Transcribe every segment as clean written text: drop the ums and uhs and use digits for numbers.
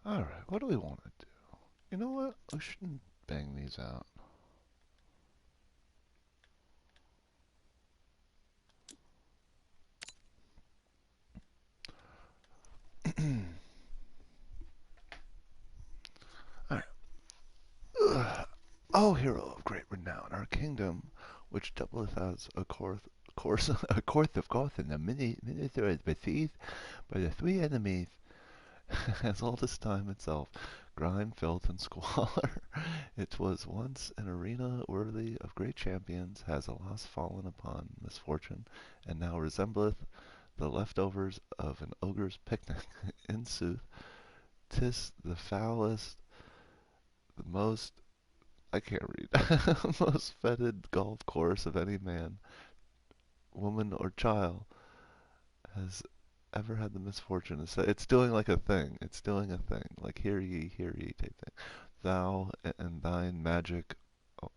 Alright, what do we want to do? You know what? We shouldn't bang these out. Alright. O hero of great renown, our kingdom, which doubleth as a course a course of Goth and a minister is besieged by the three enemies, as old as time itself, grime, filth, and squalor. It was once an arena worthy of great champions, has alas fallen upon misfortune, and now resembleth the leftovers of an ogre's picnic. In sooth, 'tis the foulest, the most I can't read most fetid golf course of any man, woman, or child has ever had the misfortune to say. It's doing like a thing. It's doing a thing. Like hear ye type thing. Thou and thine magic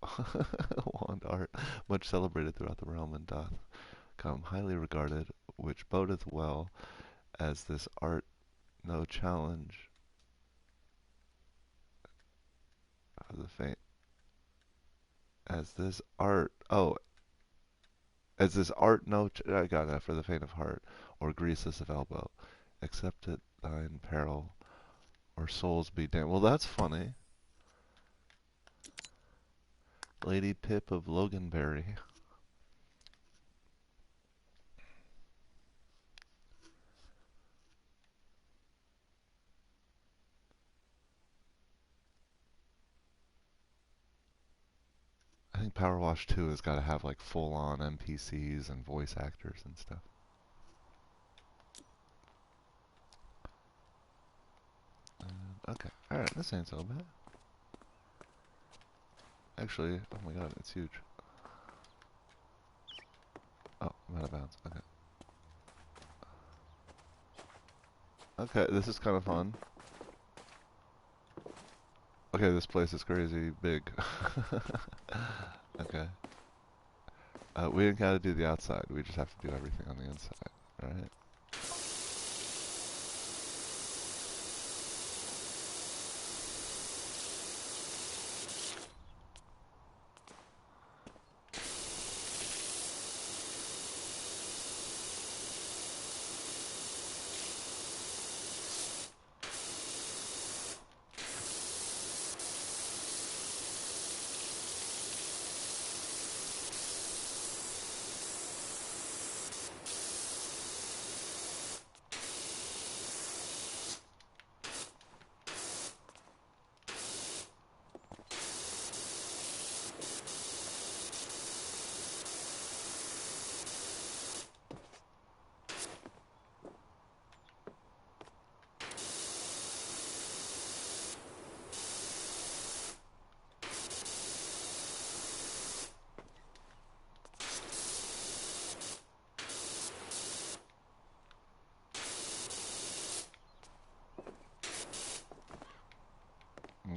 wand art, much celebrated throughout the realm, and doth come highly regarded, which bodeth well, as this art no challenge for the faint. As this art, oh, as this art no, I got that, for the faint of heart, or greaseless of elbow, except at thine peril, or souls be damned. Well, that's funny. Lady Pip of Loganberry. I think Powerwash 2 has got to have like full-on NPCs and voice actors and stuff. Okay, alright, this ain't so bad. Actually, oh my god, it's huge. Oh, I'm out of bounds. Okay. Okay, this is kind of fun. Okay, this place is crazy big. Okay. We ain't gotta do the outside, we just have to do everything on the inside, alright?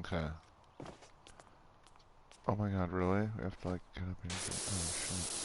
Okay. Oh my god, really? We have to like get up here and get, oh shit.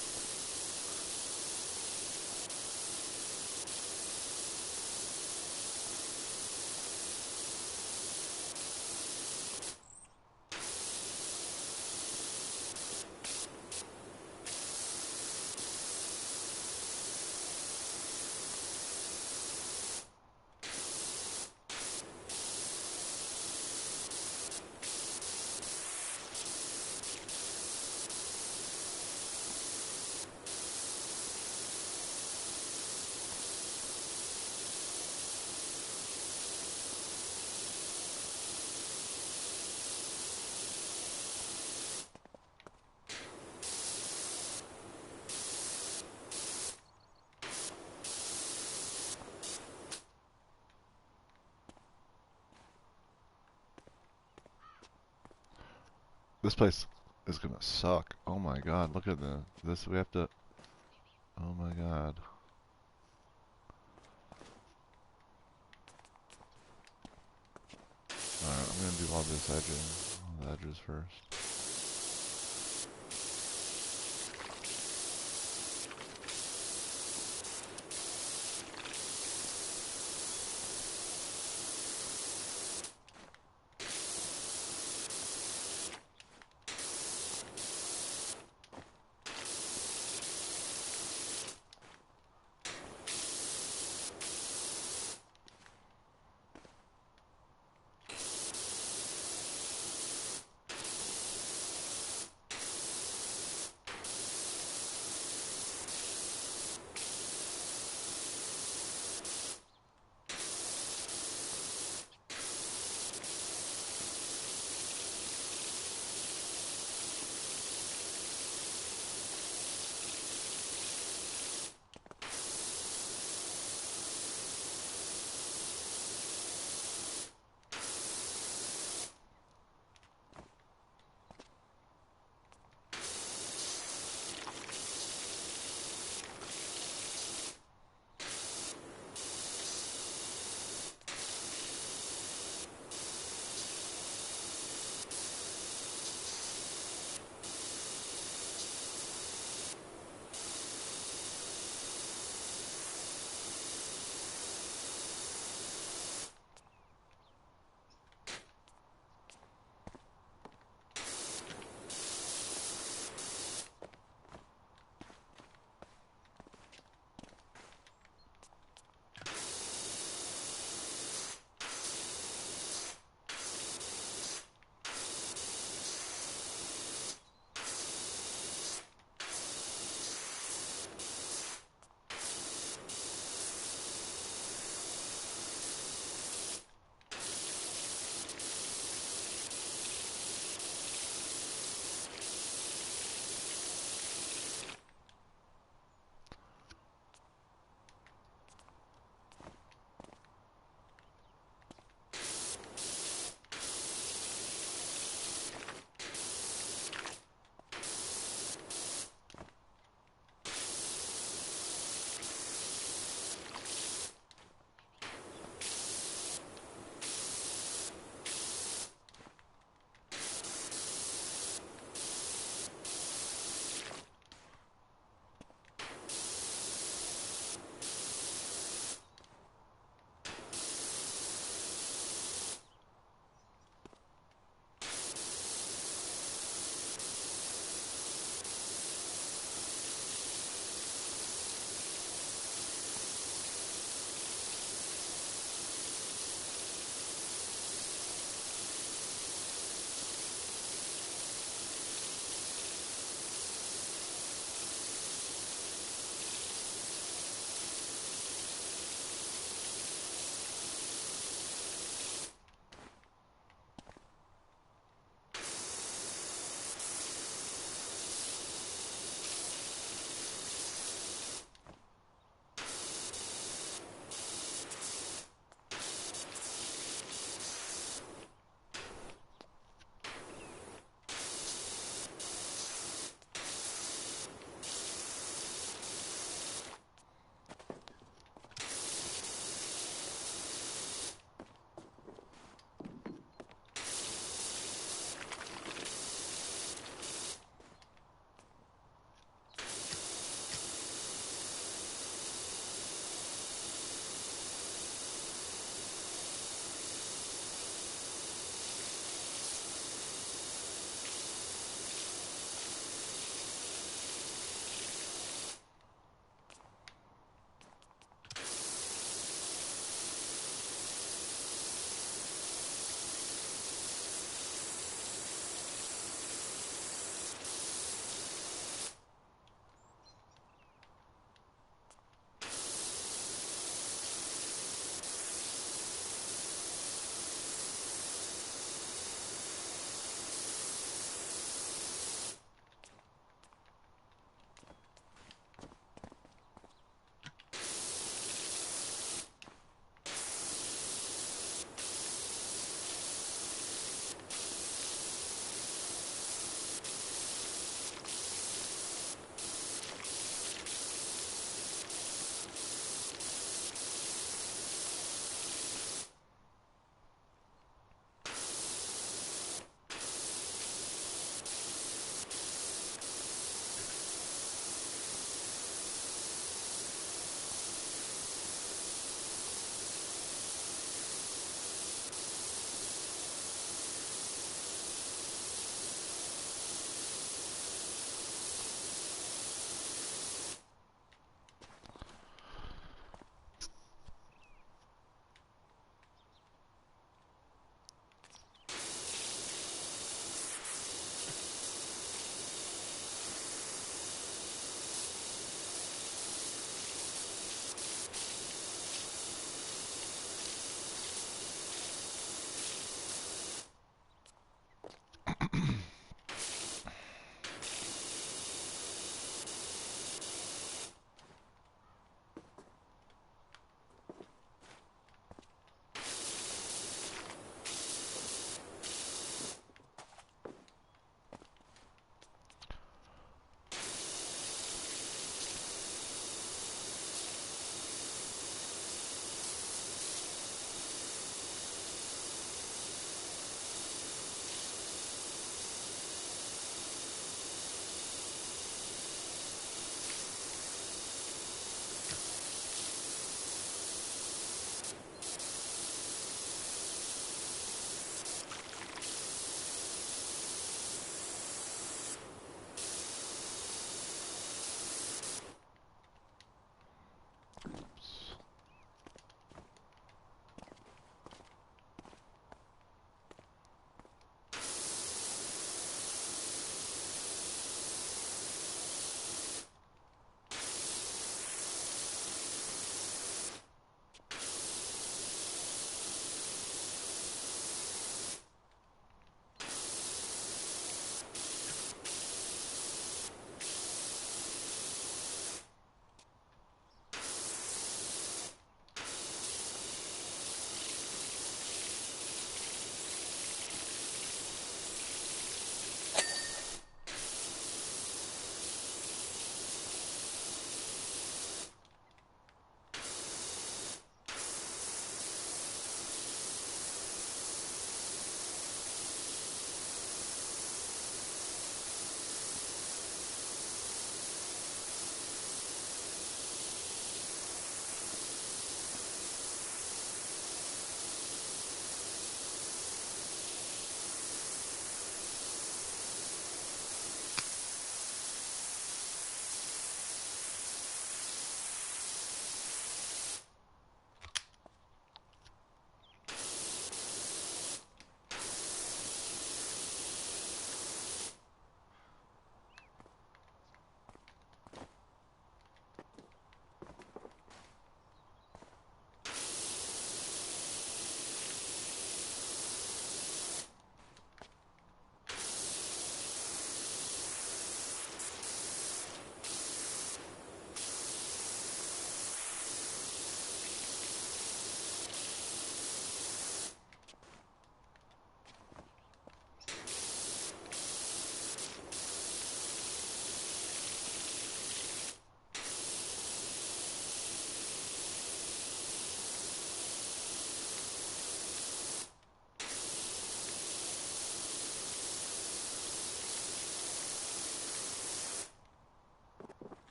This place is gonna suck. Oh my god, look at this. We have to. Oh my god. Alright, I'm gonna do all this edging. All the edges first.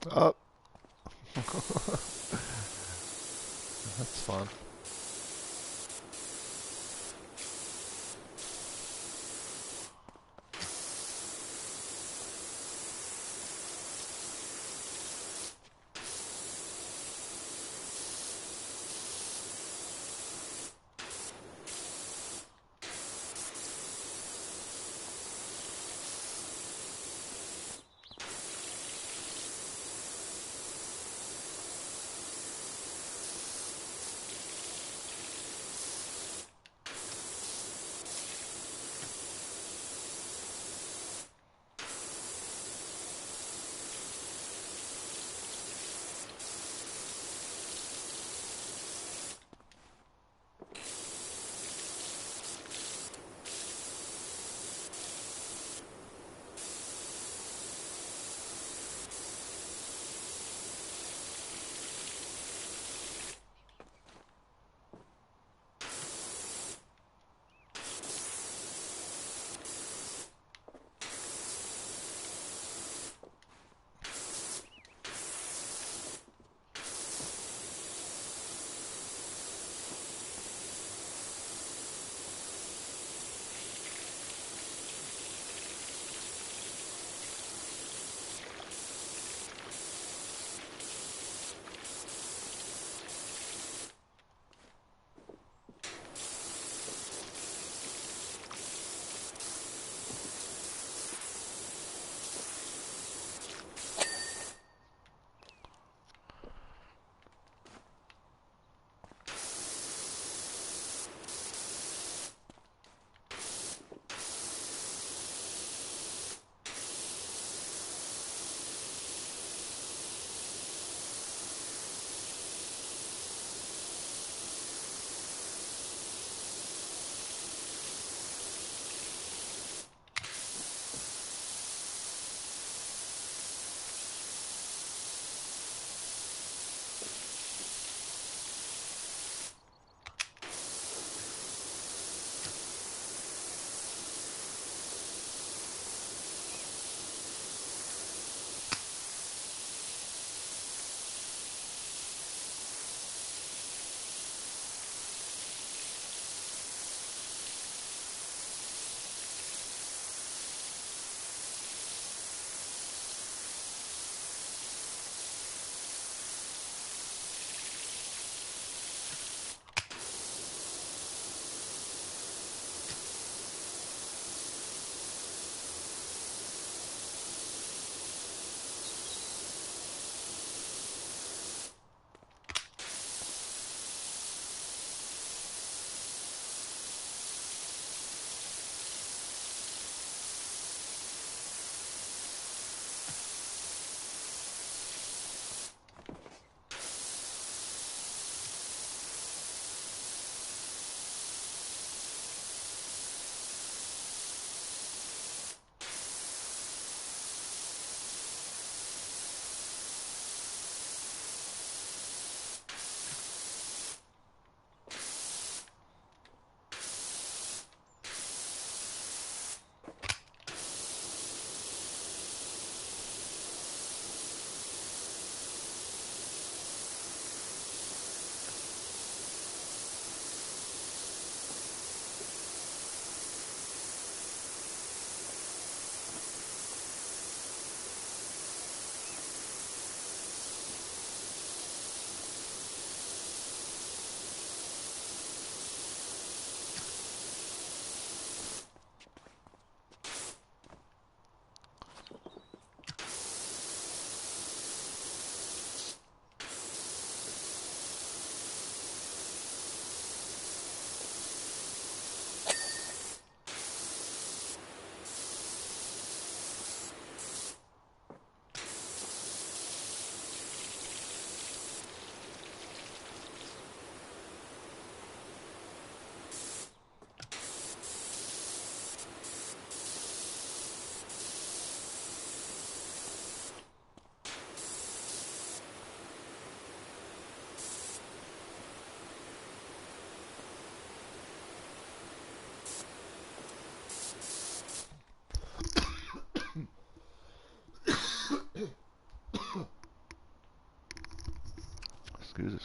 Oh, that's fun.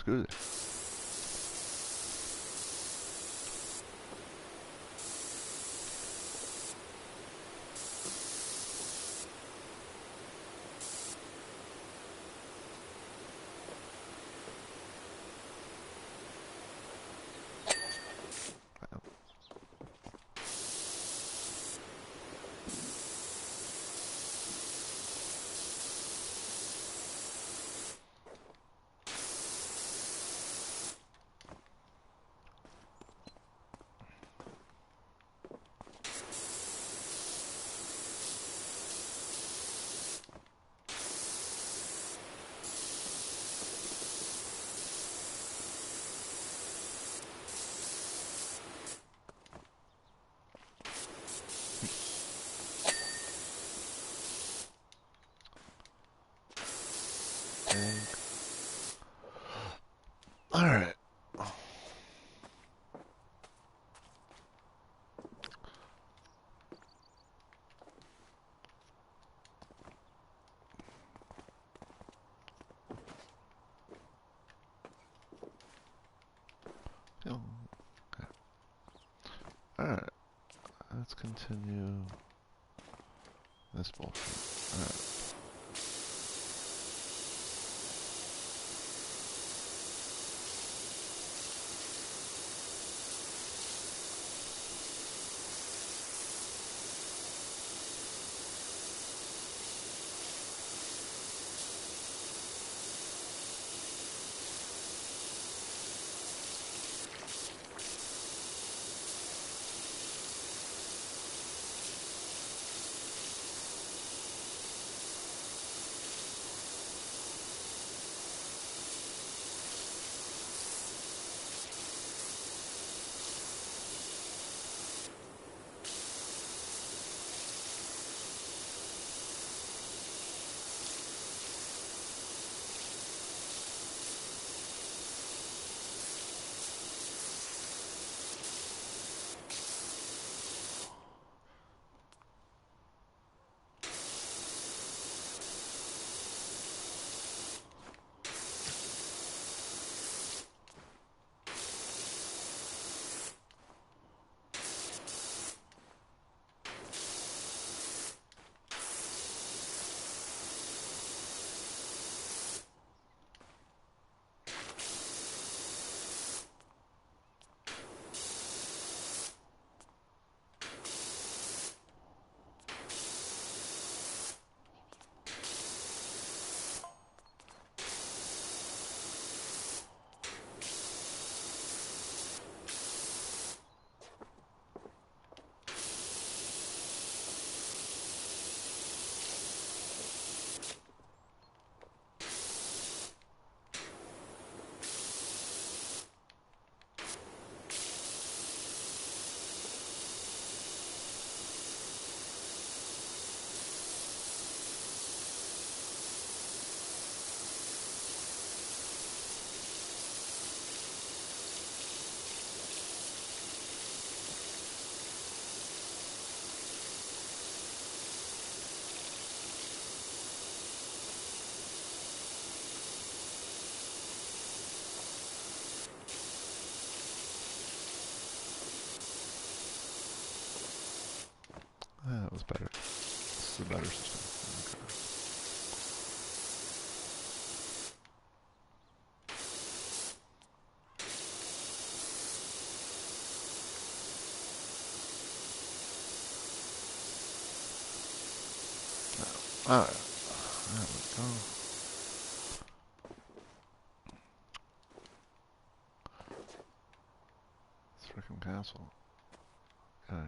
good. All right. Oh, okay. All right. Let's continue this bullshit. All right. That was better. This is a better system. Okay. Alright. There we go. Frickin' castle. Okay.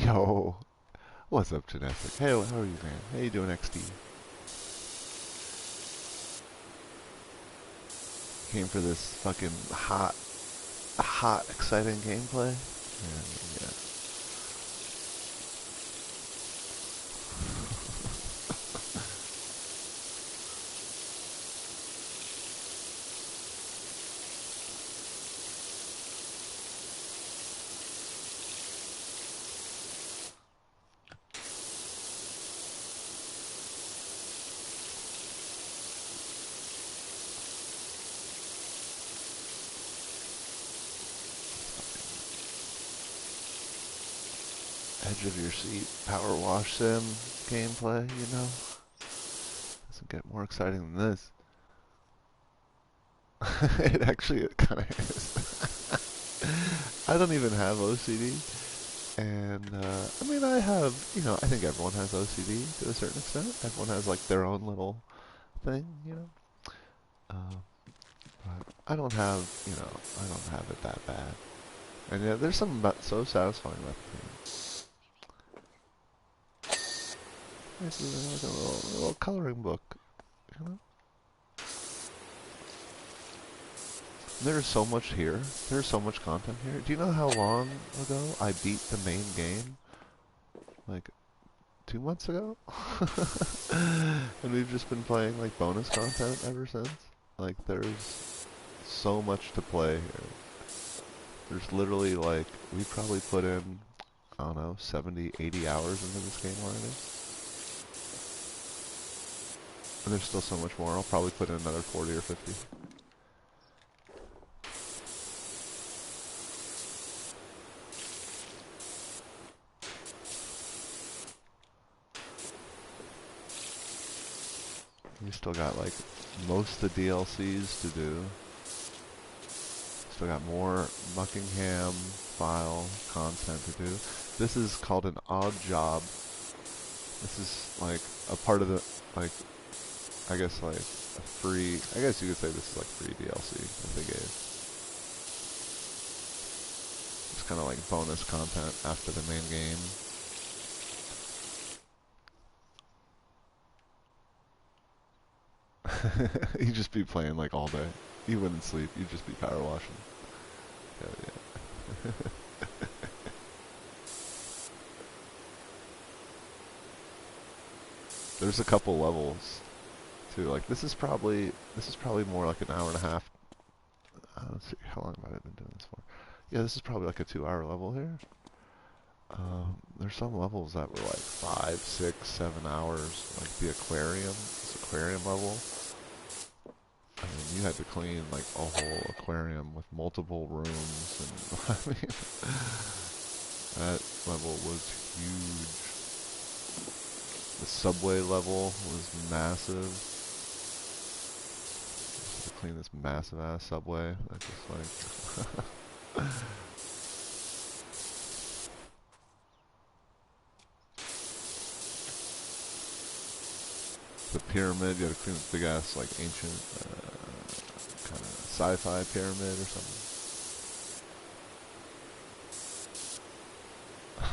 Yo, what's up, Genetic? Hey, how are you, man? How you doing, XD? Came for this fucking hot, exciting gameplay. Yeah. Edge of your seat, power wash sim gameplay, you know? Doesn't get more exciting than this. It actually kind of is. I don't even have OCD, and I mean, I have, you know, I think everyone has OCD to a certain extent. Everyone has like their own little thing, you know. But I don't have, you know, I don't have it that bad. And yeah, there's something about so satisfying about the game. It's like a little coloring book, you know. There's so much here. There's so much content here. Do you know how long ago I beat the main game? Like 2 months ago? And we've just been playing like bonus content ever since. Like there's so much to play here. There's literally like, we probably put in, I don't know, 70, 80 hours into this game already. And there's still so much more. I'll probably put in another 40 or 50. We still got like most of the DLCs to do. Still got more Buckingham file content to do. This is called an odd job. This is like a part of the, like, I guess like a free, I guess you could say this is like free DLC that they gave. It's kind of like bonus content after the main game. You'd just be playing like all day. You wouldn't sleep. You'd just be power washing. Yeah. There's a couple levels too. Like this is probably more like an hour and a half. Let's see, how long have I been doing this for? Yeah, this is probably like a 2-hour level here. There's some levels that were like 5, 6, 7 hours. Like the aquarium, this aquarium level. I mean, you had to clean like a whole aquarium with multiple rooms, and I mean, that level was huge. The subway level was massive. Just to clean this massive ass subway. I just like the pyramid. You had to clean this big ass like ancient kind of sci-fi pyramid or something.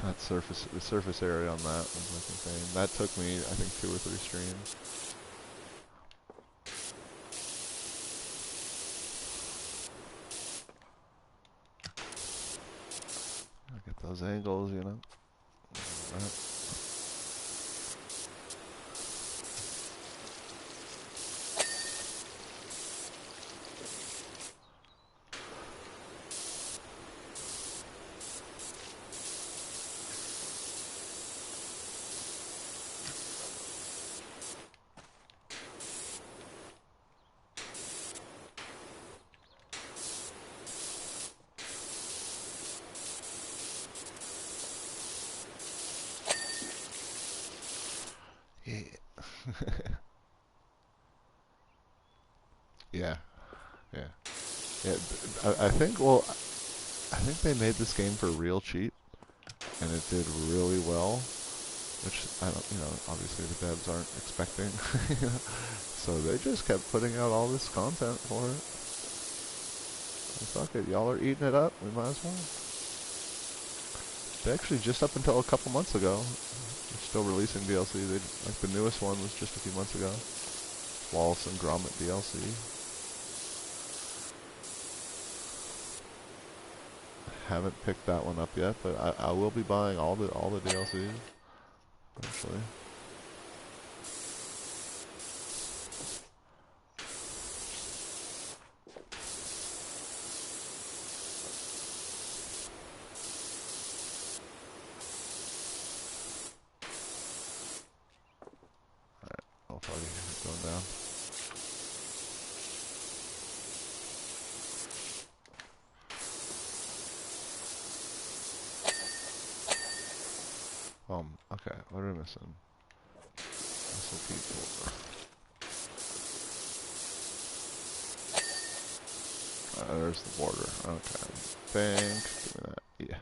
That the surface area on that was like insane. That took me, I think, 2 or 3 streams. Get those angles, you know. Right. Yeah, yeah, yeah. I think. Well, I think they made this game for real cheap, and it did really well. Which I don't, you know, obviously the devs aren't expecting. So they just kept putting out all this content for it. And fuck it, y'all are eating it up. We might as well. They actually just up until a couple months ago, they're still releasing DLC. They like the newest one was just a few months ago. Wallace and Gromit DLC. Haven't picked that one up yet, but I will be buying all the DLCs eventually. Alright, I'll probably get going down. Okay, what are we missing? SLP folder. There's the border. Okay. Think. Give me that. Yeah.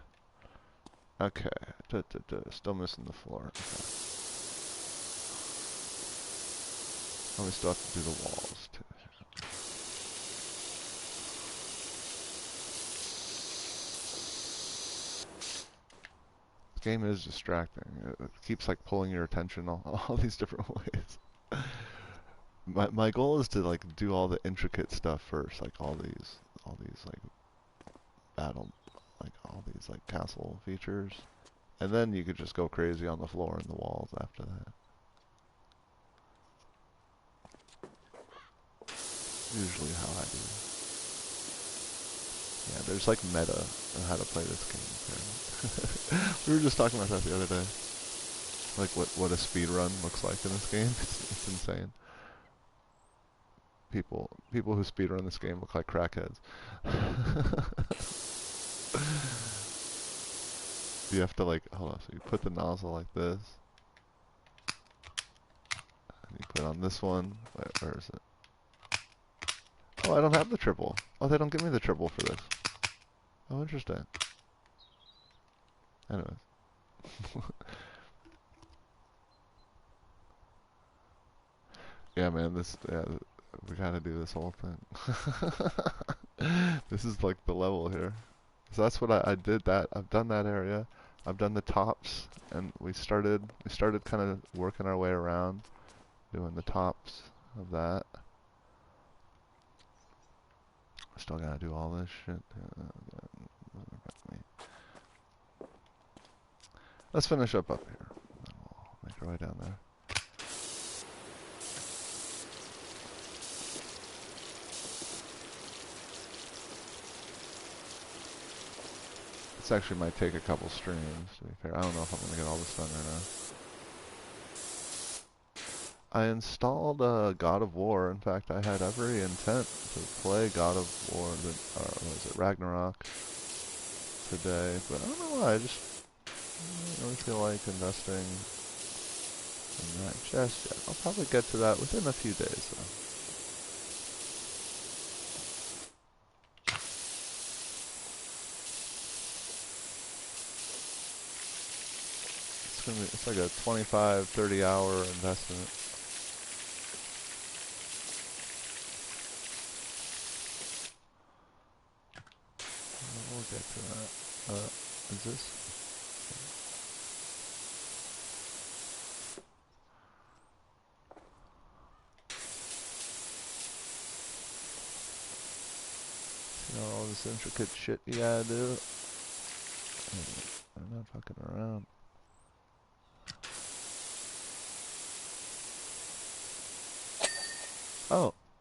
Okay. Still missing the floor. Okay. And we still have to do the walls too. This game is distracting. It keeps like pulling your attention all these different ways. My goal is to like do all the intricate stuff first, like all these like all these like castle features, and then you could just go crazy on the floor and the walls after that. Usually how I do. Yeah, there's like meta on how to play this game. We were just talking about that the other day. Like what a speed run looks like in this game. It's insane. People who speedrun this game look like crackheads. You have to like, hold on, so you put the nozzle like this. And you put on this one. Wait, where is it? Oh, I don't have the triple. Oh, they don't give me the triple for this. Oh, interesting. Anyways. Yeah, man, we gotta do this whole thing. This is like the level here. So that's what I did that. I've done that area. I've done the tops, and we started kind of working our way around, doing the tops of that. Still gotta do all this shit. Let's finish up here. And we'll make our way down there. This actually might take a couple streams, to be fair. I don't know if I'm going to get all this done right now. I installed God of War. In fact, I had every intent to play God of War, what was it, Ragnarok, today. But I don't know why, I just don't really feel like investing in that just yet. I'll probably get to that within a few days, though. It's like a 25, 30 hour investment. We'll get to that. Is this? See all this intricate shit you gotta do? I'm not fucking around.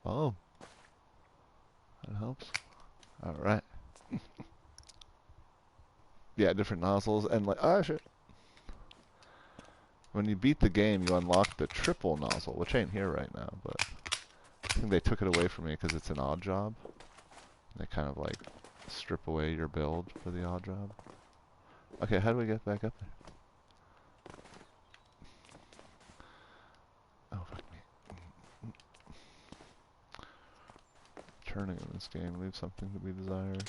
Oh. That helps. Alright. Yeah, different nozzles, and like, oh shit. When you beat the game, you unlock the triple nozzle, which ain't here right now, but I think they took it away from me because it's an odd job. They kind of like strip away your build for the odd job. Okay, how do we get back up there? Oh, fuck me. Turning in this game leaves something to be desired.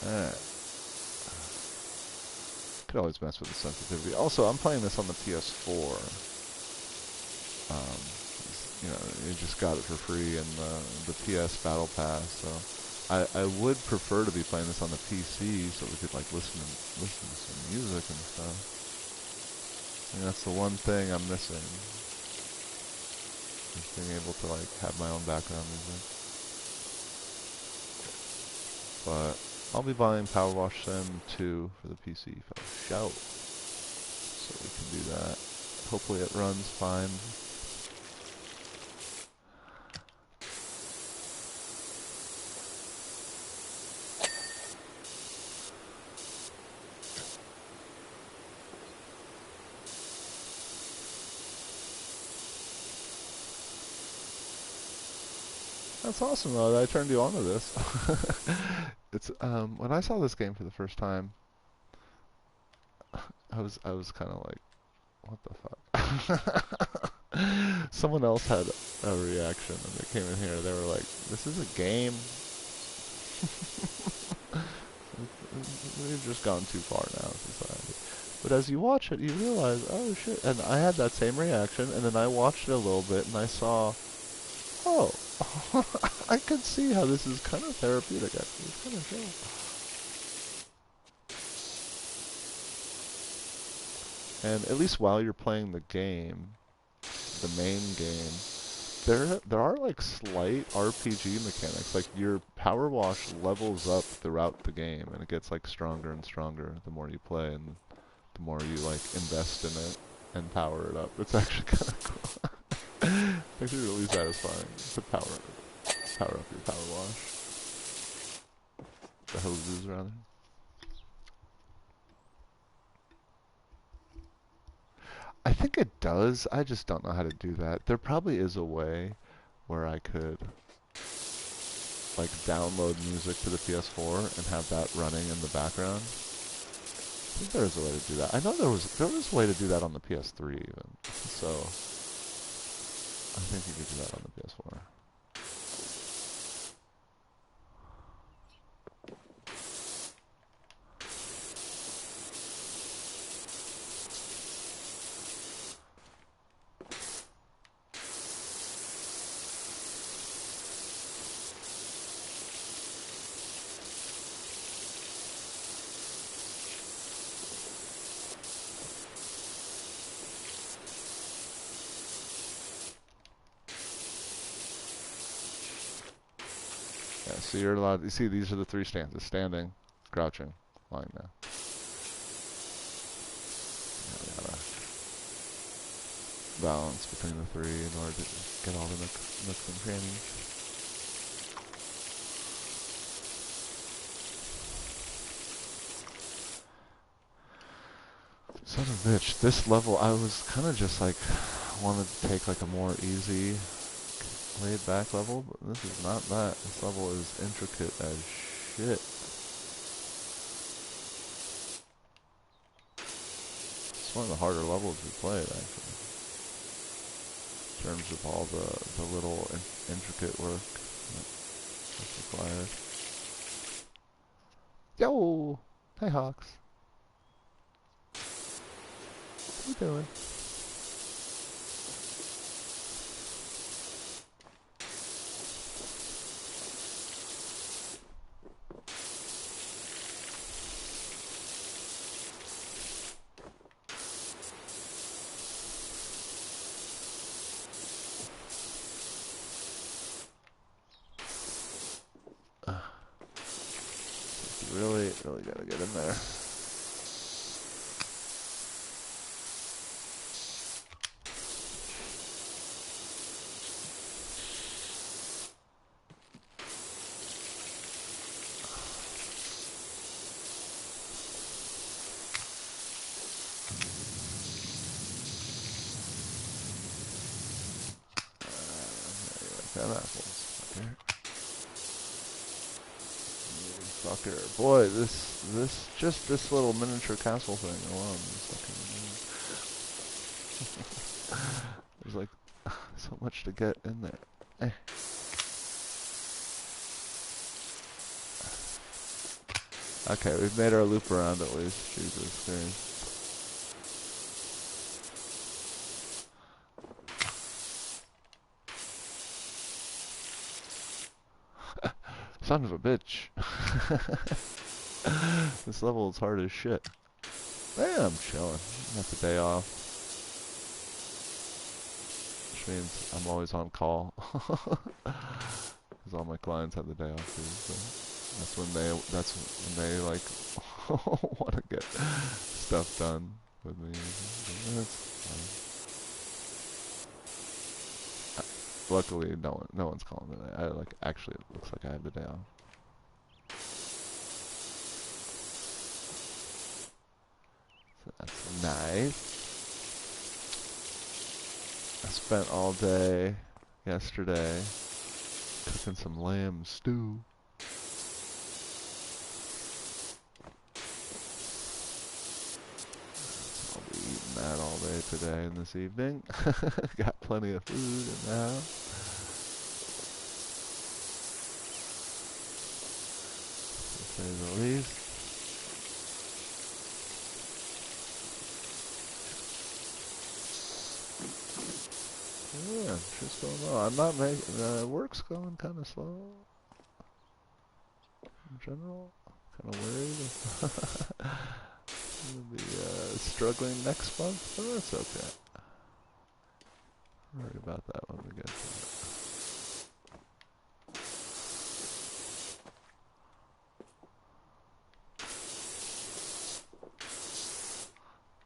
Alright. Could always mess with the sensitivity. Also, I'm playing this on the PS4. You know, you just got it for free in the PS Battle Pass, so I would prefer to be playing this on the PC so we could like listen to some music and stuff. I think that's the one thing I'm missing. Is being able to like have my own background music. But I'll be buying Powerwash Sim 2 for the PC for show. So we can do that. Hopefully it runs fine. That's awesome though that I turned you on to this. It's when I saw this game for the first time, I was kind of like, what the fuck? Someone else had a reaction and they came in here. They were like, "This is a game." We've just gone too far now in society. But as you watch it, you realize, oh shit. And I had that same reaction, and then I watched it a little bit, and I saw, oh, I could see how this is kind of therapeutic. Actually, it's kind of chill. And at least while you're playing the game, the main game, there are like slight RPG mechanics. Like your power wash levels up throughout the game, and it gets like stronger and stronger the more you play, and the more you like invest in it and power it up. It's actually kind of cool. Actually, really satisfying to power up your power wash. The hoses, rather. I think it does. I just don't know how to do that. There probably is a way where I could like download music to the PS4 and have that running in the background. I think there is a way to do that. I know there was a way to do that on the PS3 even. So I think you could do that on the PS4. Yeah, so you're allowed. You see, these are the three stances: standing, crouching, lying down. Yeah, gotta balance between the three in order to get all the nooks and crannies. Son of a bitch, this level, I was kind of just like, wanted to take like a more easy, laid back level, but this is not that. This level is intricate as shit. It's one of the harder levels we played, actually. In terms of all the little intricate work that's required. Yo! Hey, Hawks. What you doing? Really gotta get in there. Apples. Okay. Fucker. Boy, this little miniature castle thing alone is fucking there's like so much to get in there. Eh. Okay, we've made our loop around at least. Jesus Christ. Son of a bitch. This level is hard as shit. Yeah, I'm chilling. I got the day off. Which means I'm always on call. Because all my clients have the day off too. So that's when they like want to get stuff done with me. That's fine. Luckily, no one's calling today. Actually, it looks like I have the day off. So that's nice. I spent all day yesterday cooking some lamb stew. So I'll be eating that all day today and this evening. Got plenty of food in the house. To say the least. Yeah, just going well. I'm not making, work's going kind of slow. In general, kind of worried. We'll be struggling next month, but that's okay. I'll worry about that when we get to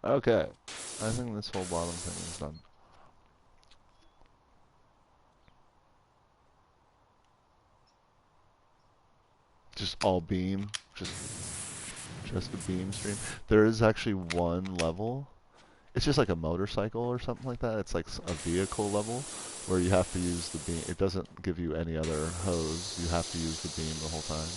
it. Okay, I think this whole bottom thing is done. Just all beam, just a beam stream. There is actually one level. It's just like a motorcycle or something like that. It's like a vehicle level where you have to use the beam. It doesn't give you any other hose. You have to use the beam the whole time.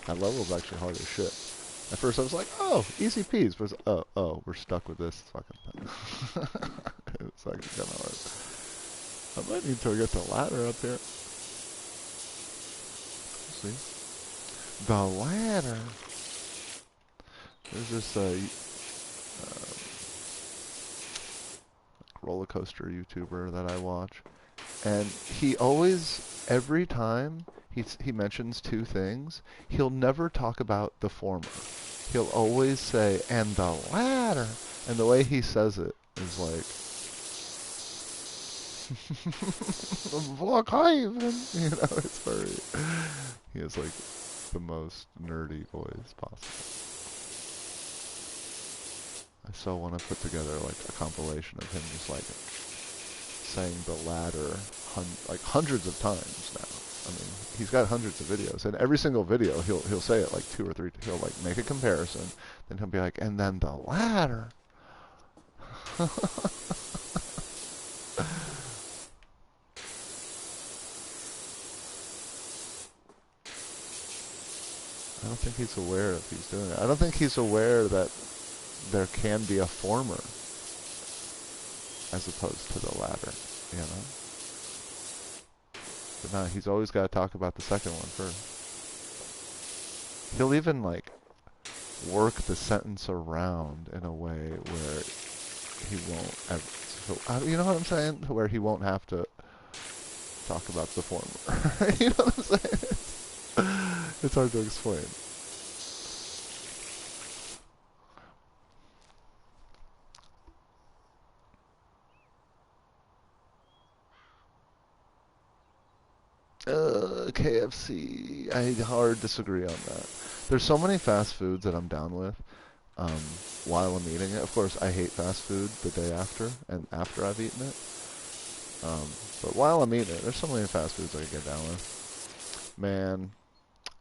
That level is actually hard as shit. At first I was like, oh, easy peas. But oh, we're stuck with this fucking thing. It's like kind of hard. I might need to get the ladder up here. See? The ladder. There's this roller coaster YouTuber that I watch, and he always, every time he mentions two things, he'll never talk about the former. He'll always say, and the ladder. And the way he says it is like, Volkhaven. You know, it's very, he has like the most nerdy voice possible. I so want to put together like a compilation of him just like saying the ladder like hundreds of times now. I mean, he's got hundreds of videos, and every single video he'll say it like 2 or 3. He'll like make a comparison, then he'll be like, and then the ladder. I don't think he's aware if he's doing it. I don't think he's aware that there can be a former as opposed to the latter, you know? But no, he's always got to talk about the second one first. He'll even, like, work the sentence around in a way where he won't ever... you know what I'm saying? Where he won't have to talk about the former. You know what I'm saying? It's hard to explain. KFC. I hard disagree on that. There's so many fast foods that I'm down with while I'm eating it. Of course, I hate fast food the day after and after I've eaten it. But while I'm eating it, there's so many fast foods I can get down with. Man,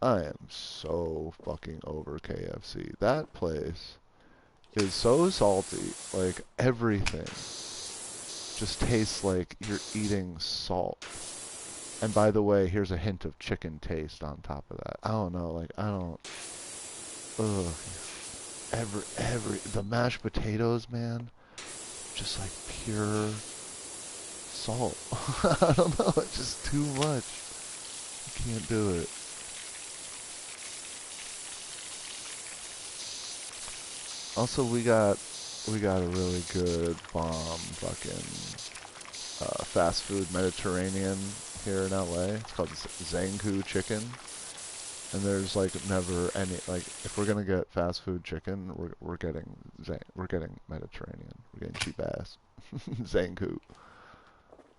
I am so fucking over KFC. That place is so salty. Like, everything just tastes like you're eating salt. And by the way, here's a hint of chicken taste on top of that. I don't know, like, I don't... Ugh. The mashed potatoes, man, just like pure salt. I don't know, it's just too much. I can't do it. Also, we got a really good bomb fucking fast food Mediterranean here in LA. It's called Zanku Chicken. And there's like never any like if we're gonna get fast food chicken, we're getting Mediterranean. We're getting cheap ass. Zanku.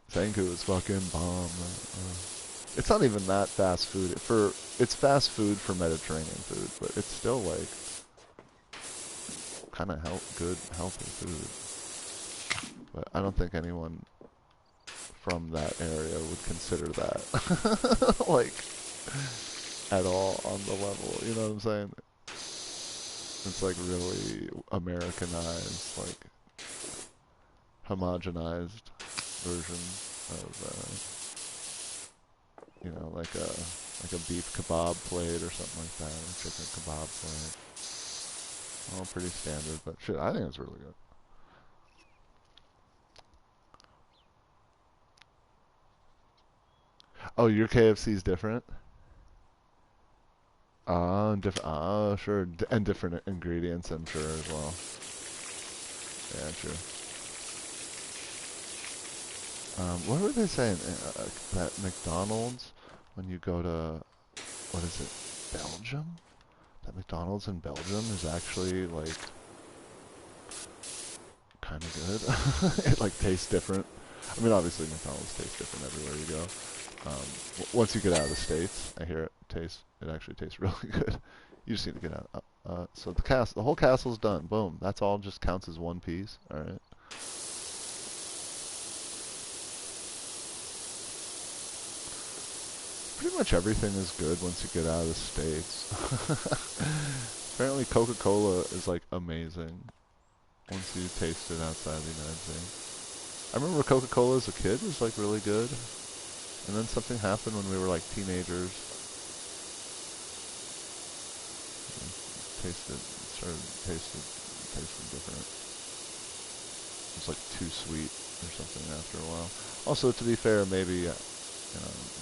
Zanku is fucking bomb. It's not even that fast food it's fast food for Mediterranean food, but it's still like kind of good healthy food. But I don't think anyone from that area would consider that like at all on the level. You know what I'm saying? It's like really Americanized, like homogenized version of like a beef kebab plate or something like that, a chicken kebab plate. All pretty standard, but shit, I think it's really good. Oh, your KFC's different? Different. Sure, and different ingredients, I'm sure as well. Yeah, true. What were they saying? That McDonald's, when you go to, what is it, Belgium? That McDonald's in Belgium is actually like kind of good. It like tastes different. I mean, obviously McDonald's tastes different everywhere you go. Once you get out of the States, I hear it actually tastes really good. You just need to get out. So the whole castle's done. Boom. That's all just counts as one piece. All right. Pretty much everything is good once you get out of the States. Apparently Coca-Cola is like amazing once you taste it outside of the United States. I remember Coca-Cola as a kid was like really good. And then something happened when we were like teenagers. Started tasting different. It was like too sweet or something after a while. Also, to be fair, maybe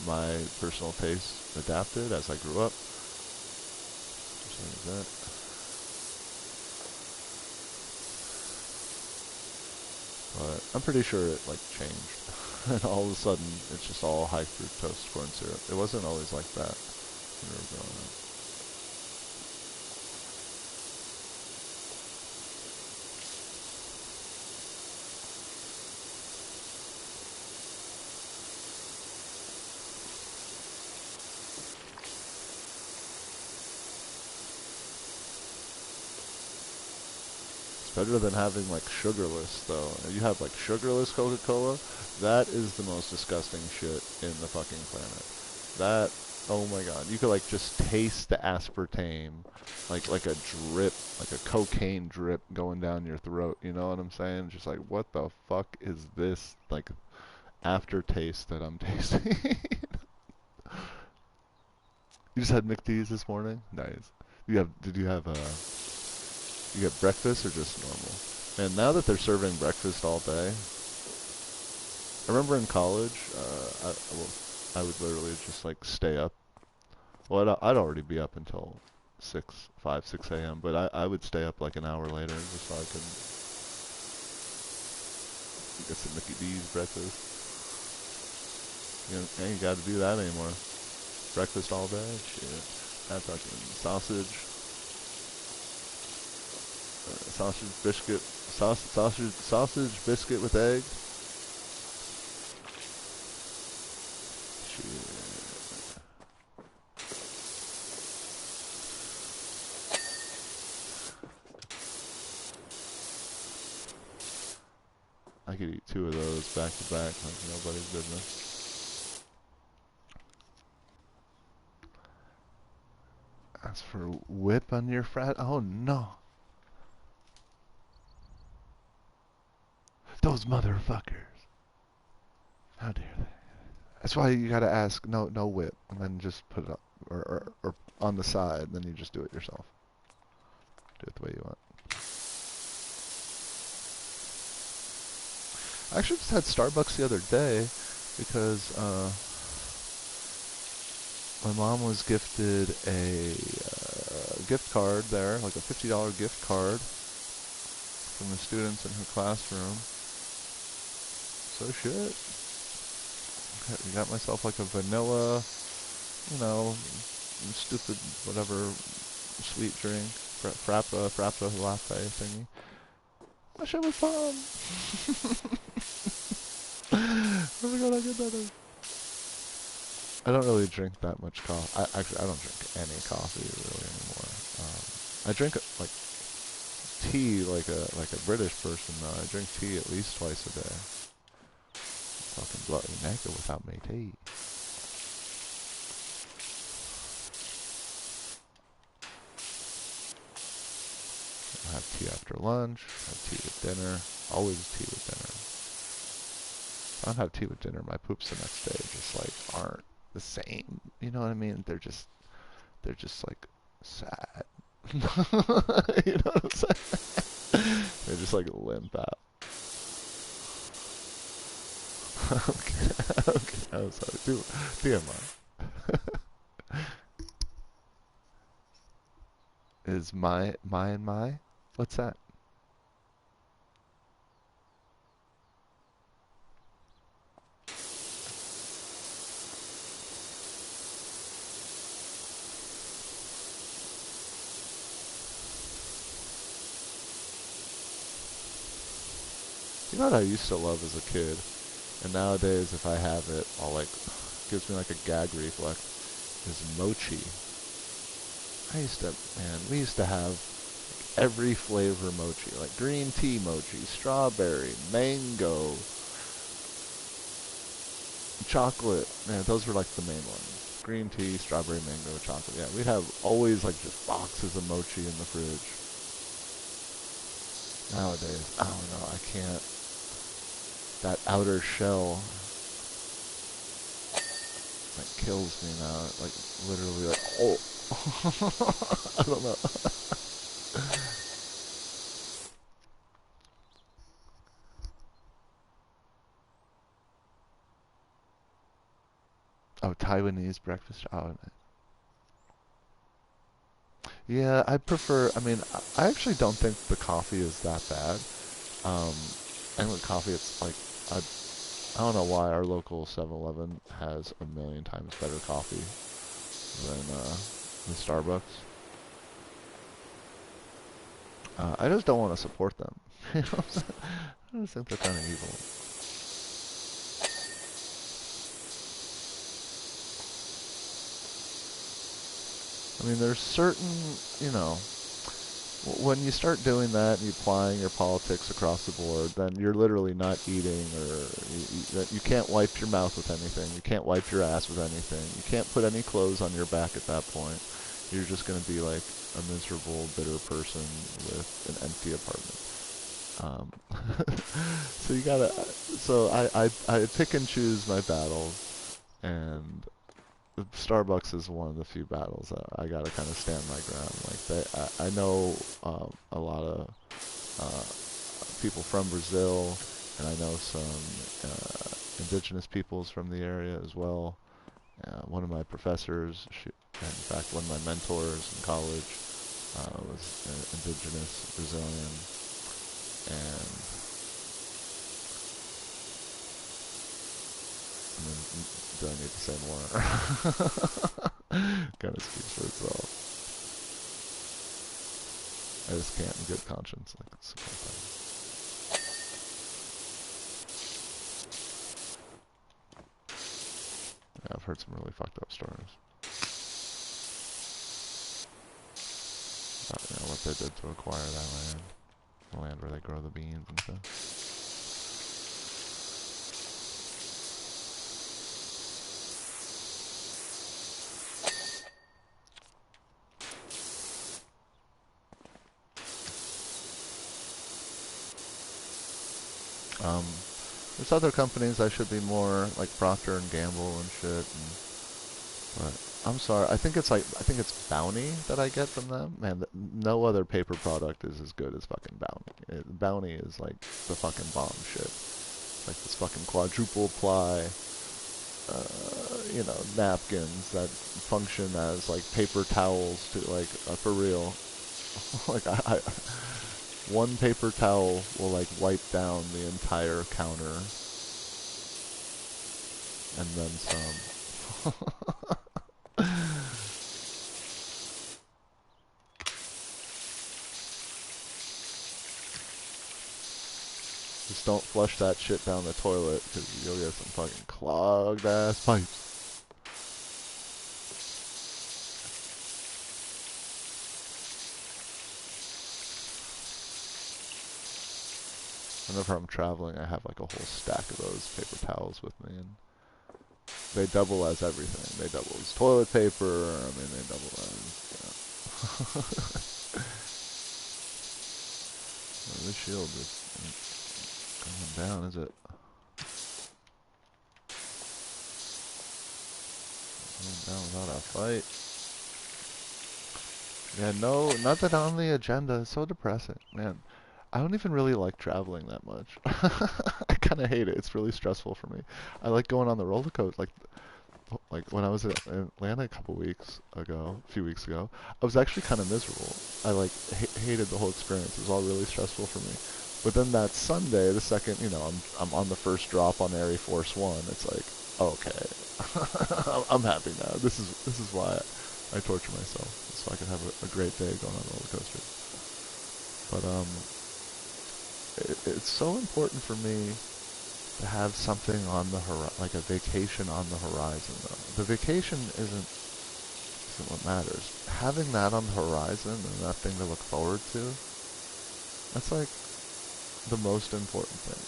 my personal taste adapted as I grew up. Just like that. But I'm pretty sure it like changed. And all of a sudden, it's just all high fructose corn syrup. It wasn't always like that when we were growing up. It's better than having like sugarless though. You have like sugarless Coca-Cola. That is the most disgusting shit in the fucking planet. That, oh my god. You could like just taste the aspartame, like a drip, like a cocaine drip going down your throat. You know what I'm saying? Just like, what the fuck is this like aftertaste that I'm tasting? You just had McD's this morning? Nice. Did you have you get breakfast or just normal? Man, now that they're serving breakfast all day, I remember in college, I would literally just like stay up. Well, I'd already be up until 6 a.m., but I would stay up like an hour later just so I could get some Mickey D's breakfast. You gotta do that anymore. Breakfast all day? Shit. That fucking sausage biscuit with egg. I could eat 2 of those back to back like nobody's business. As for whip on your frat, oh no. Those motherfuckers. How dare they? That's why you gotta ask, no whip, and then just put it up, or on the side, then you just do it yourself. Do it the way you want. I actually just had Starbucks the other day because my mom was gifted a gift card there, like a $50 gift card from the students in her classroom. So shit. Got myself like a vanilla, you know, stupid whatever sweet drink, frappa latte thingy. That shit was bomb. I forgot how good that is. I don't really drink that much coffee. Actually, I don't drink any coffee really anymore. I drink like tea like a British person though. I drink tea at least twice a day. Fucking bloody naked without my tea. I have tea after lunch. I have tea with dinner. Always tea with dinner. If I don't have tea with dinner, my poops the next day just like aren't the same. You know what I mean? They're just like sad. You know what I'm saying? They just like limp out. Okay, I'm sorry. TMI. Is my? What's that? You know what I used to love as a kid, and nowadays if I have it, I'll like, gives me like a gag reflex, is mochi. We used to have every flavor mochi, like green tea mochi, strawberry, mango, chocolate. Man, those were like the main ones. Green tea, strawberry, mango, chocolate. Yeah, we'd have always like just boxes of mochi in the fridge. Nowadays, I don't know, I can't. That outer shell like kills me now. Like literally like oh I don't know. Oh, Taiwanese breakfast. Oh, yeah, I prefer. I mean, I actually don't think the coffee is that bad. Um, and with coffee, it's like I don't know why our local 7-Eleven has a million times better coffee than Starbucks. I just don't want to support them. You know, I just think they're kind of evil. I mean, there's certain, you know, when you start doing that and you applying your politics across the board, then you're literally not eating, or you can't wipe your mouth with anything. You can't wipe your ass with anything. You can't put any clothes on your back at that point. You're just going to be like a miserable, bitter person with an empty apartment. So you gotta. So I pick and choose my battles, and Starbucks is one of the few battles that I gotta kind of stand my ground. Like I know a lot of people from Brazil, and I know some indigenous peoples from the area as well. One of my professors, in fact, one of my mentors in college, was indigenous Brazilian, and I mean, do I need to say more? Kind of speaks for itself. I just can't in good conscience like support them. Yeah, I've heard some really fucked up stories about, you know, what they did to acquire that land, the land where they grow the beans and stuff. There's other companies I should be more like Procter and Gamble and shit, but I'm sorry. I think it's Bounty that I get from them. Man, no other paper product is as good as fucking Bounty. Bounty is like the fucking bomb shit. It's like this fucking quadruple ply, you know, napkins that function as like paper towels to like for real. Like one paper towel will like wipe down the entire counter and then some. Just don't flush that shit down the toilet, because you'll get some fucking clogged ass pipes. Whenever I'm traveling, I have like a whole stack of those paper towels with me, and they double as everything. They double as toilet paper. I mean, they double as, well, this shield is going down, is it? Going down without a fight. Yeah, no, not that on the agenda. It's so depressing, man. I don't even really like traveling that much. I kind of hate it. It's really stressful for me. I like going on the roller coaster. Like when I was in Atlanta a few weeks ago, I was actually kind of miserable. I like hated the whole experience. It was all really stressful for me. But then that Sunday, the second, I'm on the first drop on Air Force One. It's like, okay, I'm happy now. This is why I torture myself, so I can have a great day going on roller coasters. But it's so important for me to have something on the like a vacation on the horizon, though. The vacation isn't what matters. Having that on the horizon and that thing to look forward to, that's like the most important thing.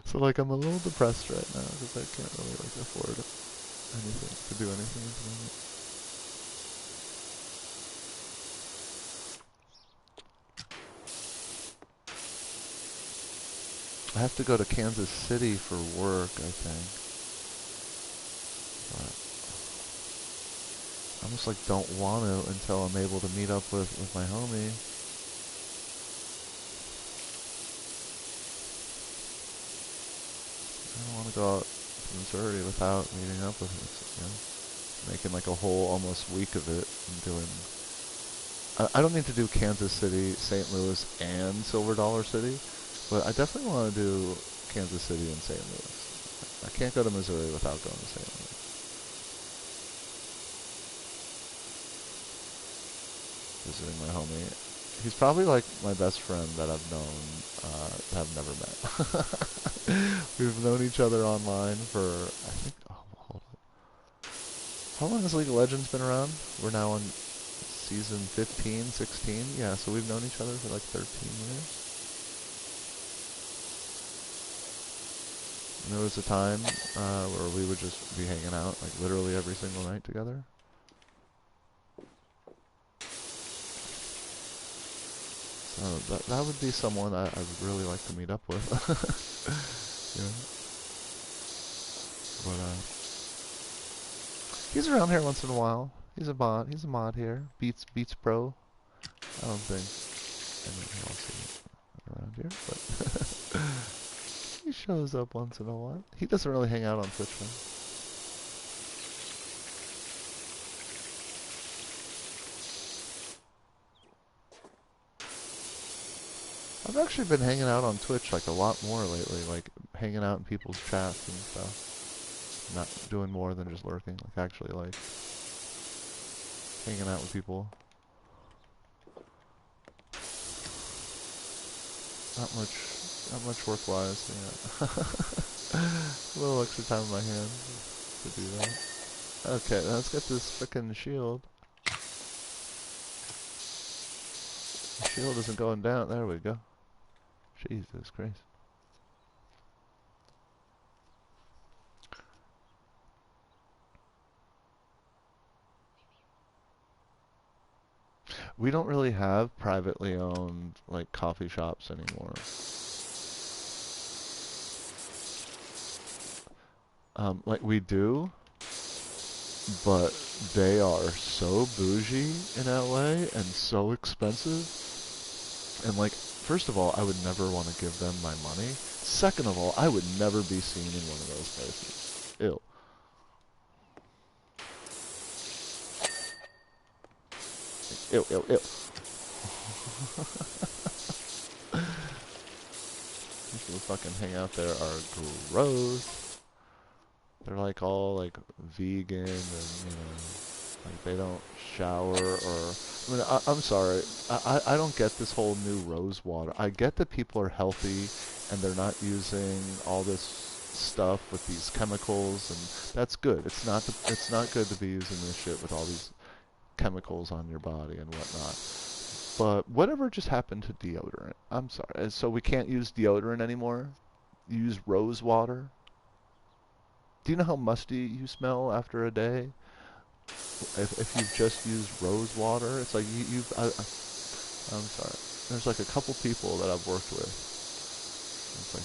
So like I'm a little depressed right now because I can't really like afford anything to do anything at the moment. I have to go to Kansas City for work, I think. But I almost like don't want to until I'm able to meet up with my homie. I don't want to go out to Missouri without meeting up with him. Making like a whole almost week of it and doing. I don't need to do Kansas City, St. Louis, and Silver Dollar City, but I definitely want to do Kansas City and St. Louis. I can't go to Missouri without going to St. Louis. Visiting my homie. He's probably like my best friend that I've known, that I've never met. We've known each other online for, I think, hold up. How long has League of Legends been around? We're now on season 15, 16? Yeah, so we've known each other for like 13 years. And there was a time where we would just be hanging out like literally every single night together. So that would be someone I would really like to meet up with. Yeah. But he's around here once in a while. He's a mod. He's a mod here. Beats Pro. I don't think anyone else is around here, but he shows up once in a while. He doesn't really hang out on Twitch, though. I've actually been hanging out on Twitch like a lot more lately, like hanging out in people's chats and stuff. Not doing more than just lurking, like actually like hanging out with people. Not much work-wise, yeah. A little extra time in my hands to do that. Okay, let's get this frickin' shield. The shield isn't going down. There we go. Jesus Christ. We don't really have privately owned like coffee shops anymore. Like we do, but they are so bougie in LA and so expensive. And like, first of all, I would never want to give them my money. Second of all, I would never be seen in one of those places. Ew. Ew, ew, ew. People who fucking hang out there are gross. They're like all like vegan and like they don't shower or. I mean, I'm sorry. I don't get this whole new rose water. I get that people are healthy and they're not using all this stuff with these chemicals, and that's good. It's not good to be using this shit with all these chemicals on your body and whatnot. But whatever just happened to deodorant? I'm sorry. So we can't use deodorant anymore? You use rose water? Do you know how musty you smell after a day? If you've just used rose water, it's like I'm sorry. There's like a couple people that I've worked with. It's like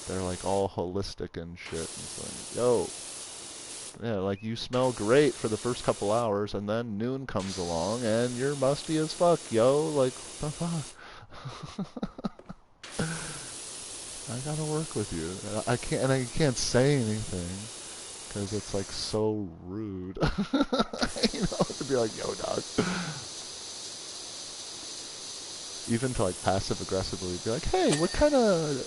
they're like all holistic and shit. It's like, yo, yeah, like you smell great for the first couple hours, and then noon comes along, and you're musty as fuck, yo. Like, what the fuck? I gotta work with you. I can't say anything because it's like so rude. To be like, yo, dog. Even to like passive aggressively be like, hey, what kind of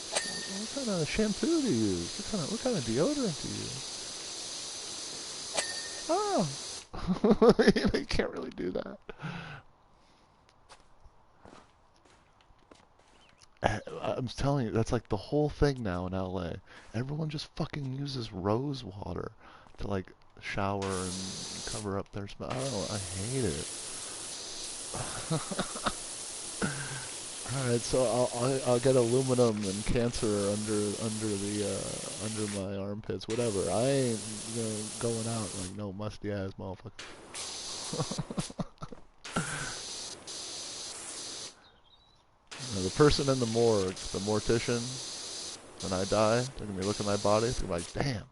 shampoo do you use? What kind of deodorant do you use? Oh, you can't really do that. I'm telling you, that's like the whole thing now in LA. Everyone just fucking uses rose water to like shower and cover up their smell. Oh, I hate it. All right, so I'll get aluminum and cancer under my armpits, whatever. I ain't going out like no musty ass motherfucker. The person in the morgue, the mortician, when I die, they're gonna be looking at my body. They're gonna be like, damn,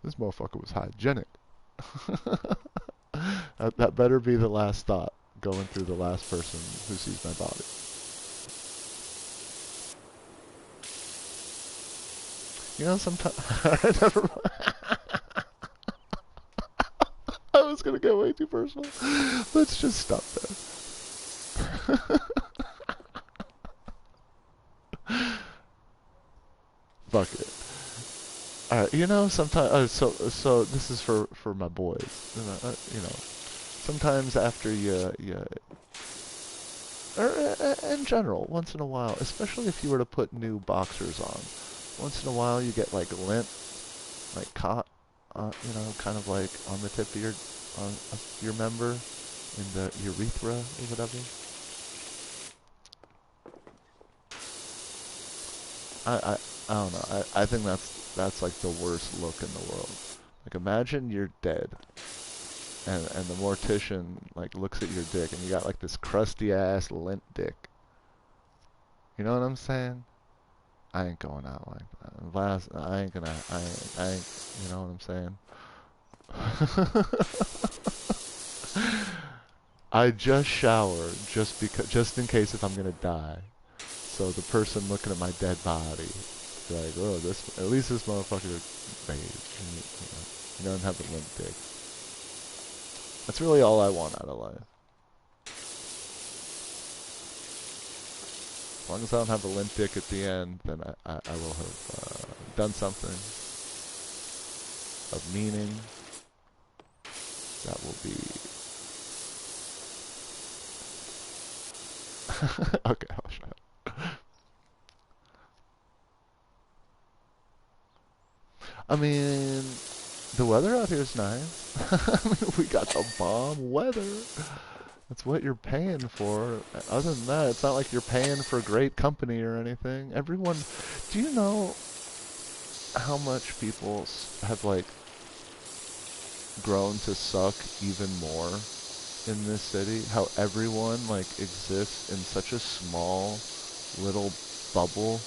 this motherfucker was hygienic. That better be the last thought going through the last person who sees my body. You know, sometimes. Never mind. I was gonna get way too personal. Let's just stop there. Fuck it. Alright, you know, sometimes, so this is for my boys. You know, sometimes after or in general, once in a while, especially if you were to put new boxers on, once in a while you get like lint, like caught, kind of like on the tip of your member, in the urethra or whatever. I don't know. I think that's like the worst look in the world. Like imagine you're dead, and the mortician like looks at your dick, and you got like this crusty ass lint dick. You know what I'm saying? I ain't going out like that. I ain't gonna. I ain't. You know what I'm saying? I just showered just in case if I'm gonna die. So the person looking at my dead body, like, oh, at least this motherfucker bathed. He doesn't have a limp dick. That's really all I want out of life. As long as I don't have a limp dick at the end, then I will have done something of meaning. That will be... Okay, I'll shut up. I mean, the weather out here is nice. I mean, we got the bomb weather. That's what you're paying for. Other than that, it's not like you're paying for great company or anything. Everyone, do you know how much people have like grown to suck even more in this city? How everyone like exists in such a small little bubble,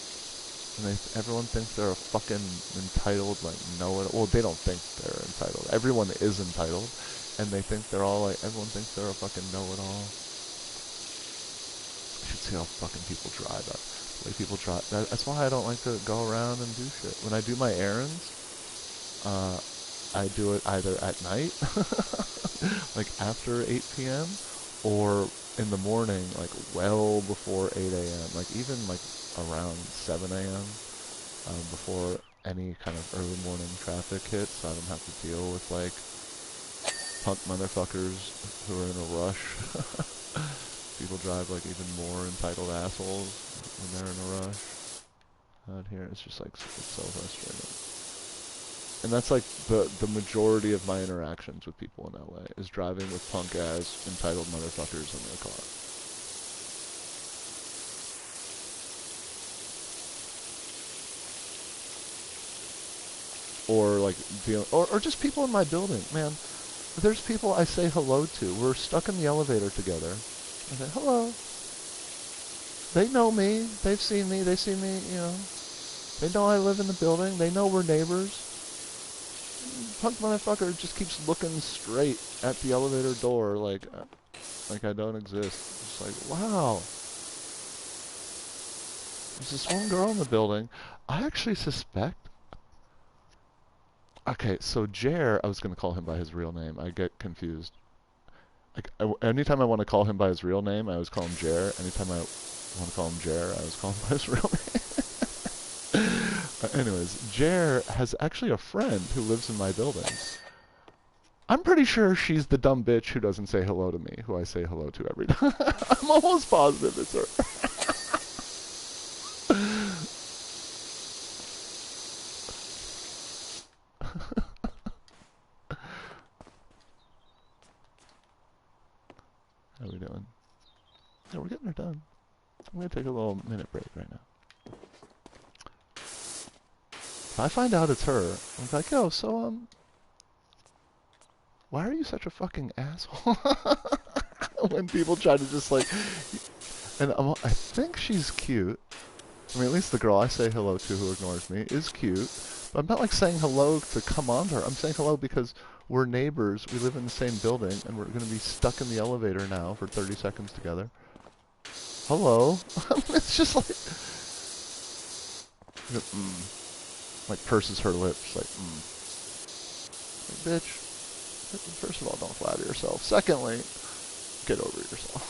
and everyone thinks they're a fucking entitled like know-it. Well, they don't think they're entitled. Everyone is entitled. And they think they're all like, everyone thinks they're a fucking know-it-all. You should see how fucking people drive. The way people drive. That's why I don't like to go around and do shit. When I do my errands, I do it either at night, like after 8 p.m., or in the morning, like well before 8 a.m. Like even like around 7 a.m. Before any kind of early morning traffic hit, so I don't have to deal with like punk motherfuckers who are in a rush. People drive like even more entitled assholes when they're in a rush. Out here, it's just like it's so frustrating. And that's like the majority of my interactions with people in LA is driving with punk ass entitled motherfuckers in their car. Or like or just people in my building, man. There's people I say hello to. We're stuck in the elevator together. I say hello. They know me. They've seen me. They see me. You know. They know I live in the building. They know we're neighbors. Punk motherfucker just keeps looking straight at the elevator door like I don't exist. It's like, wow. There's this one girl in the building. I actually suspect. Okay, so Jer, I was going to call him by his real name. I get confused. Like, anytime I want to call him by his real name, I always call him Jer. Anytime I want to call him Jer, I always call him by his real name. Anyways, Jer has actually a friend who lives in my building. I'm pretty sure she's the dumb bitch who doesn't say hello to me, who I say hello to every time. I'm almost positive it's her. How are we doing? Yeah, we're getting her done. I'm going to take a little minute break right now. If I find out it's her, I'm like, yo, so, why are you such a fucking asshole? When people try to just, like, and I think she's cute. I mean, at least the girl I say hello to who ignores me is cute. But I'm not, like, saying hello to come on to her. I'm saying hello because we're neighbors, we live in the same building, and we're going to be stuck in the elevator now for 30 seconds together. Hello? It's just like... Like, purses her lips, like, Like, bitch, first of all, don't flatter yourself. Secondly, get over yourself.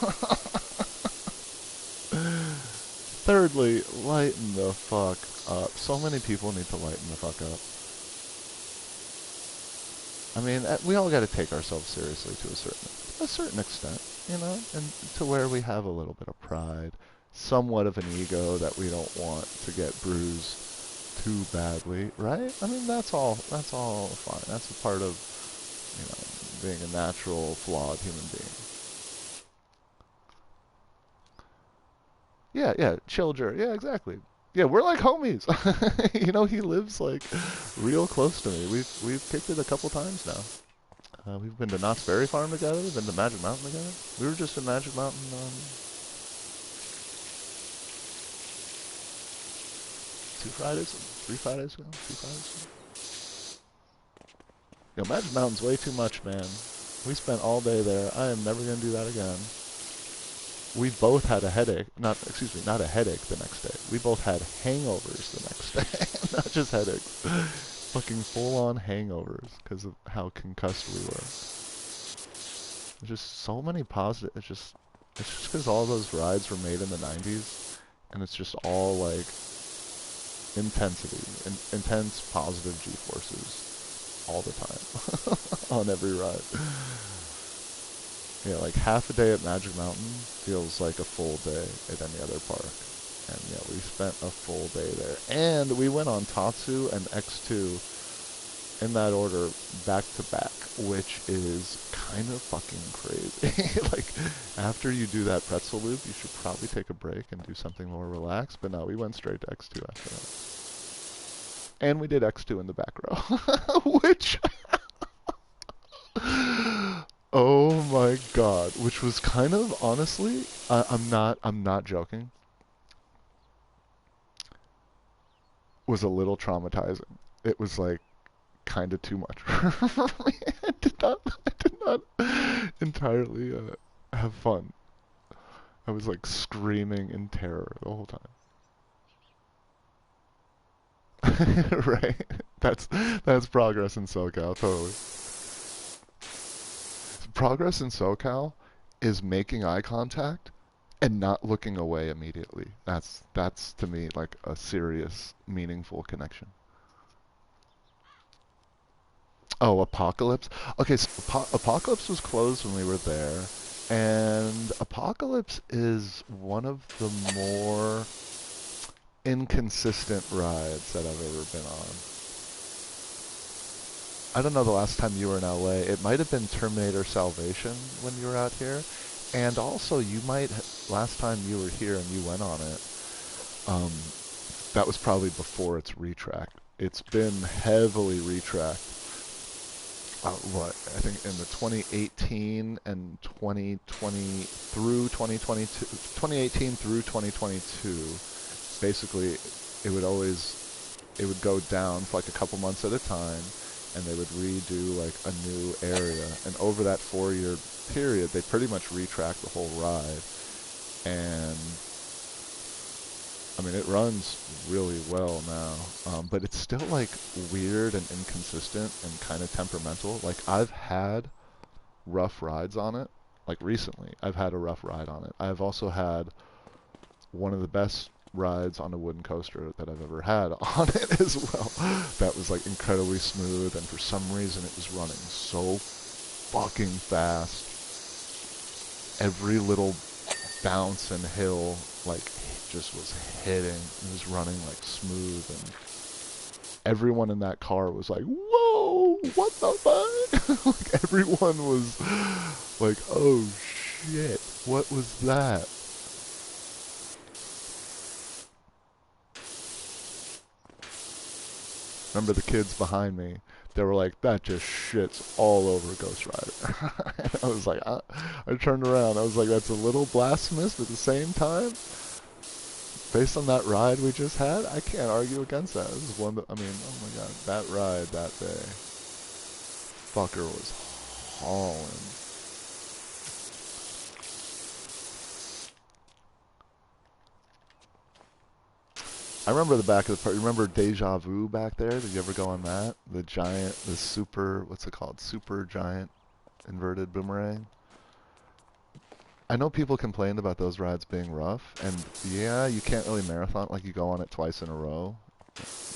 Thirdly, lighten the fuck up. So many people need to lighten the fuck up. I mean, we all gotta take ourselves seriously to a certain extent, you know? And to where we have a little bit of pride, somewhat of an ego that we don't want to get bruised too badly, right? I mean, that's all fine. That's a part of, you know, being a natural, flawed human being. Yeah, Chilger. Yeah, exactly. Yeah, we're like homies. You know, he lives like real close to me. We've kicked it a couple times now. We've been to Knott's Berry Farm together. We've been to Magic Mountain together. We were just in Magic Mountain 2 Fridays, 3 Fridays ago, 2 Fridays ago. You know, Magic Mountain's way too much, man. We spent all day there. I am never gonna do that again. We both had a headache. Not a headache the next day. We both had hangovers the next day. Not just headaches. Fucking full-on hangovers because of how concussed we were. There's just so many positive. It's just because all those rides were made in the 90s, and it's just all like intensity, intense positive G-forces all the time on every ride. Yeah, like half a day at Magic Mountain feels like a full day at any other park. And yeah, we spent a full day there. And we went on Tatsu and X2 in that order back to back, which is kind of fucking crazy. Like, after you do that pretzel loop, you should probably take a break and do something more relaxed. But no, we went straight to X2 after that. And we did X2 in the back row, which... Oh my god, which was kind of, honestly, I'm not joking, was a little traumatizing. It was like kind of too much for me. I did not entirely have fun. I was like screaming in terror the whole time. Right? That's progress in SoCal, totally. Progress in SoCal is making eye contact and not looking away immediately. That's to me like a serious, meaningful connection. Oh, Apocalypse. Okay, so Apocalypse was closed when we were there, and Apocalypse is one of the more inconsistent rides that I've ever been on. I don't know the last time you were in LA. It might have been Terminator Salvation when you were out here, and also you might last time you were here and you went on it. Um, that was probably before its retrack. It's been heavily retracked. What I think in the 2018 and 2020 through 2022, 2018 through 2022, basically it would go down for like a couple months at a time, and they would redo like a new area. And over that 4-year period, they pretty much retracked the whole ride. And I mean, it runs really well now, but it's still like weird and inconsistent and kind of temperamental. Like I've had rough rides on it. Like recently, I've had a rough ride on it. I've also had one of the best rides on a wooden coaster that I've ever had on it as well. That was like incredibly smooth, and for some reason it was running so fucking fast. Every little bounce and hill, like, just was hitting. It was running like smooth, and everyone in that car was like, "Whoa, what the fuck?" Like everyone was like, "Oh shit, what was that?" Remember the kids behind me? They were like, "That just shits all over Ghost Rider." And I was like, I turned around. I was like, "That's a little blasphemous, but at the same time, based on that ride we just had, I can't argue against that." This is one that, I mean, oh my god, that ride that day, fucker was hauling. I remember the back of the park. You remember Deja Vu back there? Did you ever go on that? The giant, the super, what's it called? Super giant inverted boomerang. I know people complained about those rides being rough, and yeah, you can't really marathon, like you go on it twice in a row.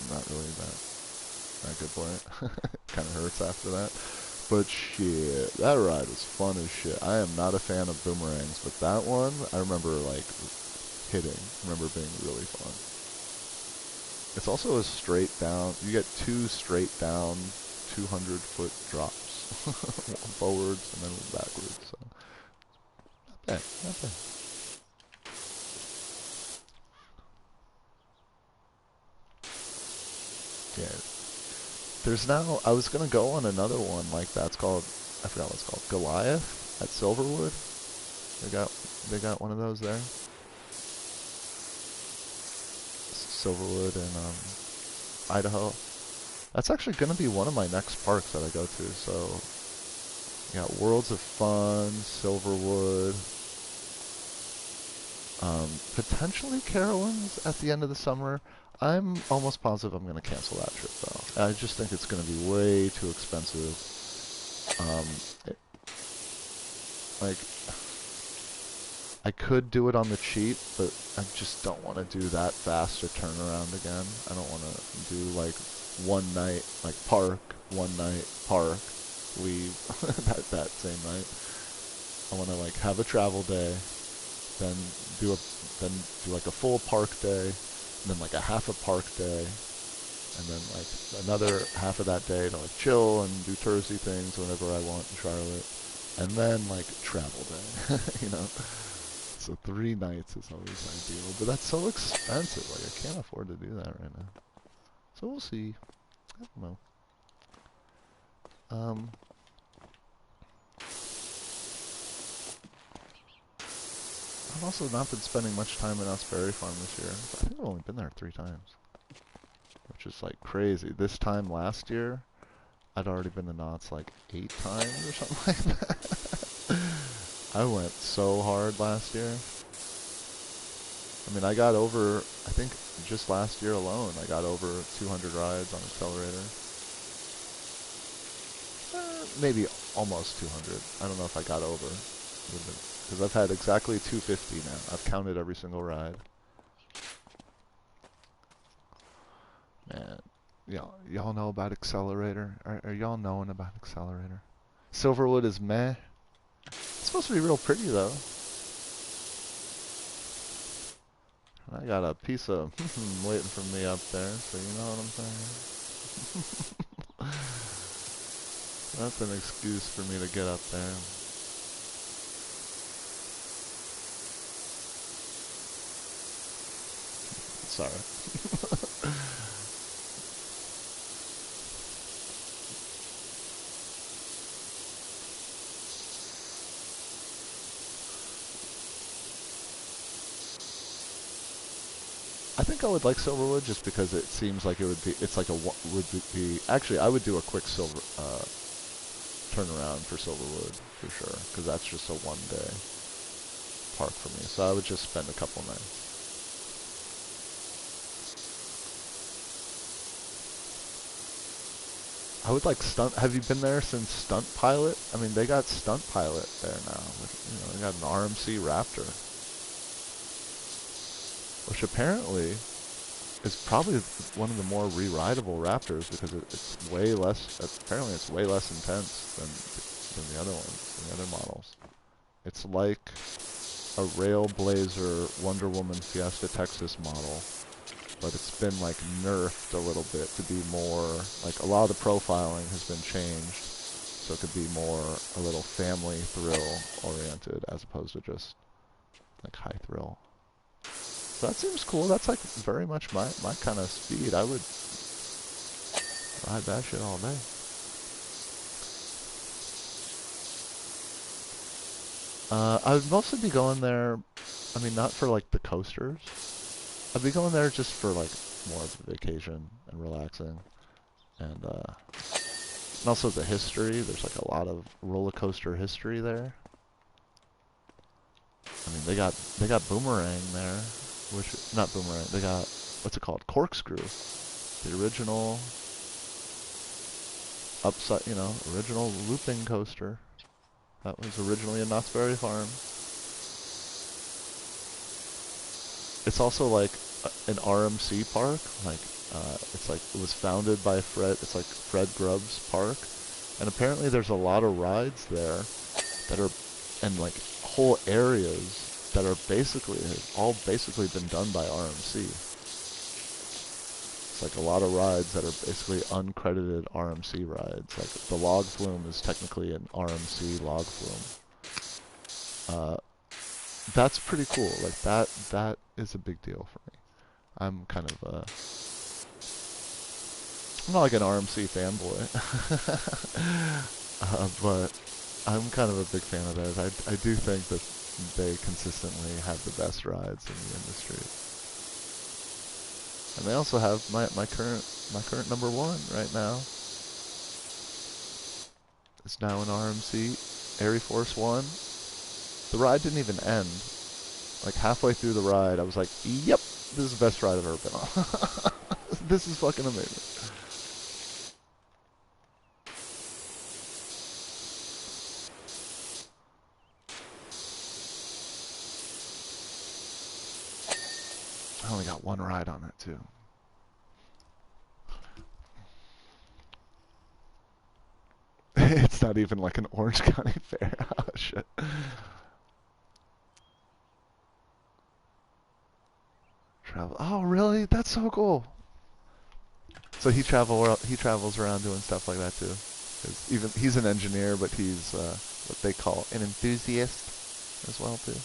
Not really that good for it. Kind of hurts after that. But shit, that ride was fun as shit. I am not a fan of boomerangs, but that one, I remember like hitting. I remember being really fun. It's also a straight down, you get 2 straight down 200-foot drops. One forwards and then one backwards, so not bad, not bad. Yeah. There's now, I was gonna go on another one like that. It's called, I forgot what it's called, Goliath at Silverwood. They got one of those there. Silverwood in Idaho. That's actually gonna be one of my next parks that I go to. So yeah, Worlds of Fun, Silverwood, potentially Carowinds at the end of the summer. I'm almost positive I'm going to cancel that trip though. I just think it's going to be way too expensive. Um, it, like, I could do it on the cheap, but I just don't want to do that fast a turnaround again. I don't want to do like one night, like park, one night, park, leave that same night. I want to like have a travel day, then then do like a full park day, and then like a half a park day, and then like another half of that day to like chill and do touristy things whenever I want in Charlotte, and then like travel day, you know. So 3 nights is always ideal, but that's so expensive. Like I can't afford to do that right now. So we'll see. I don't know. I've also not been spending much time in Osprey Farm this year. I think I've only been there 3 times, which is like crazy. This time last year, I'd already been to Knott's like 8 times or something like that. I went so hard last year. I mean, I got over, I think just last year alone, I got over 200 rides on Accelerator. Maybe almost 200. I don't know if I got over. Because I've had exactly 250 now. I've counted every single ride. Man. y'all know about Accelerator? Are y'all knowing about Accelerator? Silverwood is meh. It's supposed to be real pretty though. I got a piece of waiting for me up there, so you know what I'm saying? That's an excuse for me to get up there. Sorry. I think I would like Silverwood just because it seems like it would be. It's like actually, I would do a quick turnaround for Silverwood for sure because that's just a 1 day park for me. So I would just spend a couple nights. I would like Stunt. Have you been there since Stunt Pilot? I mean, they got Stunt Pilot there now. They got an RMC Raptor, which apparently is probably one of the more re-rideable Raptors because it's way less. Apparently, it's way less intense than the other ones, than the other models. It's like a Railblazer Wonder Woman Fiesta Texas model, but it's been like nerfed a little bit to be more like a lot of the profiling has been changed, so it could be more a little family thrill oriented as opposed to just like high thrill. So that seems cool. That's like very much my kind of speed. I would ride that shit all day. I would mostly be going there, I mean, not for like the coasters. I'd be going there just for like more of a vacation and relaxing. And also the history. There's like a lot of roller coaster history there. I mean, they got Boomerang there, which not Boomerang. They got what's it called? Corkscrew, the original original looping coaster. That was originally in Knott's Berry Farm. It's also like an RMC park. Like it's like it was founded by Fred. It's like Fred Grubb's park, and apparently there's a lot of rides there that are, and like whole areas that are basically all basically been done by RMC. It's like a lot of rides that are basically uncredited RMC rides. Like the log flume is technically an RMC log flume. That's pretty cool. Like that is a big deal for me. I'm kind of I'm not like an RMC fanboy, but I'm kind of a big fan of theirs. I do think that they consistently have the best rides in the industry. And they also have my current number one right now. It's now an RMC, Airy Force 1. The ride didn't even end. Like halfway through the ride, I was like, yep, this is the best ride I've ever been on. This is fucking amazing. I only got one ride on it too. It's not even like an Orange County fair. Oh shit. Travel. Oh really? That's so cool. So he travels around doing stuff like that too. Even he's an engineer, but he's what they call an enthusiast as well too.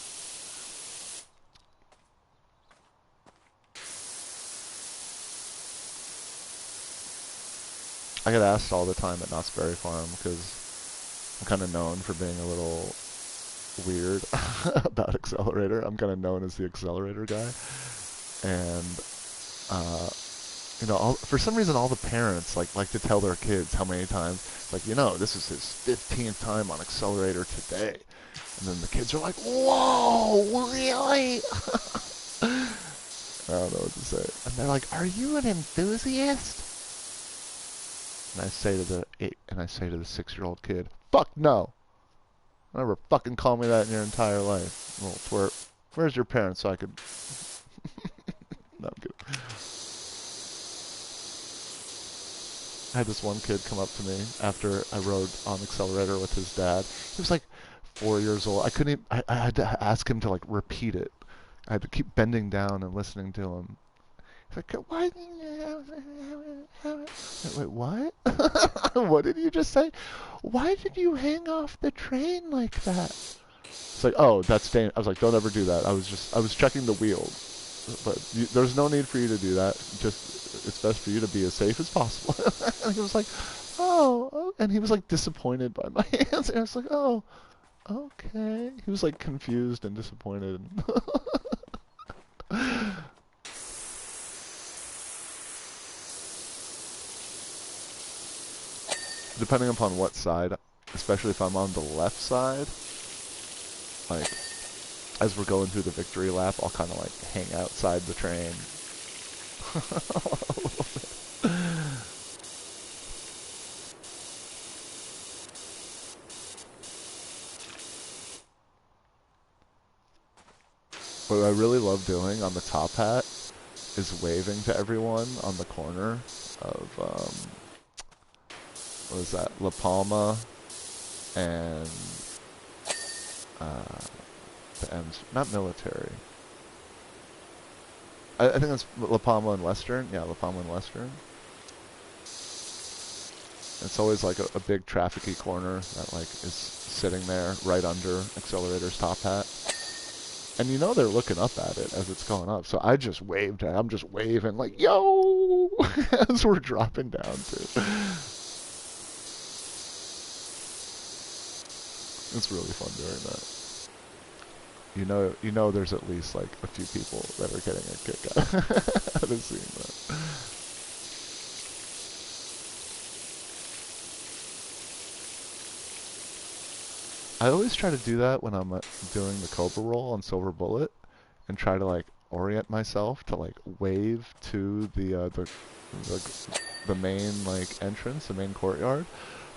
I get asked all the time at Knott's Berry Farm because I'm kind of known for being a little weird about Accelerator. I'm kind of known as the Accelerator guy, and for some reason, all the parents like to tell their kids how many times, like, this is his 15th time on Accelerator today, and then the kids are like, "Whoa, really?" I don't know what to say, and they're like, "Are you an enthusiast?" And I say to the 6-year-old kid, "Fuck no! Never fucking call me that in your entire life. Little twerp. Where's your parents so I could?" No, I'm kidding. I had this one kid come up to me after I rode on Accelerator with his dad. He was like 4 years old. I couldn't even, I had to ask him to like repeat it. I had to keep bending down and listening to him. He's like, why? Wait, what? What did you just say? Why did you hang off the train like that? It's like, oh, that's dangerous. I was like, don't ever do that. I was checking the wheels. But there's no need for you to do that. Just, it's best for you to be as safe as possible. And he was like, oh, and he was like disappointed by my answer. I was like, oh, okay. He was like confused and disappointed. Depending upon what side, especially if I'm on the left side, like, as we're going through the victory lap, I'll kind of like hang outside the train. What I really love doing on the top hat is waving to everyone on the corner of, what is that, La Palma and the M's, not military. I think it's La Palma and Western. Yeah, La Palma and Western. It's always like a big trafficy corner that like is sitting there right under Accelerator's top hat. And you know they're looking up at it as it's going up. So I just waved. I'm just waving like, yo, as we're dropping down too. It's really fun doing that. You know there's at least like a few people that are getting a kick out of seeing that. I always try to do that when I'm doing the Cobra roll on Silver Bullet, and try to like orient myself to like wave to the main like entrance, the main courtyard.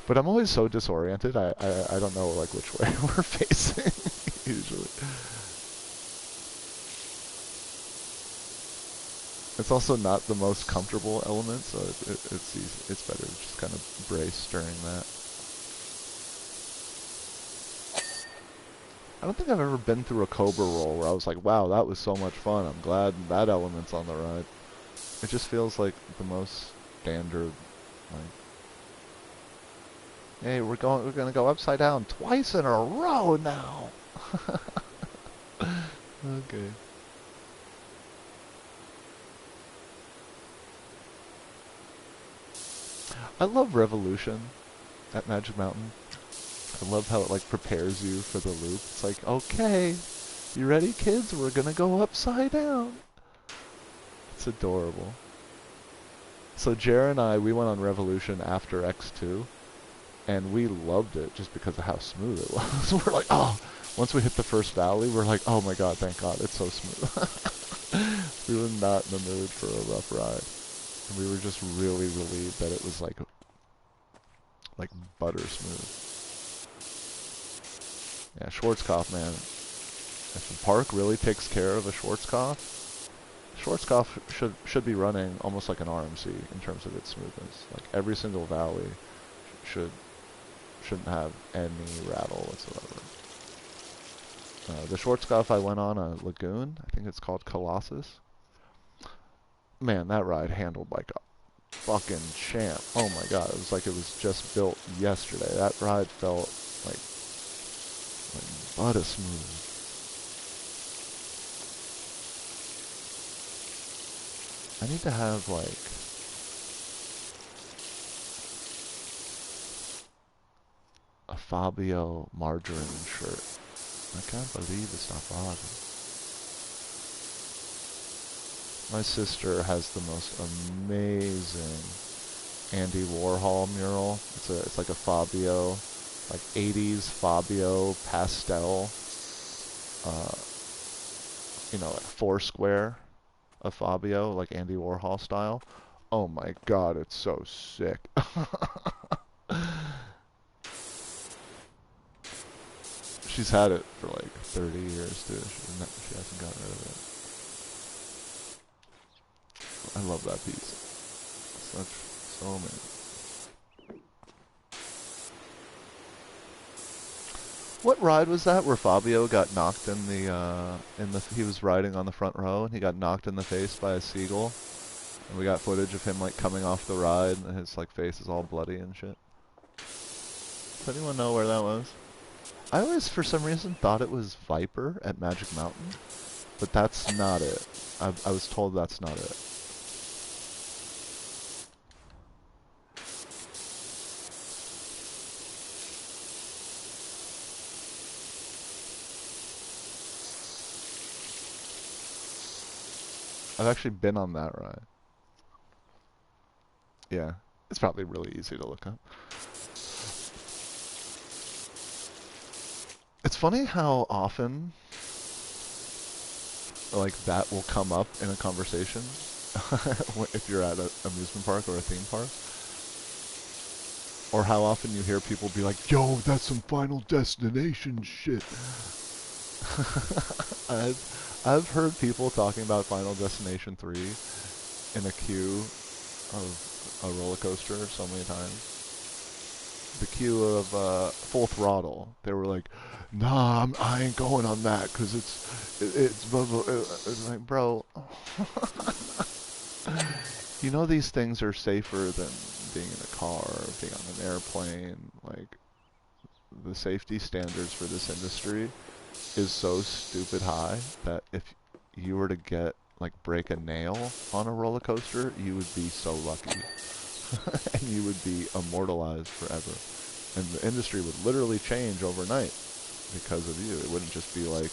But I'm always so disoriented. I don't know like which way we're facing usually. It's also not the most comfortable element, so it's easy. It's better to just kind of brace during that. I don't think I've ever been through a Cobra roll where I was like, wow, that was so much fun. I'm glad that element's on the ride. It just feels like the most standard, like, hey, we're gonna go upside down twice in a row now. Okay. I love Revolution at Magic Mountain. I love how it like prepares you for the loop. It's like, okay, you ready, kids? We're gonna go upside down. It's adorable. So Jer and I, we went on Revolution after X2, and we loved it just because of how smooth it was. We're like, oh, once we hit the first valley, we're like, oh my god, thank god, it's so smooth. We were not in the mood for a rough ride. And we were just really relieved that it was like butter smooth. Yeah, Schwarzkopf, man. If the park really takes care of a Schwarzkopf should be running almost like an RMC in terms of its smoothness. Like every single valley shouldn't have any rattle whatsoever. The Schwarzkopf I went on a lagoon. I think it's called Colossus. Man, that ride handled like a fucking champ. Oh my god, it was like it was just built yesterday. That ride felt like butter smooth. I need to have like a Fabio margarine shirt. I can't believe it's not Fabio. My sister has the most amazing Andy Warhol mural. It's like a Fabio, like 80s Fabio pastel, like Foursquare of Fabio, like Andy Warhol style. Oh my god, it's so sick. She's had it for like 30 years too. She hasn't gotten rid of it. I love that piece. So amazing. What ride was that where Fabio got knocked he was riding on the front row and he got knocked in the face by a seagull? And we got footage of him like coming off the ride and his like face is all bloody and shit. Does anyone know where that was? I always, for some reason, thought it was Viper at Magic Mountain, but that's not it. I was told that's not it. I've actually been on that ride. Yeah, it's probably really easy to look up. It's funny how often, like, that will come up in a conversation if you're at an amusement park or a theme park. Or how often you hear people be like, yo, that's some Final Destination shit. I've heard people talking about Final Destination 3 in a queue of a roller coaster so many times. The queue of Full Throttle. They were like, nah, I ain't going on that because it's blah, blah. It's like, bro, you know these things are safer than being in a car or being on an airplane. Like, the safety standards for this industry is so stupid high that if you were to break a nail on a roller coaster, you would be so lucky. And you would be immortalized forever. And the industry would literally change overnight because of you. It wouldn't just be like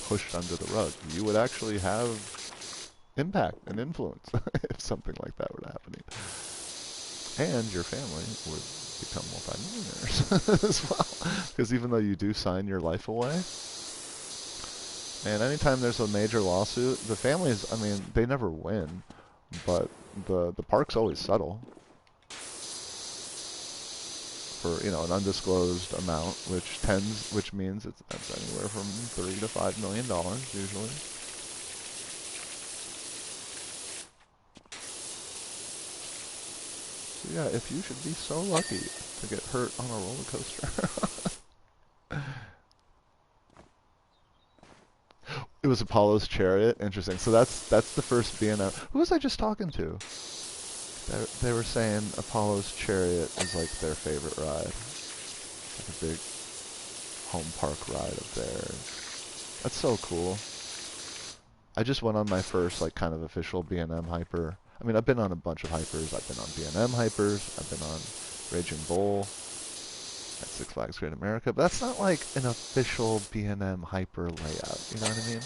pushed under the rug. You would actually have impact and influence if something like that were to happen to you. And your family would become multimillionaires as well. Because even though you do sign your life away, and anytime there's a major lawsuit, the families, I mean, they never win, but the parks always settle for, you know, an undisclosed amount, which means that's anywhere from $3 to $5 million usually. So yeah, if you should be so lucky to get hurt on a roller coaster. It was Apollo's Chariot. Interesting. So that's the first B&M. Who was I just talking to? They were saying Apollo's Chariot is like their favorite ride. Like a big home park ride up there. That's so cool. I just went on my first like kind of official B&M hyper. I mean, I've been on a bunch of hypers. I've been on B&M hypers. I've been on Raging Bull at Six Flags Great America. But that's not like an official B&M hyper layout. You know what I mean?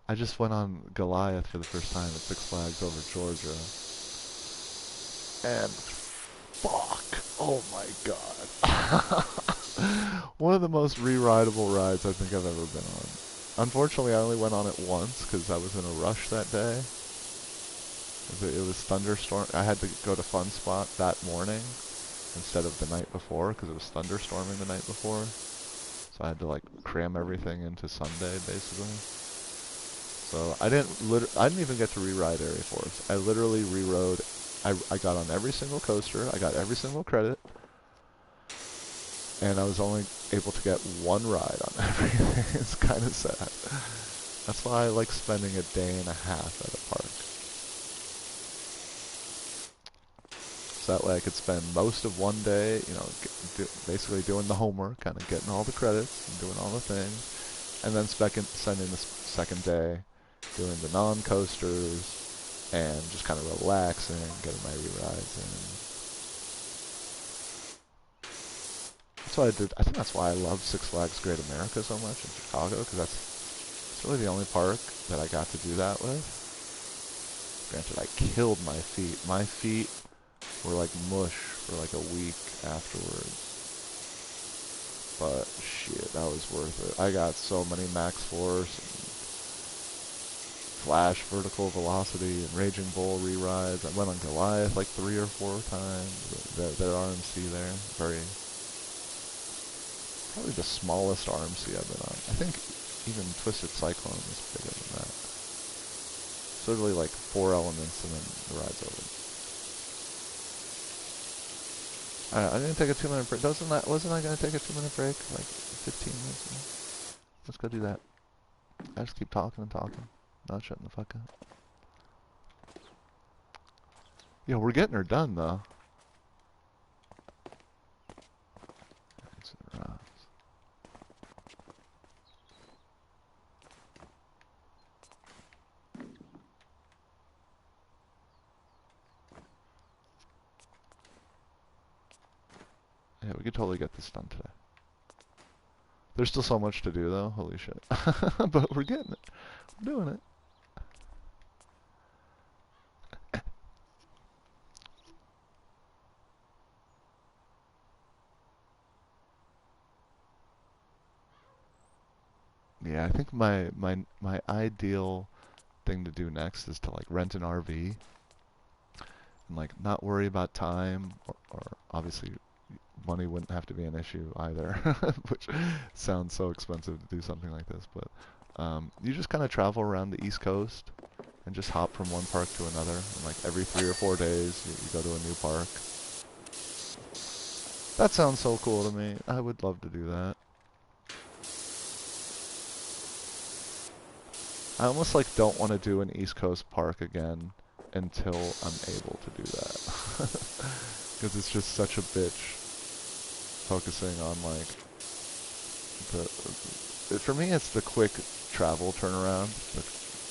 I just went on Goliath for the first time at Six Flags over Georgia. And fuck, oh my god. One of the most re-rideable rides I think I've ever been on. Unfortunately, I only went on it once because I was in a rush that day. It was thunderstorm. I had to go to Fun Spot that morning instead of the night before because it was thunderstorming the night before. So I had to like cram everything into Sunday basically. So I didn't even get to re-ride Area Force. I literally re-rode. I got on every single coaster. I got every single credit. And I was only able to get one ride on everything. It's kind of sad. That's why I like spending a day and a half at a park. So that way I could spend most of one day, you know, basically doing the homework, kind of getting all the credits and doing all the things. And then spending the second day doing the non-coasters and just kind of relaxing, getting my re-rides in. That's why I think that's why I love Six Flags Great America so much in Chicago, because it's really the only park that I got to do that with. Granted, I killed my feet. My feet were like mush for like a week afterwards. But shit, that was worth it. I got so many max force, and Flash vertical velocity, and Raging Bull re-rides. I went on Goliath like 3 or 4 times. Their RMC there, probably the smallest RMC I've been on. I think even Twisted Cyclone is bigger than that. It's literally like 4 elements and then the ride's over. Alright, I'm gonna take a 2 minute break. Wasn't I gonna take a 2 minute break? Like 15 minutes? Let's go do that. I just keep talking and talking. Not shutting the fuck up. Yeah, we're getting her done though. Yeah, we could totally get this done today. There's still so much to do though, holy shit. But we're getting it. We're doing it. Yeah, I think my ideal thing to do next is to like rent an RV and like not worry about time or obviously money wouldn't have to be an issue either, which sounds so expensive to do something like this, but you just kind of travel around the East Coast and just hop from one park to another, and like every 3 or 4 days you go to a new park. That sounds so cool to me. I would love to do that. I almost like don't want to do an East Coast park again until I'm able to do that. Because it's just such a bitch focusing on like for me it's the quick travel turnaround, like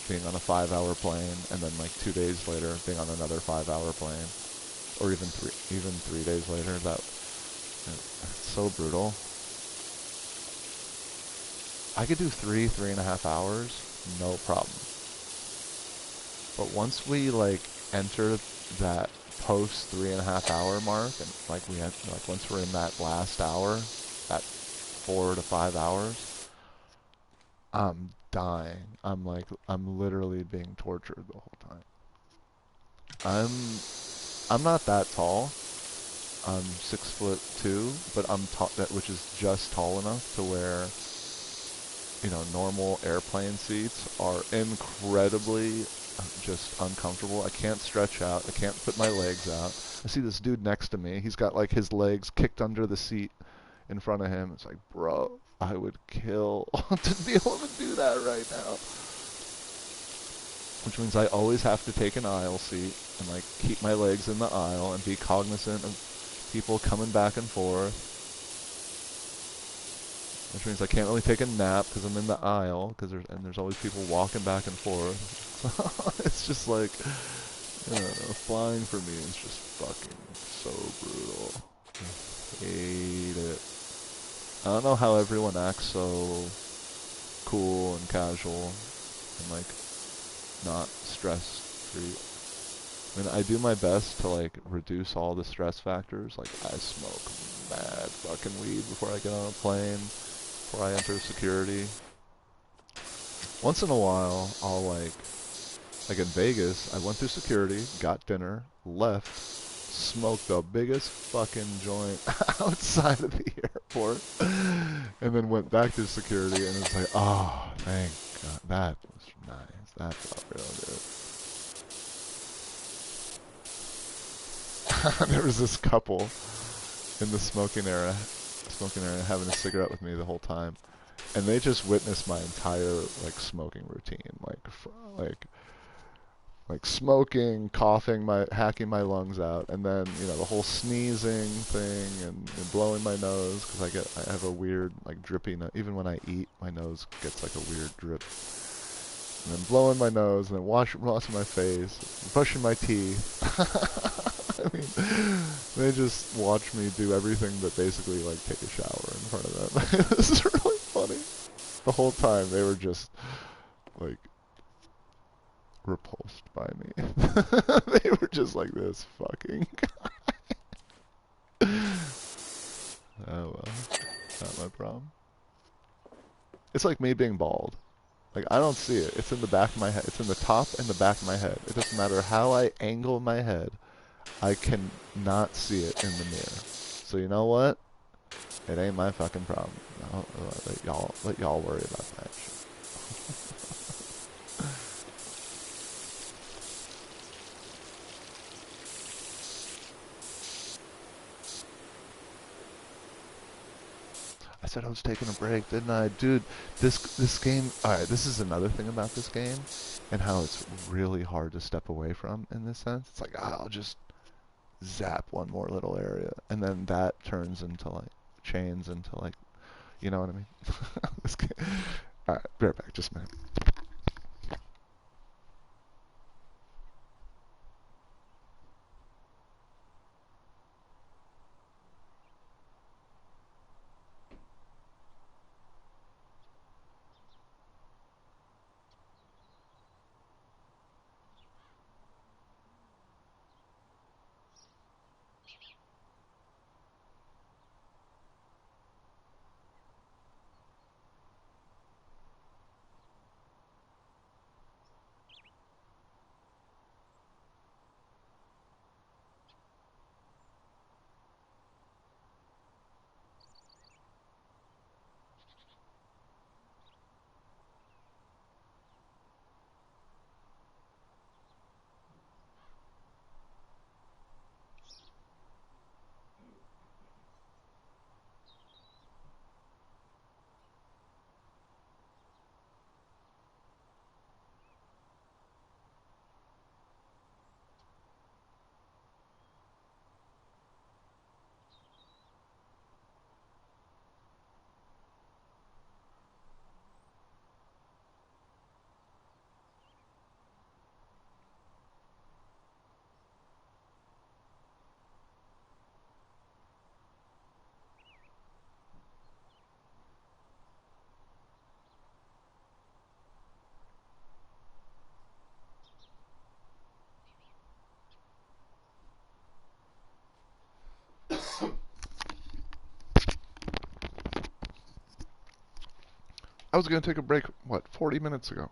being on a 5 hour plane and then like 2 days later being on another 5 hour plane, or even 3 days later. It's so brutal. I could do 3.5 hours, no problem. But once we like enter that post 3.5 hour mark, and like once we're in that last hour, that 4 to 5 hours, I'm dying. I'm literally being tortured the whole time. I'm not that tall. I'm 6'2", but I'm tall, which is just tall enough to where, you know, normal airplane seats are incredibly just uncomfortable. I can't stretch out. I can't put my legs out. I see this dude next to me. He's got like his legs kicked under the seat in front of him. It's like, bro, I would kill to be able to do that right now. Which means I always have to take an aisle seat and like keep my legs in the aisle and be cognizant of people coming back and forth. Which means I can't really take a nap because I'm in the aisle, there's always people walking back and forth. It's just like, I don't know, flying for me is just fucking so brutal. I hate it. I don't know how everyone acts so cool and casual and like not stress free. I mean, I do my best to like reduce all the stress factors. Like I smoke mad fucking weed before I get on a plane, before I enter security. Once in a while, I'll like in Vegas, I went through security, got dinner, left, smoked the biggest fucking joint outside of the airport, and then went back to security, and it's like, oh, thank God, that was nice. That felt real good. There was this couple in the smoking area having a cigarette with me the whole time, and they just witnessed my entire like smoking routine, like smoking, coughing, hacking my lungs out, and then the whole sneezing thing and blowing my nose because I have a weird like drippy nose. Even when I eat, my nose gets like a weird drip. And then blowing my nose, and then washing my face, brushing my teeth. I mean, they just watch me do everything but basically like take a shower in front of them. This is really funny. The whole time they were just like repulsed by me. They were just like, this fucking guy. Oh well, not my problem. It's like me being bald. Like, I don't see it. It's in the back of my head. It's in the top and the back of my head. It doesn't matter how I angle my head. I can not see it in the mirror. So you know what? It ain't my fucking problem. Let y'all worry about that shit. I said I was taking a break, didn't I? Dude, this game, alright, this is another thing about this game, and how it's really hard to step away from in this sense. It's like, I'll just zap one more little area, and then that turns into like, chains into like, you know what I mean? This game. Alright, be right back, just a minute. I was gonna take a break, what, 40 minutes ago?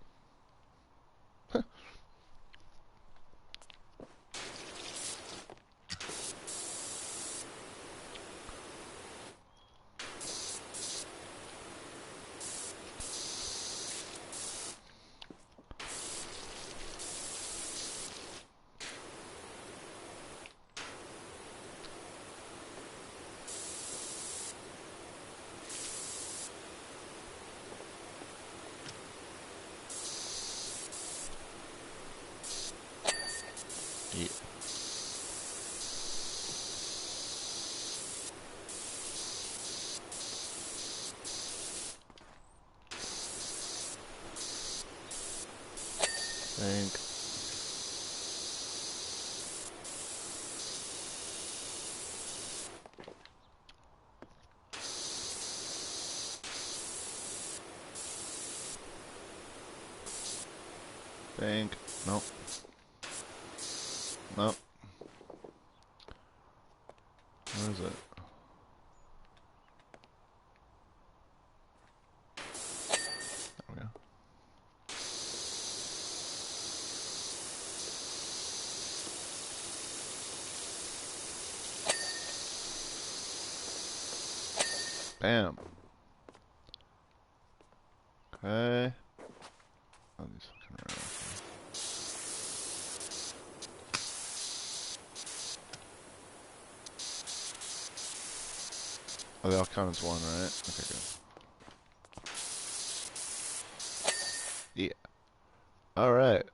Yeah. Think. Think. Nope. Nope. Where is it? There we go. Bam. Okay. Oh, these fucking arrows. Oh, they all count as one, right? Okay, good. Yeah. Alright.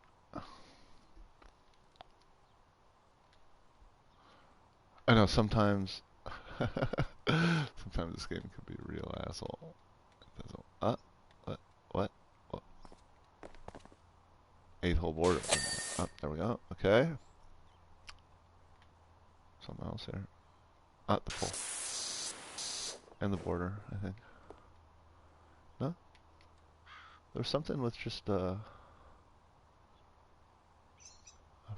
I know sometimes sometimes this game can be a real asshole. It doesn't what? What? What? Eighth whole border. Oh, there we go. Okay. Something else here. Ah, the pole. And the border, I think. No? There's something with just a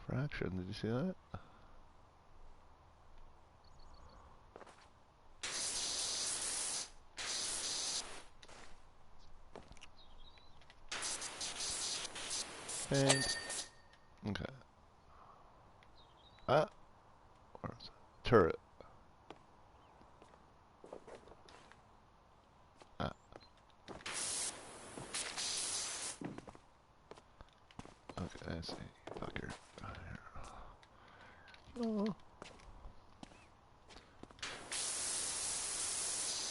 fraction. Did you see that? Pink. Okay. Ah, where is it? Turret. Ah, okay, I see. Fucker. Oh.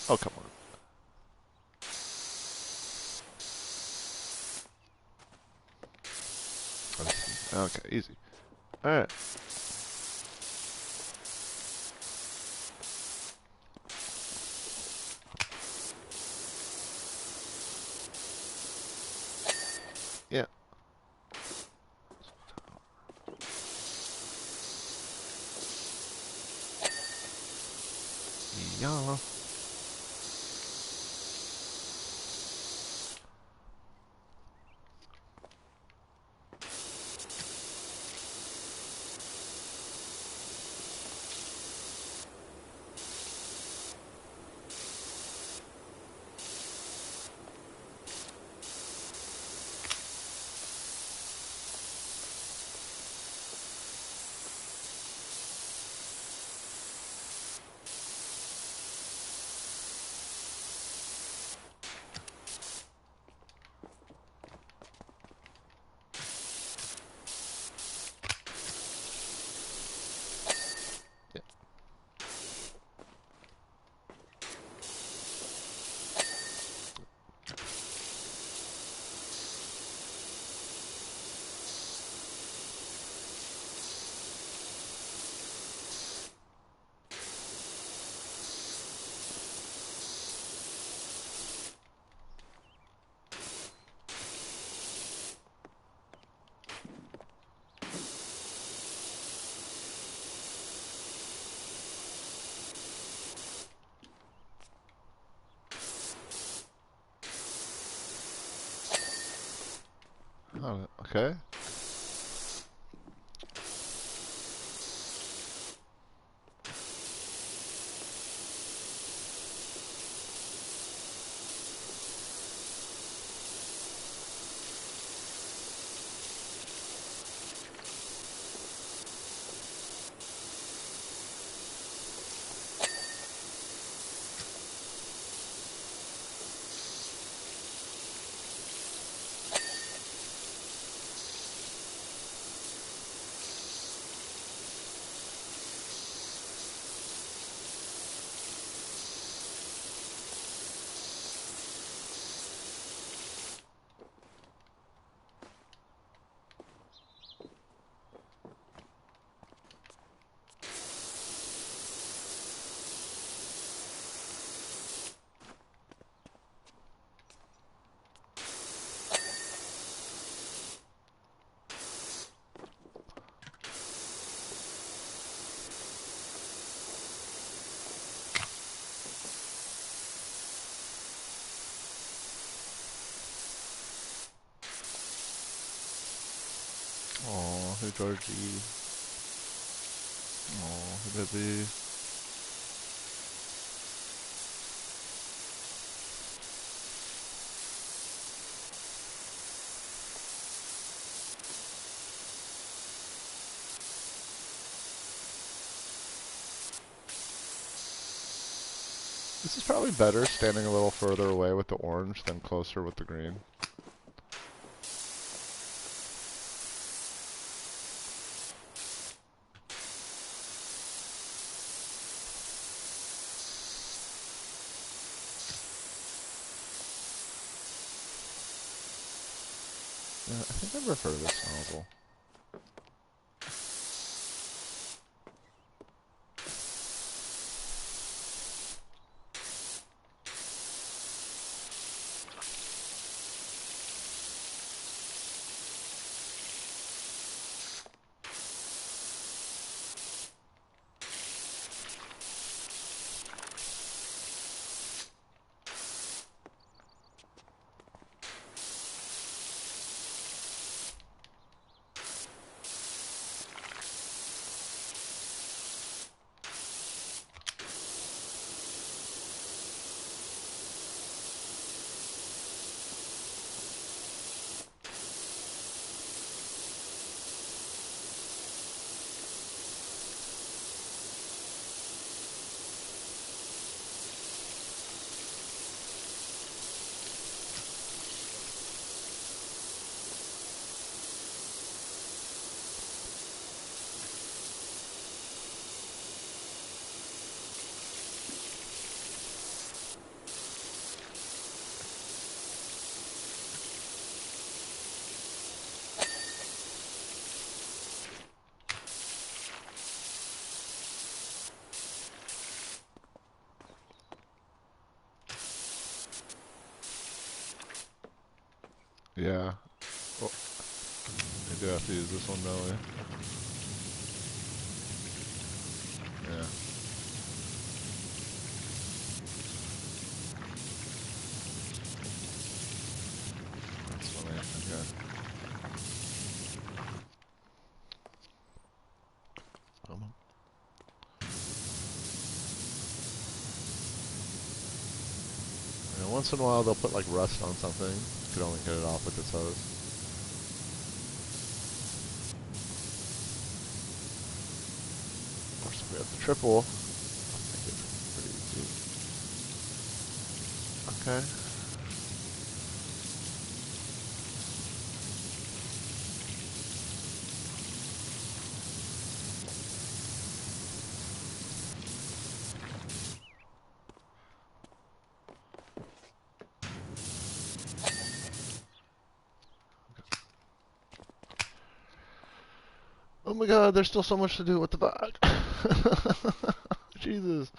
Oh, come on. Okay, easy. Alright. Yeah. Yeah. Oh, okay. Oh, hey Georgie. Oh, hey baby. This is probably better standing a little further away with the orange than closer with the green. Yeah, I think I prefer this nozzle. Yeah. Well, I do have to use this one though, eh? Yeah. That's funny. Okay. Um, once in a while they'll put like rust on something. You could only get it off with its hose. Of course, if we have the triple, I'll make it pretty easy. Okay. Oh my god, there's still so much to do. What the fuck? Jesus.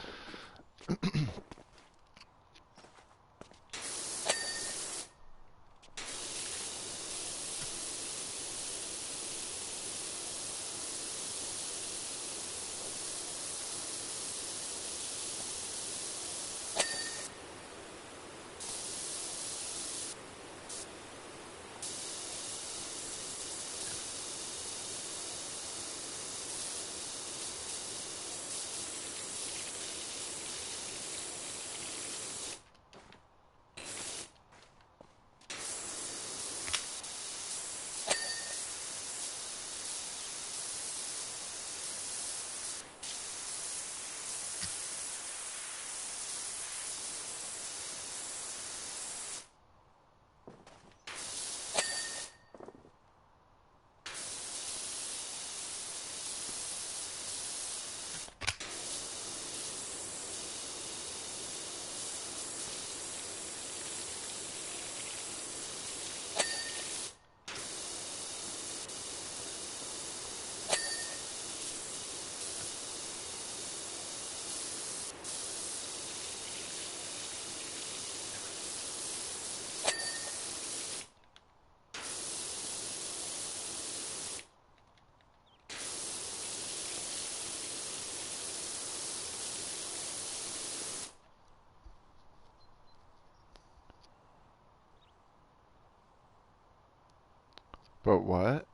But what?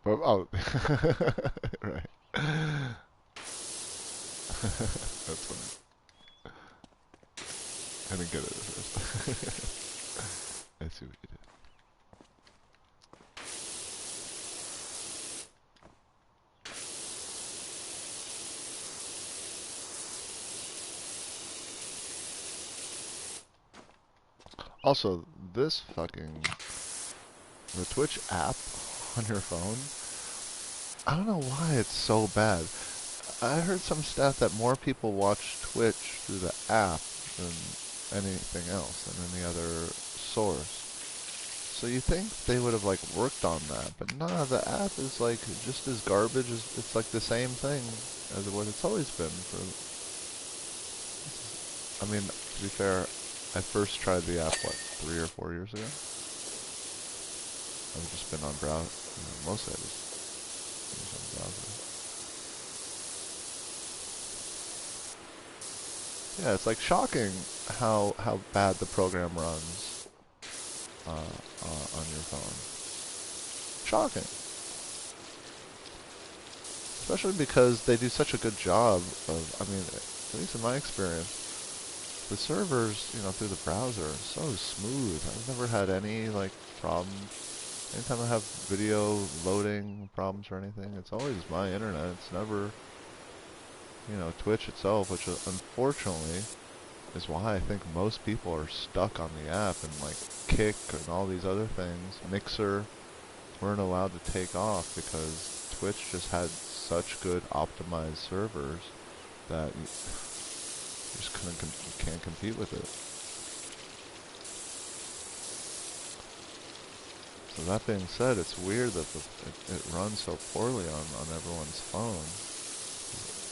But, oh. Right. That's funny. I didn't get it at first. I see what you did. Also, this fucking the Twitch app on your phone, I don't know why it's so bad. I heard some stat that more people watch Twitch through the app than anything else, than any other source. So you think they would have like worked on that, but nah, the app is like just as garbage as it's like the same thing as what it's always been for. I mean, to be fair, I first tried the app what 3 or 4 years ago. I've just been on browser. Mostly I just use on browser. Yeah, it's like shocking how bad the program runs on your phone. Shocking. Especially because they do such a good job of, I mean, at least in my experience, the servers, through the browser are so smooth. I've never had any, like, problems. Anytime I have video loading problems or anything, it's always my internet. It's never, Twitch itself, which unfortunately is why I think most people are stuck on the app, and like Kick and all these other things. Mixer weren't allowed to take off because Twitch just had such good optimized servers that you just can't compete with it. So that being said, it's weird that it runs so poorly on everyone's phone.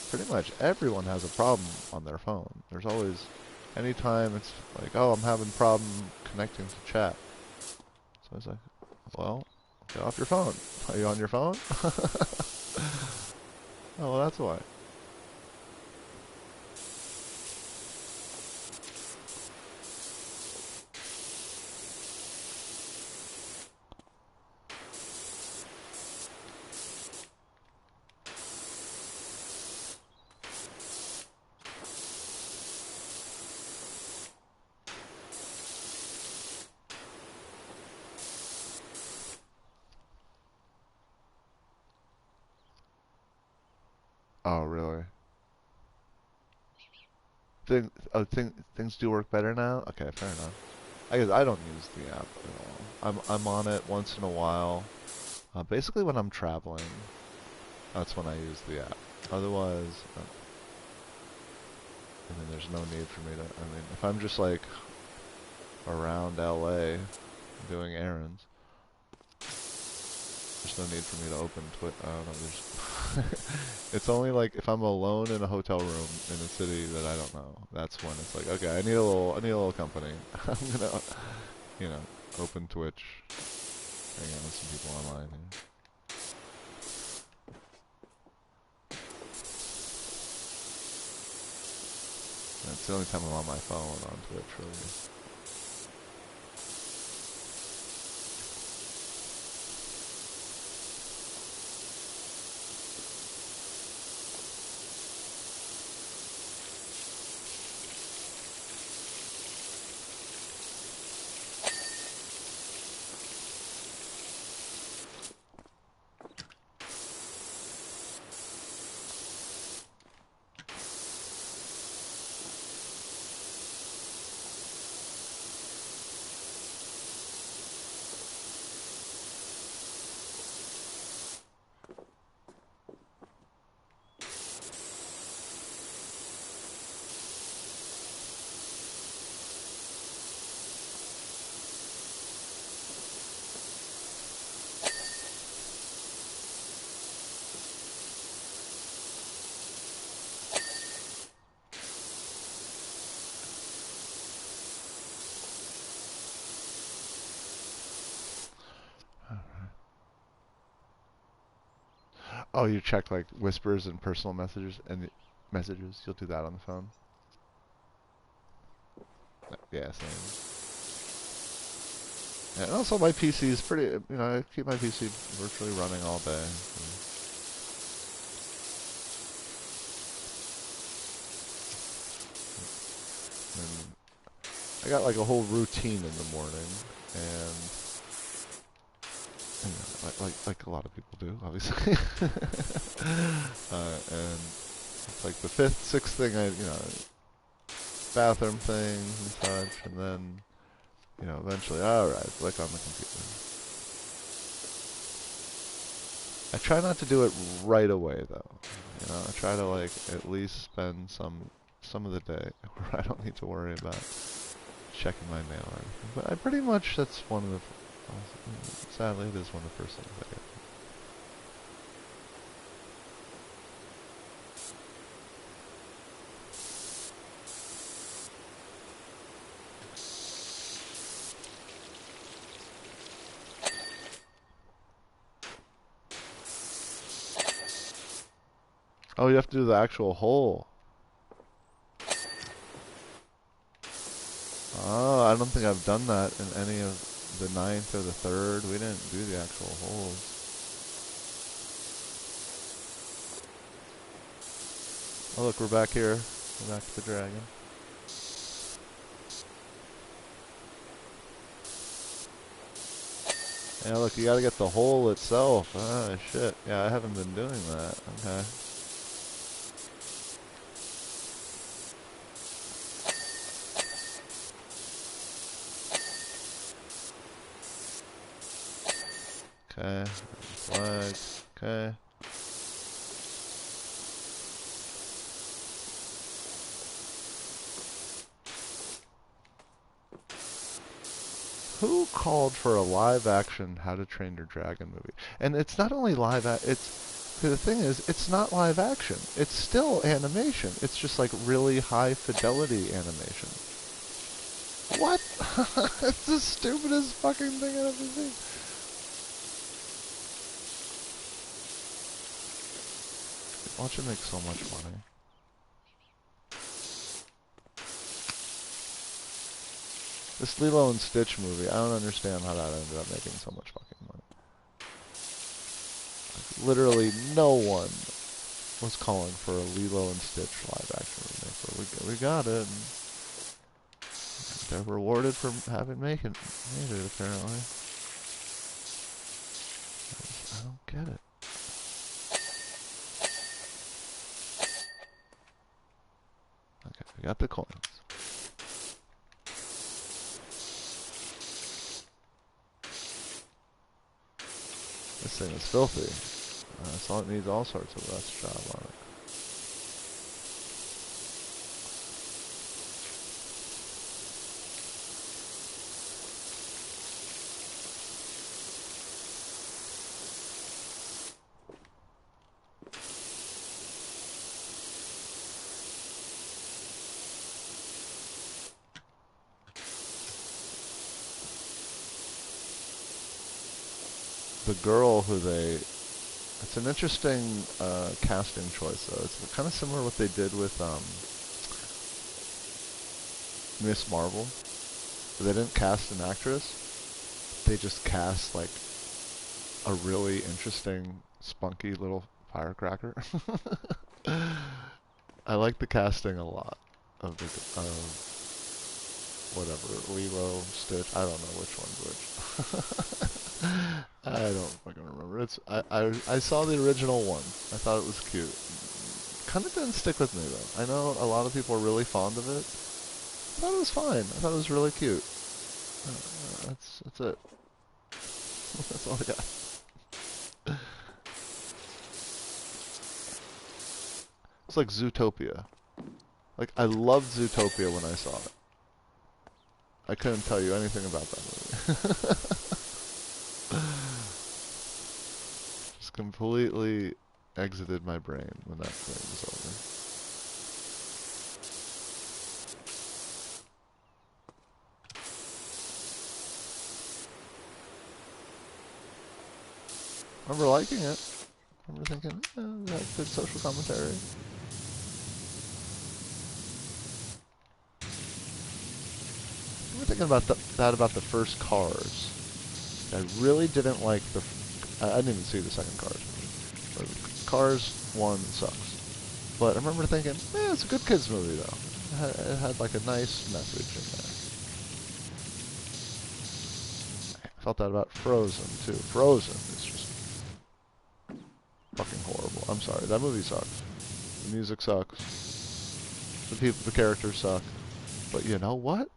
Pretty much everyone has a problem on their phone. There's always, anytime it's like, oh, I'm having problem connecting to chat. So I was like, well, get off your phone. Are you on your phone? Oh, well, that's why. Oh, really? Things do work better now? Okay, fair enough. I guess I don't use the app at all. I'm on it once in a while. Basically when I'm traveling, that's when I use the app. Otherwise, I mean, there's no need for me to, I mean, if I'm just like around LA doing errands, there's no need for me to open Twitter. I don't know, there's, it's only like if I'm alone in a hotel room in a city that I don't know, that's when it's like, okay, I need a little company. I'm gonna, you know, open Twitch, hang out with some people online here. That's the only time I'm on my phone on Twitch, really. Oh, you check like whispers and personal messages and messages. You'll do that on the phone. Yeah, same. Yeah, and also my PC is pretty. You know, I keep my PC virtually running all day. And I got like a whole routine in the morning, and you know, like a lot of people do, obviously. And it's like the fifth, sixth thing bathroom things and such, and then, eventually, alright, click on the computer. I try not to do it right away, though. I try to, like, at least spend some of the day where I don't need to worry about checking my mail or anything. But I pretty much, that's one of the, sadly, it is one of the first things I get. Oh, you have to do the actual hole. Oh, I don't think I've done that in any of the ninth or the third. We didn't do the actual holes. Oh, look, we're back here. We're back to the dragon. Yeah, look, you gotta get the hole itself. Ah, shit. Yeah, I haven't been doing that. Okay. Okay. Flags. Okay. Who called for a live-action How to Train Your Dragon movie? And it's not only the thing is, it's not live action. It's still animation. It's just like really high fidelity animation. What? It's the stupidest fucking thing I've ever seen. Watch it make so much money. This Lilo and Stitch movie, I don't understand how that ended up making so much fucking money. Like, literally no one was calling for a Lilo and Stitch live action remake, but we got it. And they're rewarded for having made it, apparently. I don't get it. Okay, we got the coins. This thing is filthy. So it needs all sorts of rust job on it. The girl who it's an interesting casting choice though. It's kind of similar to what they did with Miss Marvel. They didn't cast an actress. They just cast like a really interesting, spunky little firecracker. I like the casting a lot of whatever, Lilo, Stitch. I don't know which one's which. I don't fucking remember. I saw the original one. I thought it was cute. Kind of didn't stick with me though. I know a lot of people are really fond of it. I thought it was fine. I thought it was really cute. That's it. That's all I got. It's like Zootopia. Like, I loved Zootopia when I saw it. I couldn't tell you anything about that movie. Just completely exited my brain when that thing was over. I remember liking it. I remember thinking, that's good social commentary. I remember thinking about that about the first Cars. I really didn't like I didn't even see the second Cars movie. But Cars 1 sucks. But I remember thinking, it's a good kids movie though. It had like a nice message in there. I felt that about Frozen too. Frozen is just fucking horrible. I'm sorry, that movie sucks. The music sucks. The characters suck. But you know what?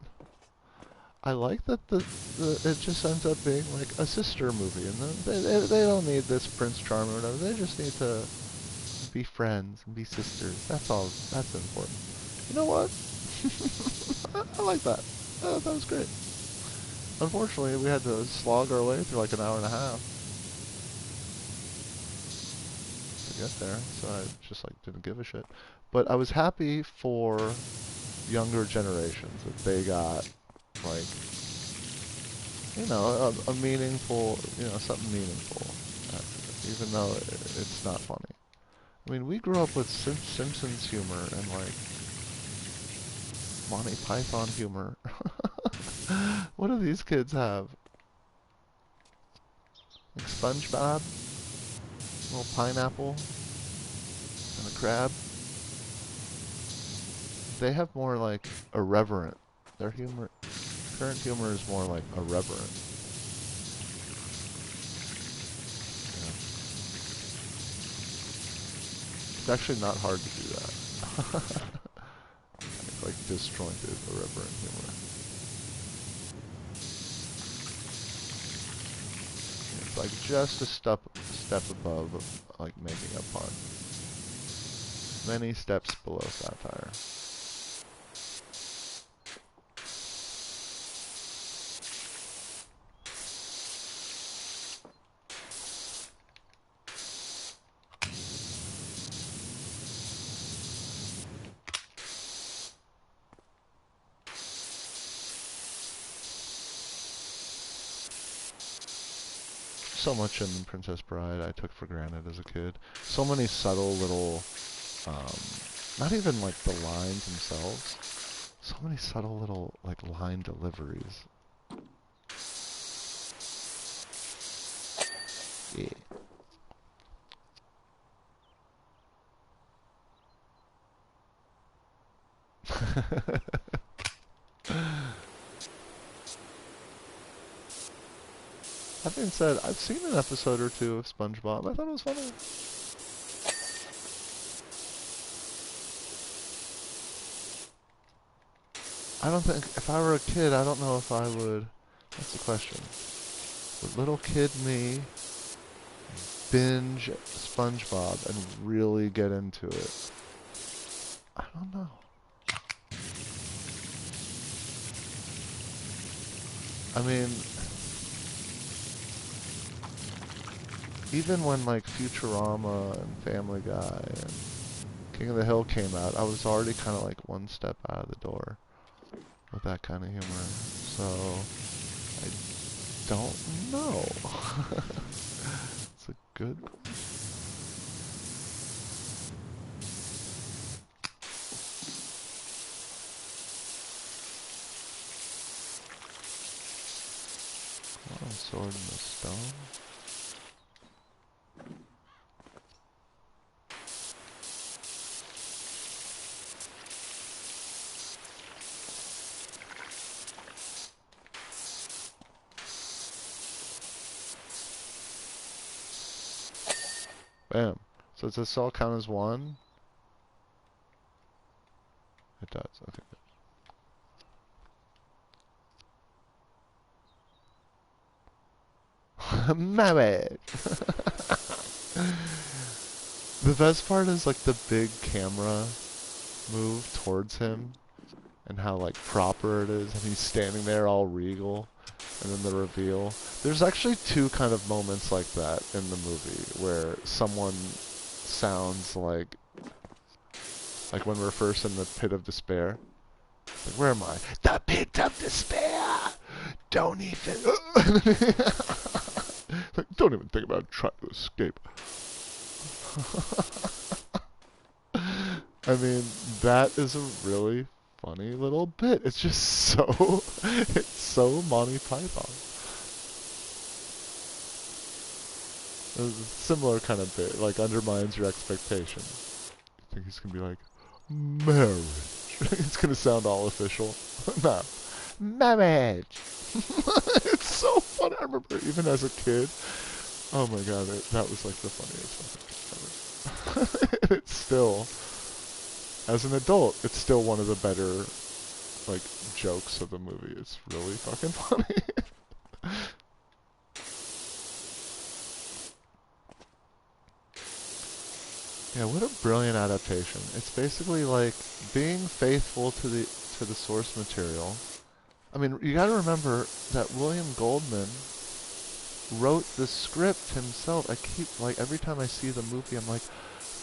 I like that it just ends up being like a sister movie, and they don't need this Prince Charming or whatever. They just need to be friends and be sisters. That's all. That's important. You know what? I like that. That was great. Unfortunately, we had to slog our way through like an hour and a half to get there, so I just like didn't give a shit. But I was happy for younger generations that they got like, you know, a meaningful, something meaningful, even though it's not funny. I mean, we grew up with Simpsons humor and like Monty Python humor. What do these kids have? Like SpongeBob, a little pineapple, and a crab. They have more like irreverent. Their humor, current humor is more like irreverent. It's actually not hard to do that. Like disjointed, irreverent humor. It's like just a step above like making a pun. Many steps below satire. so much in Princess Bride I took for granted as a kid. So many subtle little, um, not even like the lines themselves. So many subtle little like line deliveries. Yeah. That being said, I've seen an episode or two of SpongeBob. I thought it was funny. I don't think, if I were a kid, I don't know if I would. That's the question. Would little kid me binge SpongeBob and really get into it? I don't know. I mean, even when like Futurama and Family Guy and King of the Hill came out, I was already kind of like one step out of the door with that kind of humor. So, I don't know. It's a good question. Oh, sword in the stone. Bam. So does this all count as one? It does. Okay. Married. The best part is like the big camera move towards him and how like proper it is, and he's standing there all regal, and then the reveal. There's actually two kind of moments like that in the movie where someone sounds like when we're first in the pit of despair. Like, where am I? The pit of despair. Don't even. Like, don't even think about trying to escape. I mean, that is a really funny little bit. It's just so, it's so Monty Python. A similar kind of bit, like undermines your expectations. I think he's gonna be like, marriage. It's gonna sound all official. No, marriage. It's so funny. I remember even as a kid. Oh my god, that was like the funniest fucking ever. It's still, as an adult, it's still one of the better like jokes of the movie. It's really fucking funny. Yeah, what a brilliant adaptation. It's basically like being faithful to the source material. I mean, you got to remember that William Goldman wrote the script himself. I keep like every time I see the movie, I'm like,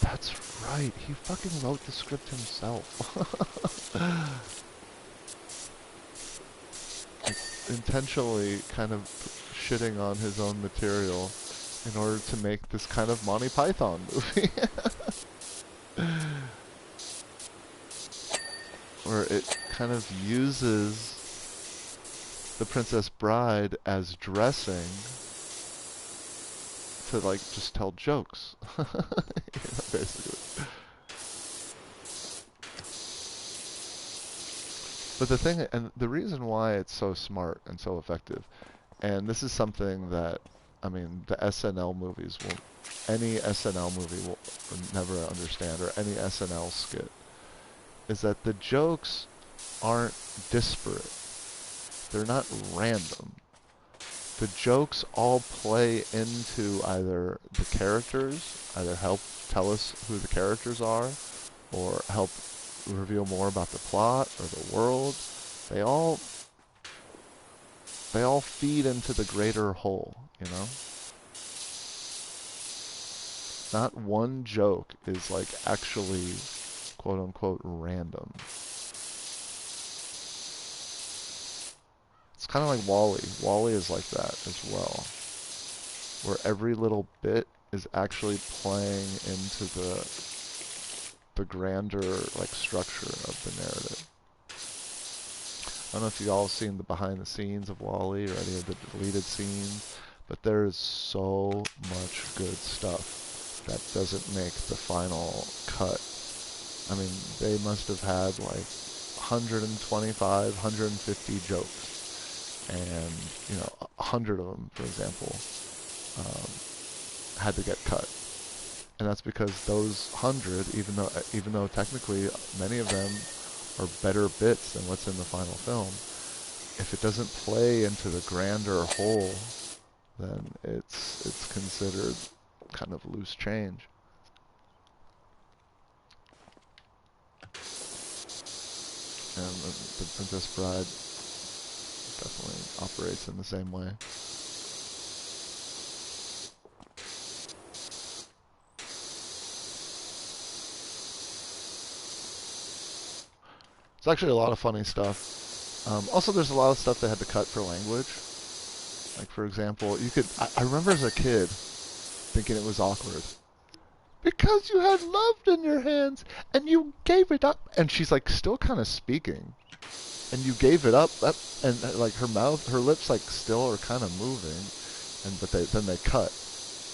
that's right. He fucking wrote the script himself. Like, intentionally kind of shitting on his own material in order to make this kind of Monty Python movie. Where it kind of uses the Princess Bride as dressing to like just tell jokes. Basically. But the thing, and the reason why it's so smart and so effective, and this is something that, I mean, the SNL movies will, any SNL movie will never understand, or any SNL skit, is that the jokes aren't disparate. They're not random. The jokes all play into either the characters, either help tell us who the characters are, or help reveal more about the plot or the world. They all feed into the greater whole, you know? Not one joke is like actually quote unquote random. It's kind of like Wall-E. Wall-E is like that as well. where every little bit is actually playing into the grander like structure of the narrative. I don't know if you all have seen the behind the scenes of WALL-E or any of the deleted scenes, but there is so much good stuff that doesn't make the final cut. I mean, they must have had like 125, 150 jokes, and 100 of them, for example, had to get cut. And that's because those 100, even though technically many of them are better bits than what's in the final film, if it doesn't play into the grander whole, then it's considered kind of loose change. And the Princess Bride definitely operates in the same way. It's actually a lot of funny stuff. Also, there's a lot of stuff they had to cut for language. Like, for example, I remember as a kid thinking it was awkward. Because you had love in your hands and you gave it up. And she's like still kind of speaking. And you gave it up, and like her lips like still are kind of moving. But then they cut.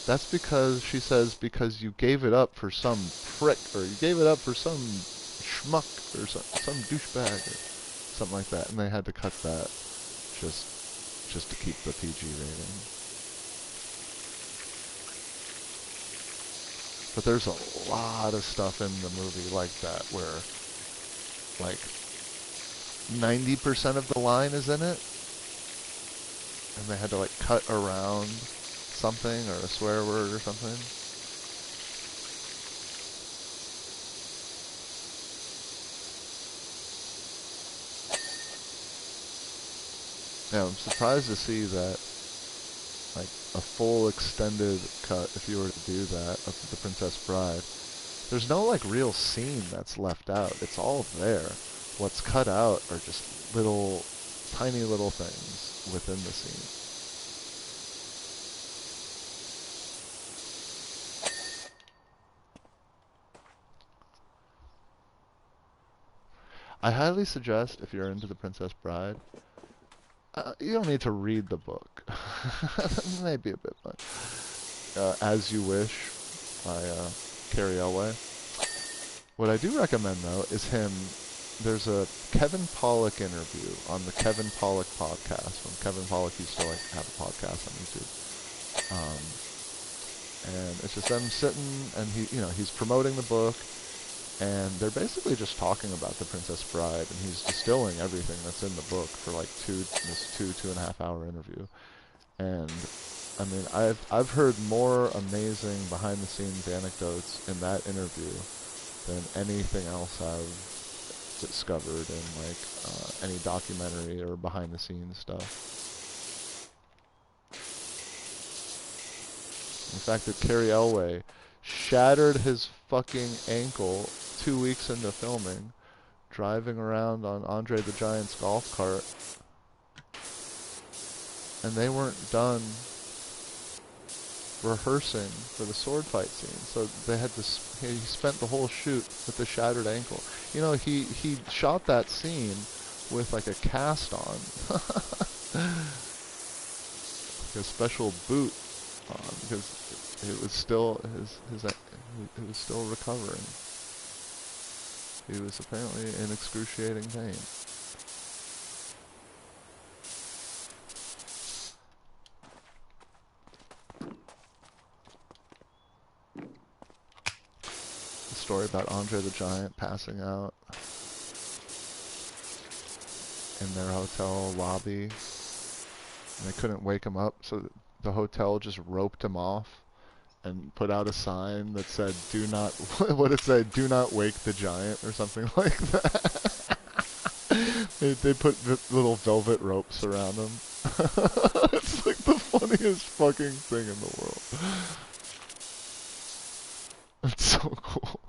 That's because she says, because you gave it up for some prick, or you gave it up for some schmuck, or some douchebag, or something like that. And they had to cut that just to keep the PG rating. But there's a lot of stuff in the movie like that where like 90% of the line is in it, and they had to like cut around something or a swear word or something. Yeah, I'm surprised to see that like a full extended cut, if you were to do that, of The Princess Bride. There's no like real scene that's left out. It's all there. What's cut out are just tiny little things within the scene. I highly suggest, if you're into The Princess Bride, you don't need to read the book. Maybe a bit much. As You Wish by Carrie Elway. What I do recommend, though, is there's a Kevin Pollak interview on the Kevin Pollak podcast, when Kevin Pollak used to like have a podcast on YouTube. And it's just them sitting, and he's promoting the book, and they're basically just talking about The Princess Bride, and he's distilling everything that's in the book for like this 2.5 hour interview. And I mean, I've heard more amazing behind the scenes anecdotes in that interview than anything else I've discovered in like any documentary or behind the scenes stuff. The fact that Carrie Elway shattered his fucking ankle 2 weeks into filming, driving around on Andre the Giant's golf cart, and they weren't done rehearsing for the sword fight scene, so they had to. He spent the whole shoot with the shattered ankle. He shot that scene with like a cast on, like a special boot on, because it was still it was still recovering. He was apparently in excruciating pain. The story about Andre the Giant passing out in their hotel lobby, and they couldn't wake him up, so the hotel just roped him off and put out a sign that said, "Do not," what it said, "Do not wake the giant," or something like that. They put little velvet ropes around him. It's like the funniest fucking thing in the world. It's so cool.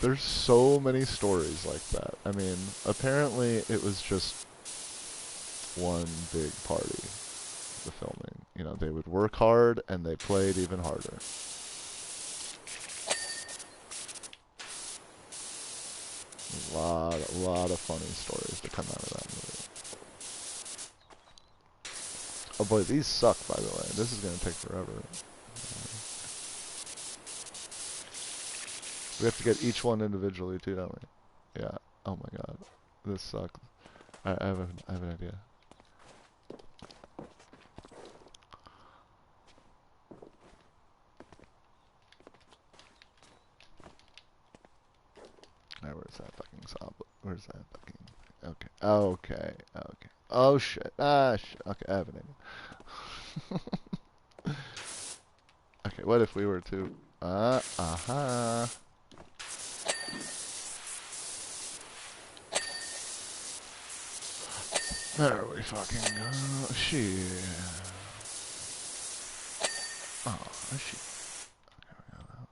There's so many stories like that. I mean, apparently it was just one big party, the filming. you know, they would work hard and they played even harder. A lot of funny stories to come out of that movie. Oh boy, these suck, by the way. This is gonna take forever. We have to get each one individually too, don't we? Yeah. Oh my god. This sucks. I have an idea. Alright, where's that fucking sob? Where's that fucking... Okay. Okay. Okay. Oh shit. Ah shit. Okay, I have an idea. Okay, what if we were to... uh-huh. There we fucking go. Shit. Oh, shit. Okay, we got that.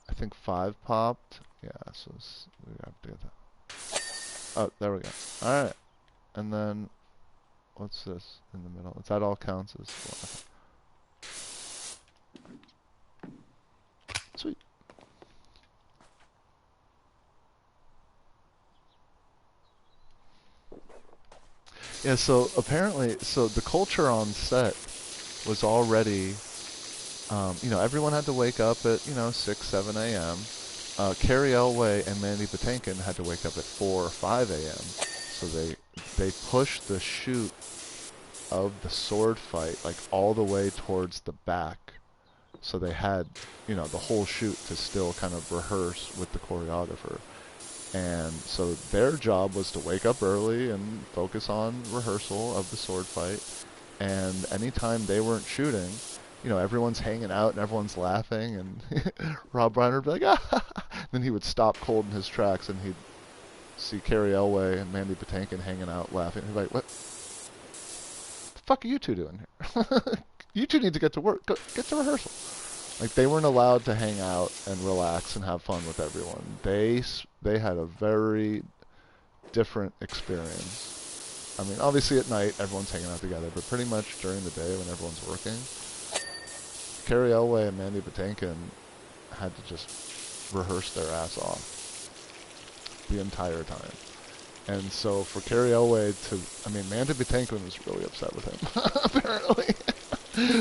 I think 5 popped. Yeah, so we have to get that. Oh, there we go. Alright. And then, what's this in the middle? That all counts as one. Sweet. Yeah, so apparently, so the culture on set was already, you know, everyone had to wake up at, you know, 6, 7 a.m. Carrie Elway and Mandy Patinkin had to wake up at 4 or 5 a.m. So they pushed the shoot of the sword fight like all the way towards the back. So they had, you know, the whole shoot to still kind of rehearse with the choreographer. And so their job was to wake up early and focus on rehearsal of the sword fight. And anytime they weren't shooting, you know, everyone's hanging out and everyone's laughing, and Rob Reiner would be like, ah! Then he would stop cold in his tracks, and he'd see Carrie Elway and Mandy Patinkin hanging out laughing. He'd be like, what the fuck are you two doing here? You two need to get to work. Go, get to rehearsal. Like, they weren't allowed to hang out and relax and have fun with everyone. They had a very different experience. I mean, obviously at night everyone's hanging out together, but pretty much during the day when everyone's working, Carrie Elway and Mandy Patinkin had to just rehearse their ass off the entire time. And so for Carrie Elway to, I mean, Mandy Patinkin was really upset with him, apparently,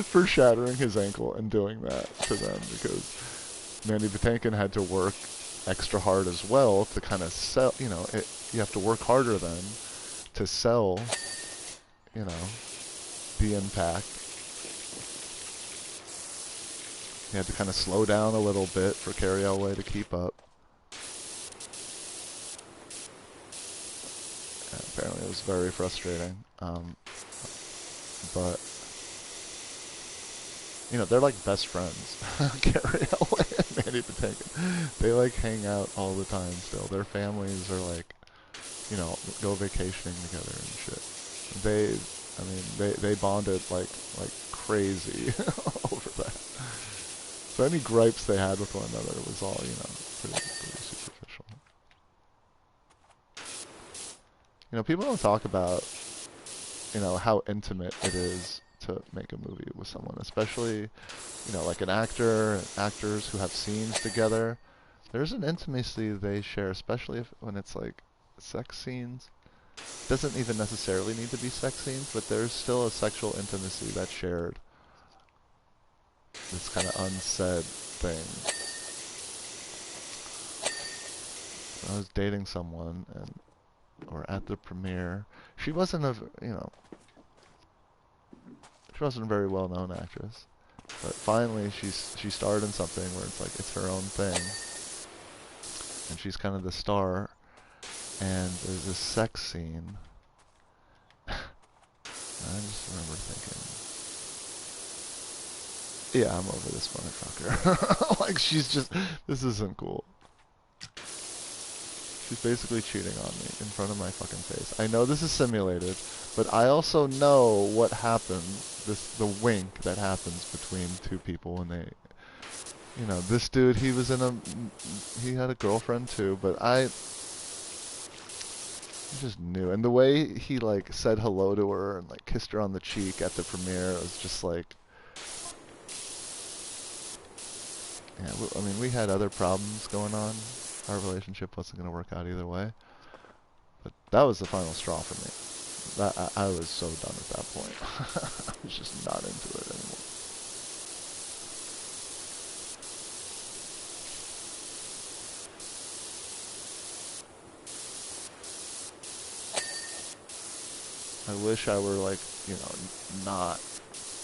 for shattering his ankle and doing that to them, because Mandy Patinkin had to work extra hard as well to kind of sell, you know, you have to work harder then to sell, you know, the impact. You had to kind of slow down a little bit for Carrie Elway to keep up. And apparently it was very frustrating. But, you know, they're like best friends. Carrie Elway and Mandy Patinkin. They like hang out all the time still. Their families are like, you know, go vacationing together and shit. They bonded like crazy over that. So any gripes they had with one another was all, you know, pretty superficial. You know, people don't talk about, you know, how intimate it is to make a movie with someone, especially, you know, like an actor, actors who have scenes together. There's an intimacy they share, especially when it's like sex scenes. It doesn't even necessarily need to be sex scenes, but there's still a sexual intimacy that's shared. This kind of unsaid thing. I was dating someone, and or at the premiere, she wasn't a, you know, she wasn't a very well-known actress, but finally she starred in something where it's like it's her own thing, and she's kind of the star. And there's a sex scene. I just remember thinking, yeah, I'm over this motherfucker. Like, she's just, this isn't cool. She's basically cheating on me in front of my fucking face. I know this is simulated, but I also know what happens, the wink that happens between two people when they You know, this dude, he had a girlfriend too, but I just knew. And the way he like said hello to her and like kissed her on the cheek at the premiere, it was just like, yeah, I mean, we had other problems going on. Our relationship wasn't going to work out either way. But that was the final straw for me. I was so done at that point. I was just not into it anymore. I wish I were like, you know, not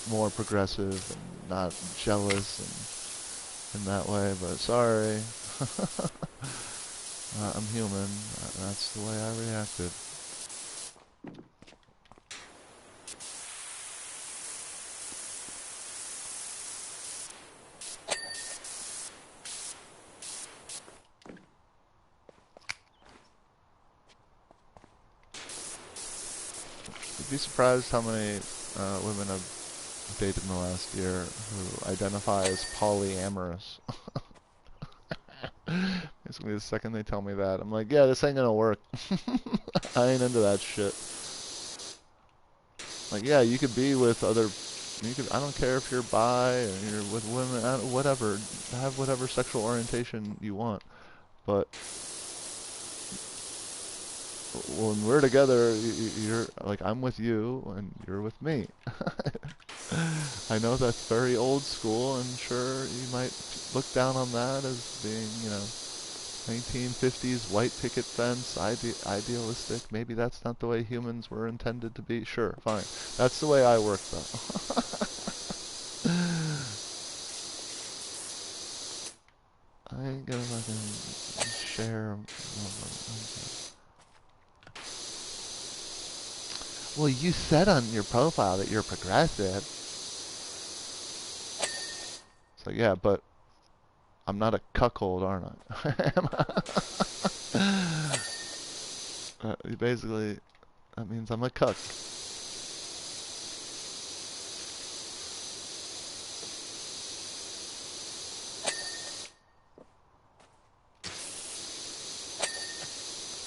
more progressive and not jealous and in that way, but sorry. I'm human. That's the way I reacted. You'd be surprised how many women I've dated in the last year who identify as polyamorous. Basically, the second they tell me that, I'm like, yeah, this ain't gonna work. I ain't into that shit. Like, yeah, you could be with other. I don't care if you're bi or you're with women, whatever. Have whatever sexual orientation you want, but when we're together, you're like, I'm with you and you're with me. I know that's very old school, and sure, you might look down on that as being, you know, 1950s white picket fence, idealistic. Maybe that's not the way humans were intended to be. Sure, fine. That's the way I work, though. I ain't gonna fucking share. Well, you said on your profile that you're progressive. It's like, yeah, but I'm not a cuckold, aren't I? Basically, that means I'm a cuck.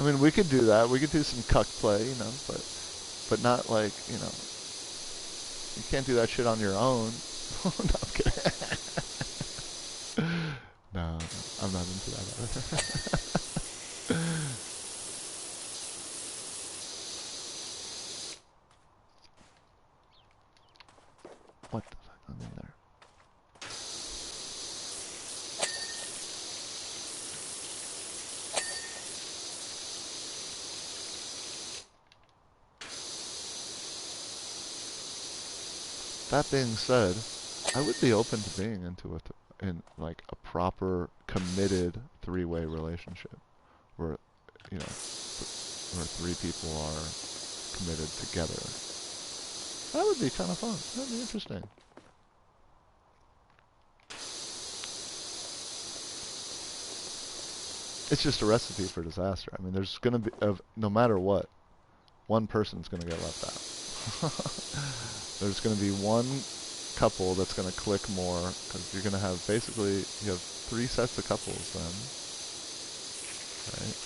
I mean, we could do that. We could do some cuck play, you know, but not like, you know, you can't do that shit on your own. No, I'm kidding. No, I'm not into that either. What the fuck? I'm in there. That being said, I would be open to being into in like a proper committed three-way relationship where, you know, where three people are committed together. That would be kind of fun. That'd be interesting. It's just a recipe for disaster. I mean, there's gonna be, no matter what, one person's gonna get left out. There's gonna be one couple that's gonna click more, because you're gonna have basically, you have three sets of couples then, right?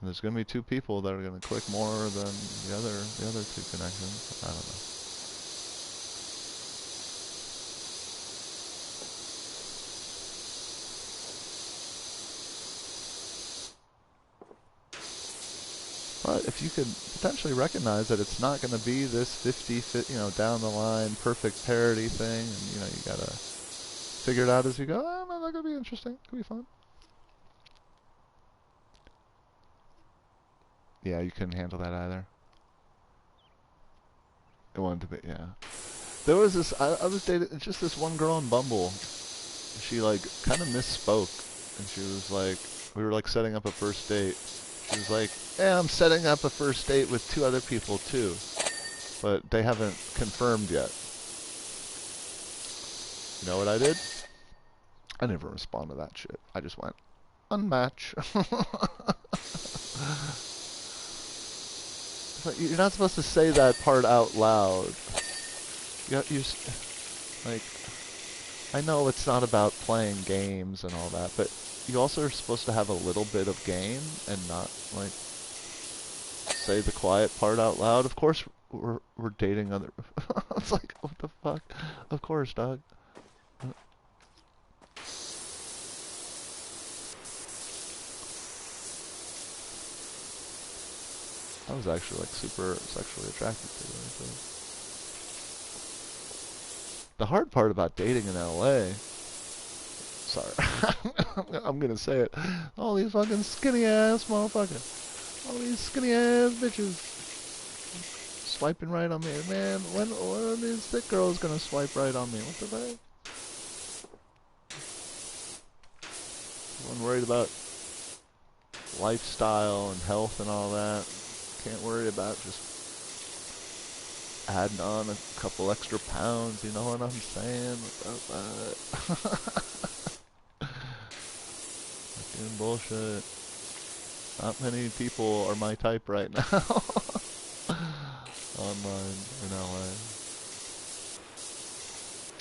And there's gonna be two people that are gonna click more than the other two connections. I don't know. But if you could potentially recognize that it's not going to be this 50, you know, down the line perfect parity thing, and you know, you gotta figure it out as you go. Oh, man, that could be interesting. Could be fun. Yeah, you couldn't handle that either. It wanted to be, yeah. There was this. I was dating just this one girl on Bumble. She like kind of misspoke, and she was like, we were like setting up a first date. She was like, "Yeah, I'm setting up a first date with two other people too, but they haven't confirmed yet." You know what I did? I never respond to that shit. I just went, unmatch. You're not supposed to say that part out loud. Like, I know it's not about playing games and all that, but you also are supposed to have a little bit of game and not, like, say the quiet part out loud. Of course we're dating other... It's like, what the fuck? Of course, dog. I was actually, like, super sexually attracted to her. So. The hard part about dating in LA... Sorry. I'm gonna say it. All these fucking skinny-ass motherfuckers. All these skinny-ass bitches swiping right on me. Man, when are these thick girls gonna swipe right on me? What the fuck? I'm worried about lifestyle and health and all that. Can't worry about just adding on a couple extra pounds, you know what I'm saying? Fucking bullshit. Not many people are my type right now. Online in LA.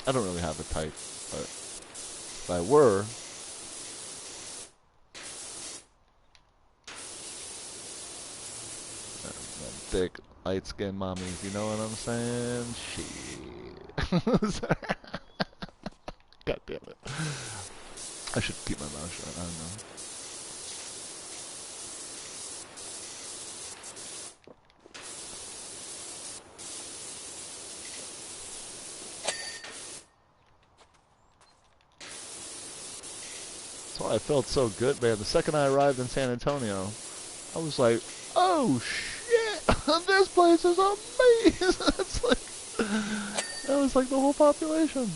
I don't really have a type, but if I were, thick, light-skinned mommies, you know what I'm saying? Shit. God damn it. I should keep my mouth shut, I don't know. That's why I felt so good, man. The second I arrived in San Antonio, I was like, oh shit, this place is amazing. That's like, that was like the whole population.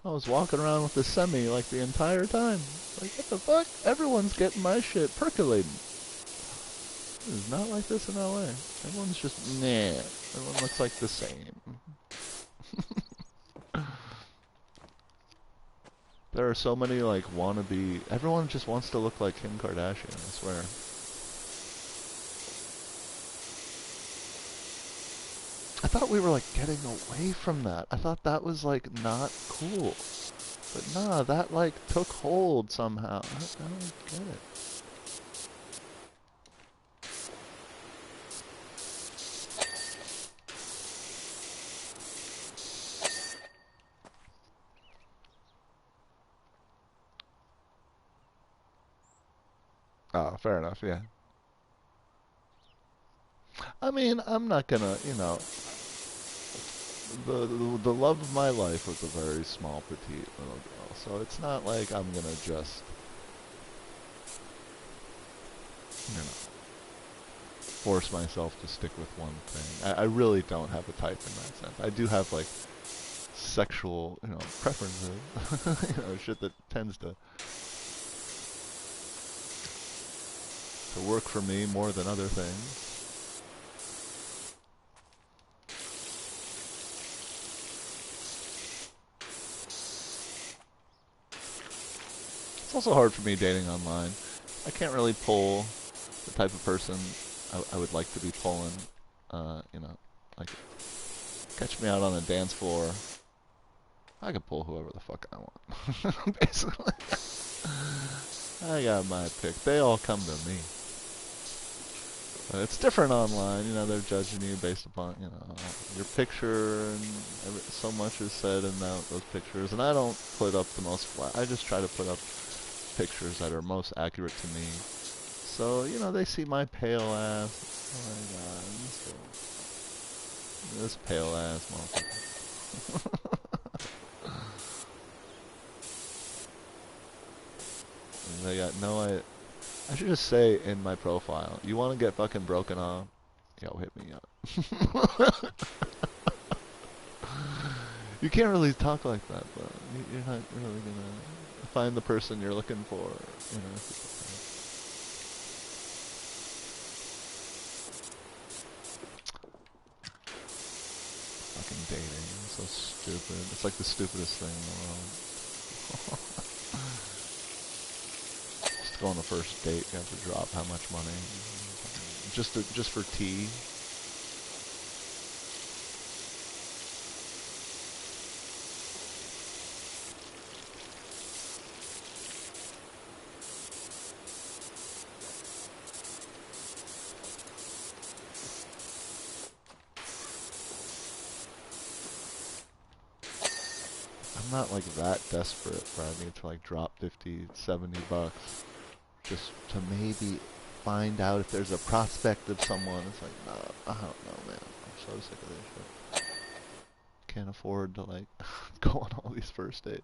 I was walking around with the semi like the entire time. Like, what the fuck? Everyone's getting my shit percolating. It is not like this in LA. Everyone's just, nah. Everyone looks like the same. There are so many, like, wannabe... Everyone just wants to look like Kim Kardashian, I swear. I thought we were, like, getting away from that. I thought that was, like, not cool. But nah, that, like, took hold somehow. I don't get it. Oh, fair enough, yeah. I mean, I'm not gonna, you know... The love of my life was a very small, petite little girl. So it's not like I'm gonna just... You know... force myself to stick with one thing. I really don't have a type in that sense. I do have, like, sexual, you know, preferences. You know, shit that tends to work for me more than other things. It's also hard for me dating online. I can't really pull the type of person I would like to be pulling. You know, like, catch me out on a dance floor. I can pull whoever the fuck I want. Basically. I got my pick. They all come to me. It's different online, you know, they're judging you based upon, you know, your picture, and so much is said in those pictures, and I don't put up the most flat, I just try to put up pictures that are most accurate to me. So, you know, they see my pale ass. Oh my god, this pale ass motherfucker. They got no idea. I should just say in my profile, you want to get fucking broken off? Yo, hit me up. You can't really talk like that, but you're not really gonna find the person you're looking for, you know. Fucking dating, it's so stupid. It's like the stupidest thing in the world. go on the first date, you have to drop how much money? Just for tea? I'm not like that desperate where I need to like drop 50, 70 bucks just to maybe find out if there's a prospect of someone. It's like, no, I don't know, man. I'm so sick of this shit. Can't afford to like go on all these first dates.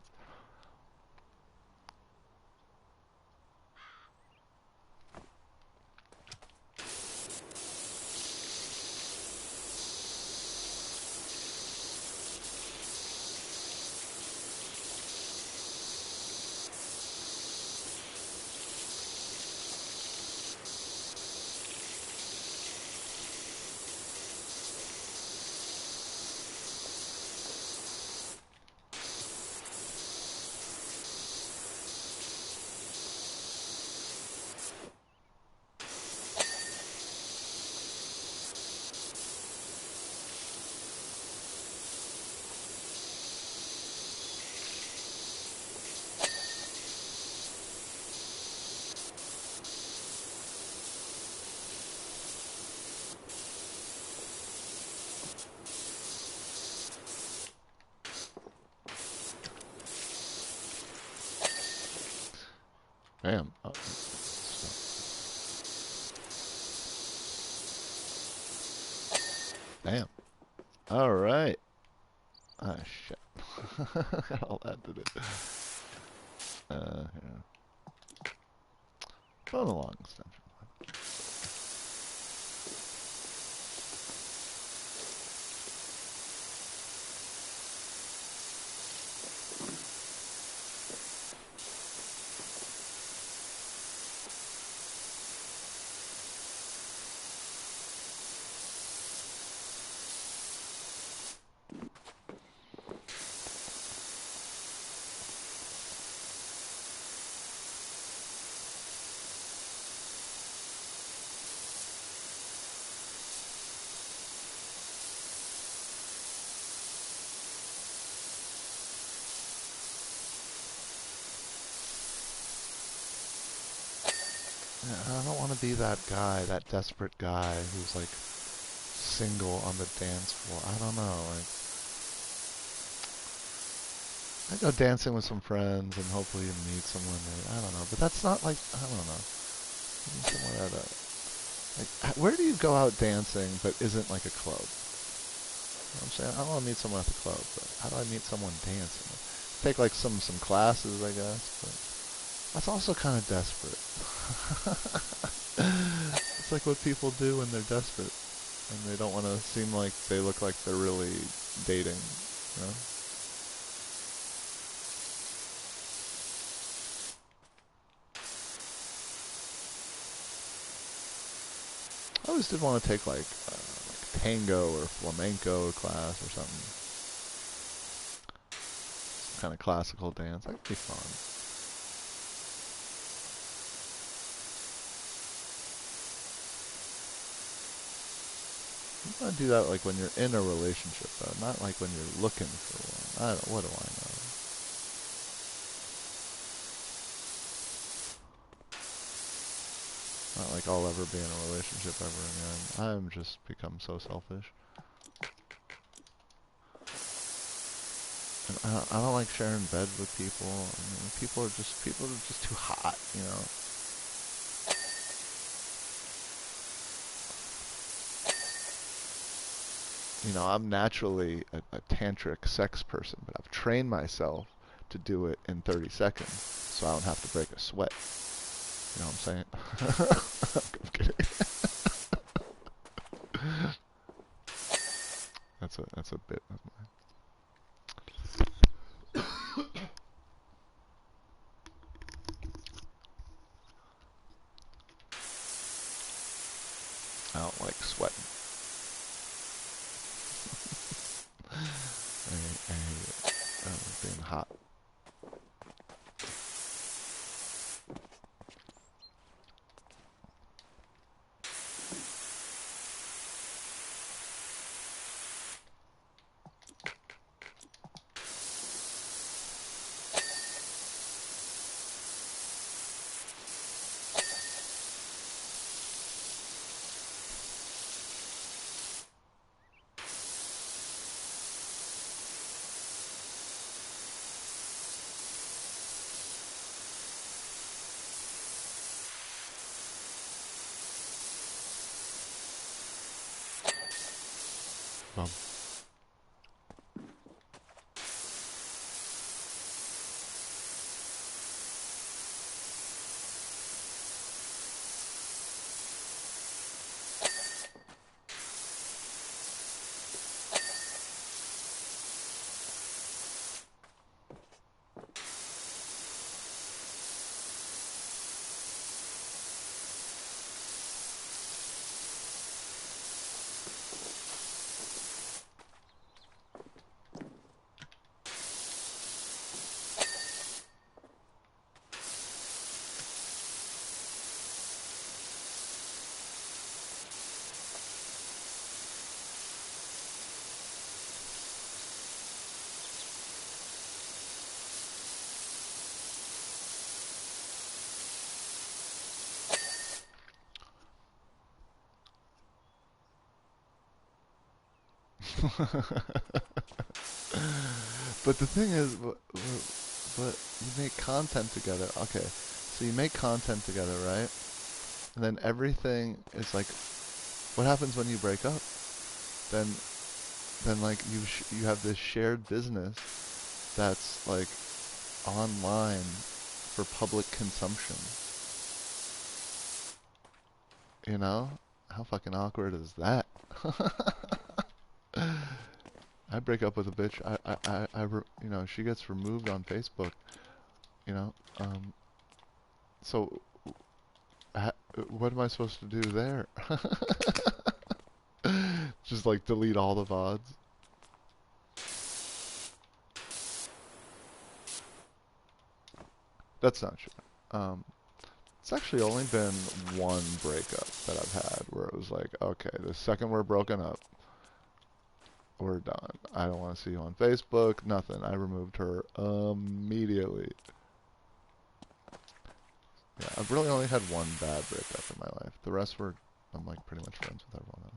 Damn. Oh. Damn. All right. Ah, shit. Got all that to do. Yeah. Going along, extension. I don't want to be that guy, that desperate guy who's like single on the dance floor. I don't know. Like, I go dancing with some friends and hopefully you meet someone. I don't know, but that's not like I don't know. Somewhere at a like, where do you go out dancing but isn't like a club? You know what I'm saying? I don't want to meet someone at the club, but how do I meet someone dancing? Take like some classes, I guess, but that's also kind of desperate. It's like what people do when they're desperate and they don't want to seem like they look like they're really dating, you know? I always did want to take like tango or flamenco class or something. Some kind of classical dance. That could be fun. You want to do that like when you're in a relationship, though, not like when you're looking for one. What do I know? Not like I'll ever be in a relationship ever again. I'm just become so selfish. And I don't like sharing bed with people. I mean, people are just too hot, you know. You know, I'm naturally a tantric sex person, but I've trained myself to do it in 30 seconds, so I don't have to break a sweat. You know what I'm saying? I'm kidding. That's a bit of mine. I don't like sweating. I hate it. I like being hot. Um, but the thing is, but you make content together. Okay, so you make content together, right? And then everything is like, what happens when you break up? Then, like you have this shared business that's like online for public consumption. You know, how fucking awkward is that? I break up with a bitch. You know, she gets removed on Facebook. You know, so what am I supposed to do there? Just like delete all the VODs. That's not true. It's actually only been one breakup that I've had where it was like, okay, the second we're broken up, we're done. I don't want to see you on Facebook, nothing. I removed her immediately. Yeah, I've really only had one bad breakup in my life. The rest were, I'm like pretty much friends with everyone else.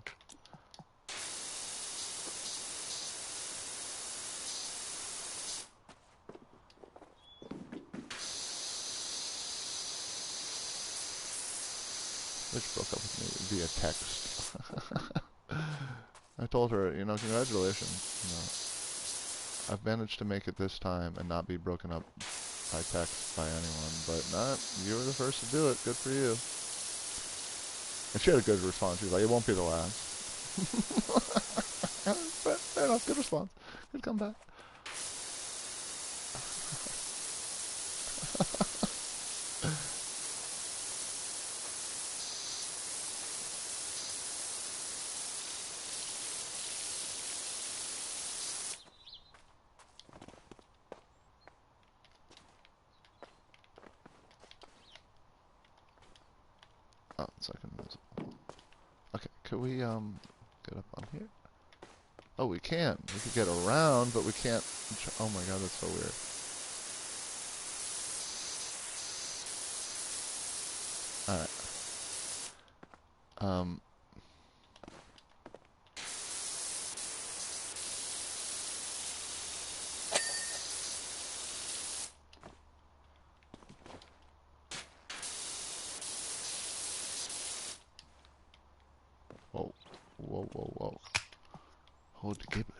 Bitch broke up with me via text. I told her, you know, congratulations. You know, I've managed to make it this time and not be broken up by text by anyone, but not, you were the first to do it. Good for you. And she had a good response. She was like, it won't be the last. Fair enough. Good response. Good comeback. Oh, second invisible. Okay, could we get up on here? Oh, we can. We could get around, but we can't. Oh my god, that's so weird. Alright. Whoa. Whoa, whoa, whoa. Hold the giblets.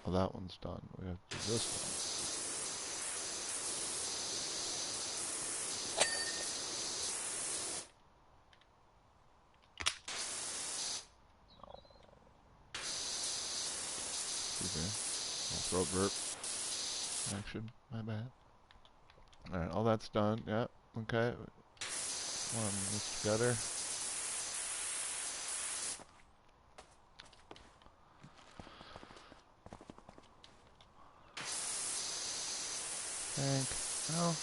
Well, that one's done. We have to do this one. Excuse me. Throat burp. Action. My bad. Alright, all that's done. Yeah. Okay. One, this together. think. No.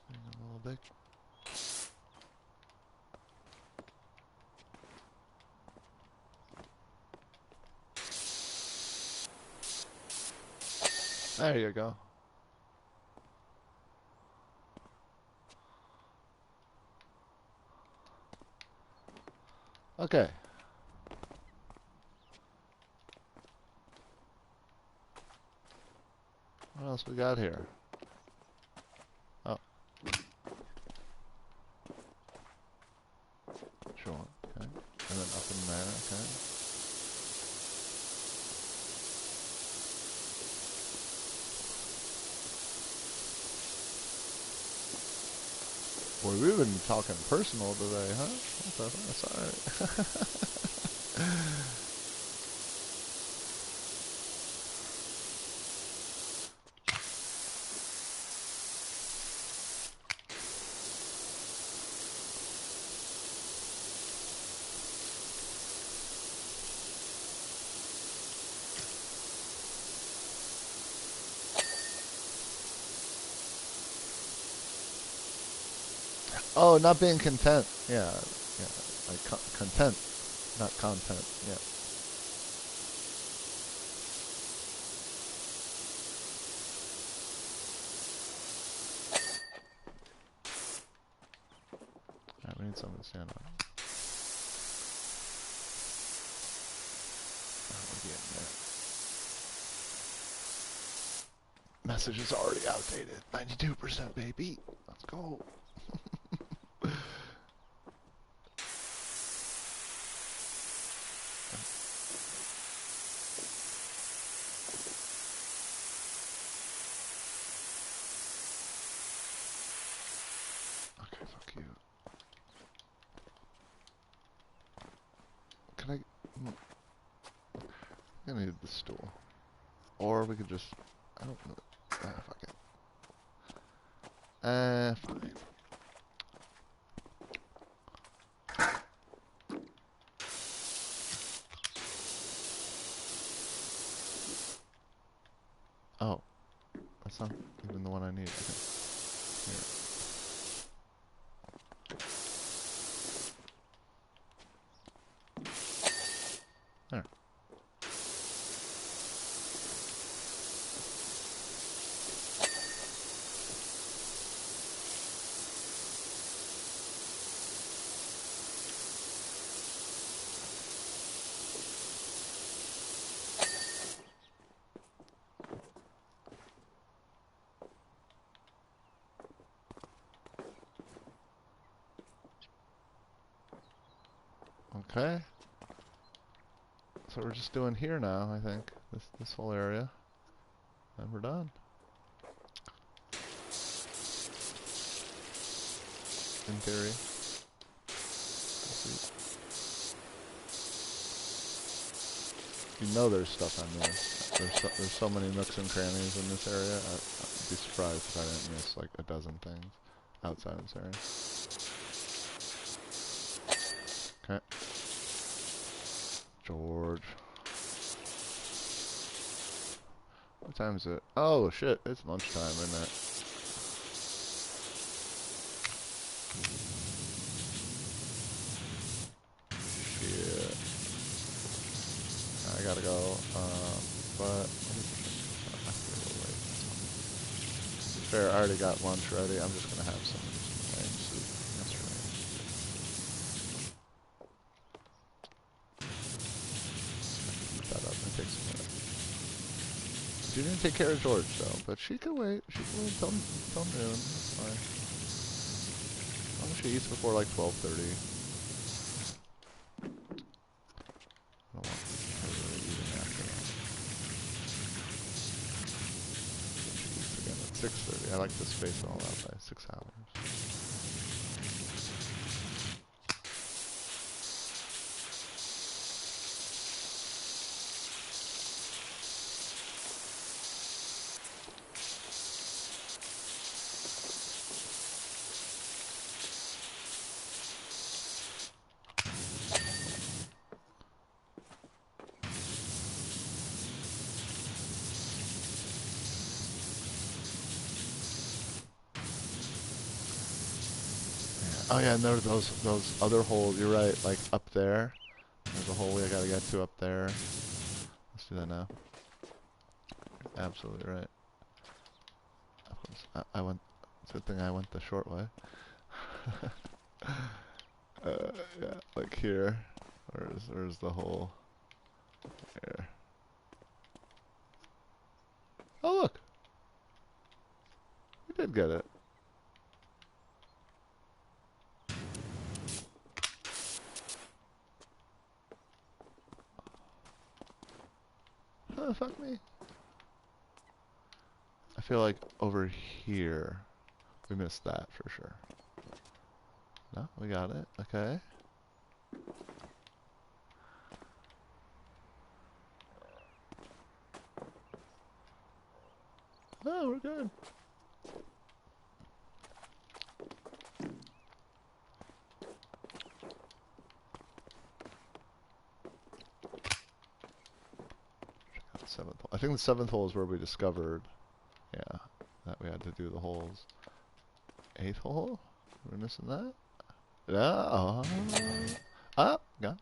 A little bit. There you go. Okay. What else we got here? Oh. Sure. Okay. And then up in there, okay. Boy, we've been talking personal today, huh? That's alright. Oh, not being content. Yeah, yeah. Like content, not content. Yeah. Alright, we need someone to stand on. Oh, we're getting there. Message is already outdated. 92%, baby. Let's go. Okay, fuck you. Can I... I need the stool. Or we could just... I don't know. Fuck it. Fine. Oh. That's not even the one I need. Okay. Here. There. Okay. So we're just doing here now, I think. This whole area. And we're done. In theory. We'll see. You know there's stuff on this. There's so many nooks and crannies in this area. I'd be surprised if I didn't miss like a dozen things outside of this area. Okay. George. What time is it? Oh shit, it's lunchtime, isn't it? Shit. I gotta go. But I have to go late. To be fair, I already got lunch ready. I'm just gonna have some lame soup yesterday. Heat that up and take some minutes. She didn't take care of George though, but she can wait. She can wait till noon. That's fine. As long as she eats before like 12:30. I don't want her really eating after that. She eats again at 6:30. I like to space it all out by 6 hours. Oh yeah, and there are those other holes. You're right, like up there. There's a hole we gotta get to up there. Let's do that now. Absolutely right. Of course, I went. It's a good thing I went the short way. Yeah, like here. Where's the hole? Here. Oh look, we did get it. Oh, fuck me. I feel like over here we missed that for sure. No, we got it. Okay. Oh, we're good. Seventh hole. I think the seventh hole is where we discovered, yeah, that we had to do the holes. Eighth hole? We're missing that? Yeah. Ah, got it.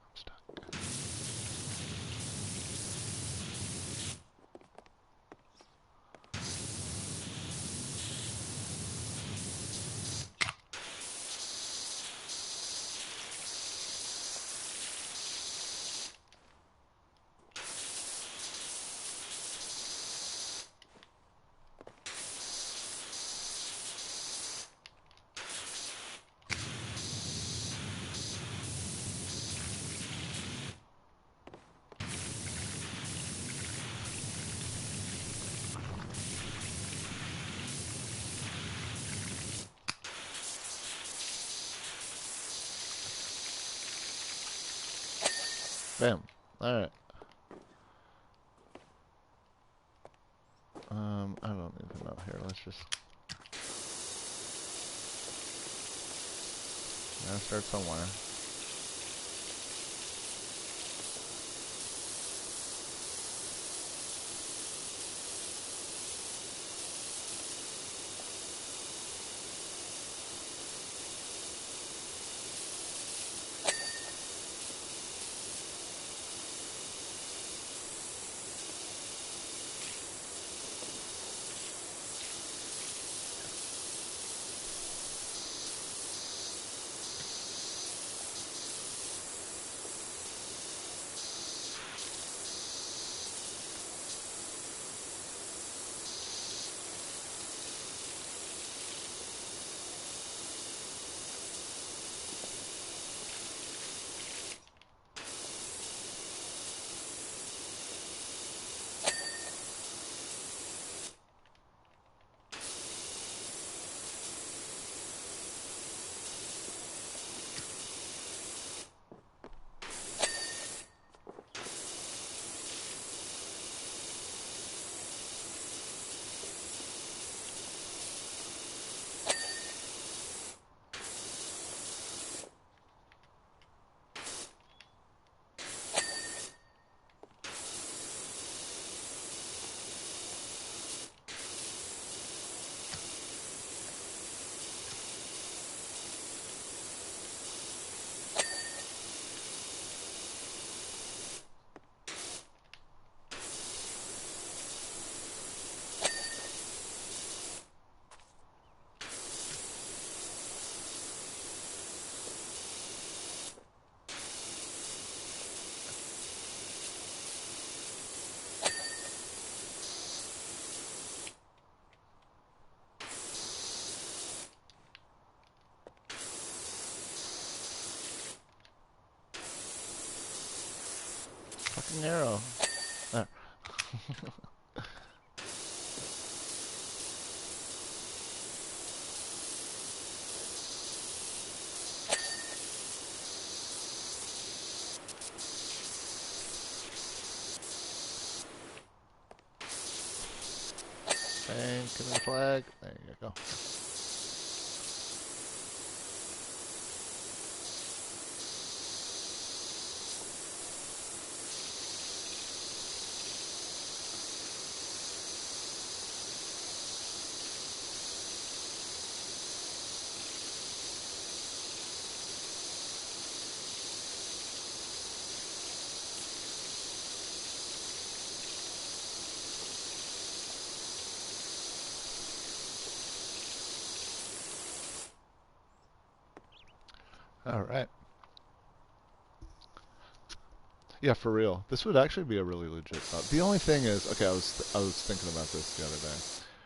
I'm stuck. Bam. Alright. I don't even know here. Let's just... Gotta start somewhere. Fucking arrow. There. And give me the flag. There you go. All right. Yeah, for real. This would actually be a really legit job. The only thing is, okay, I was thinking about this the other day.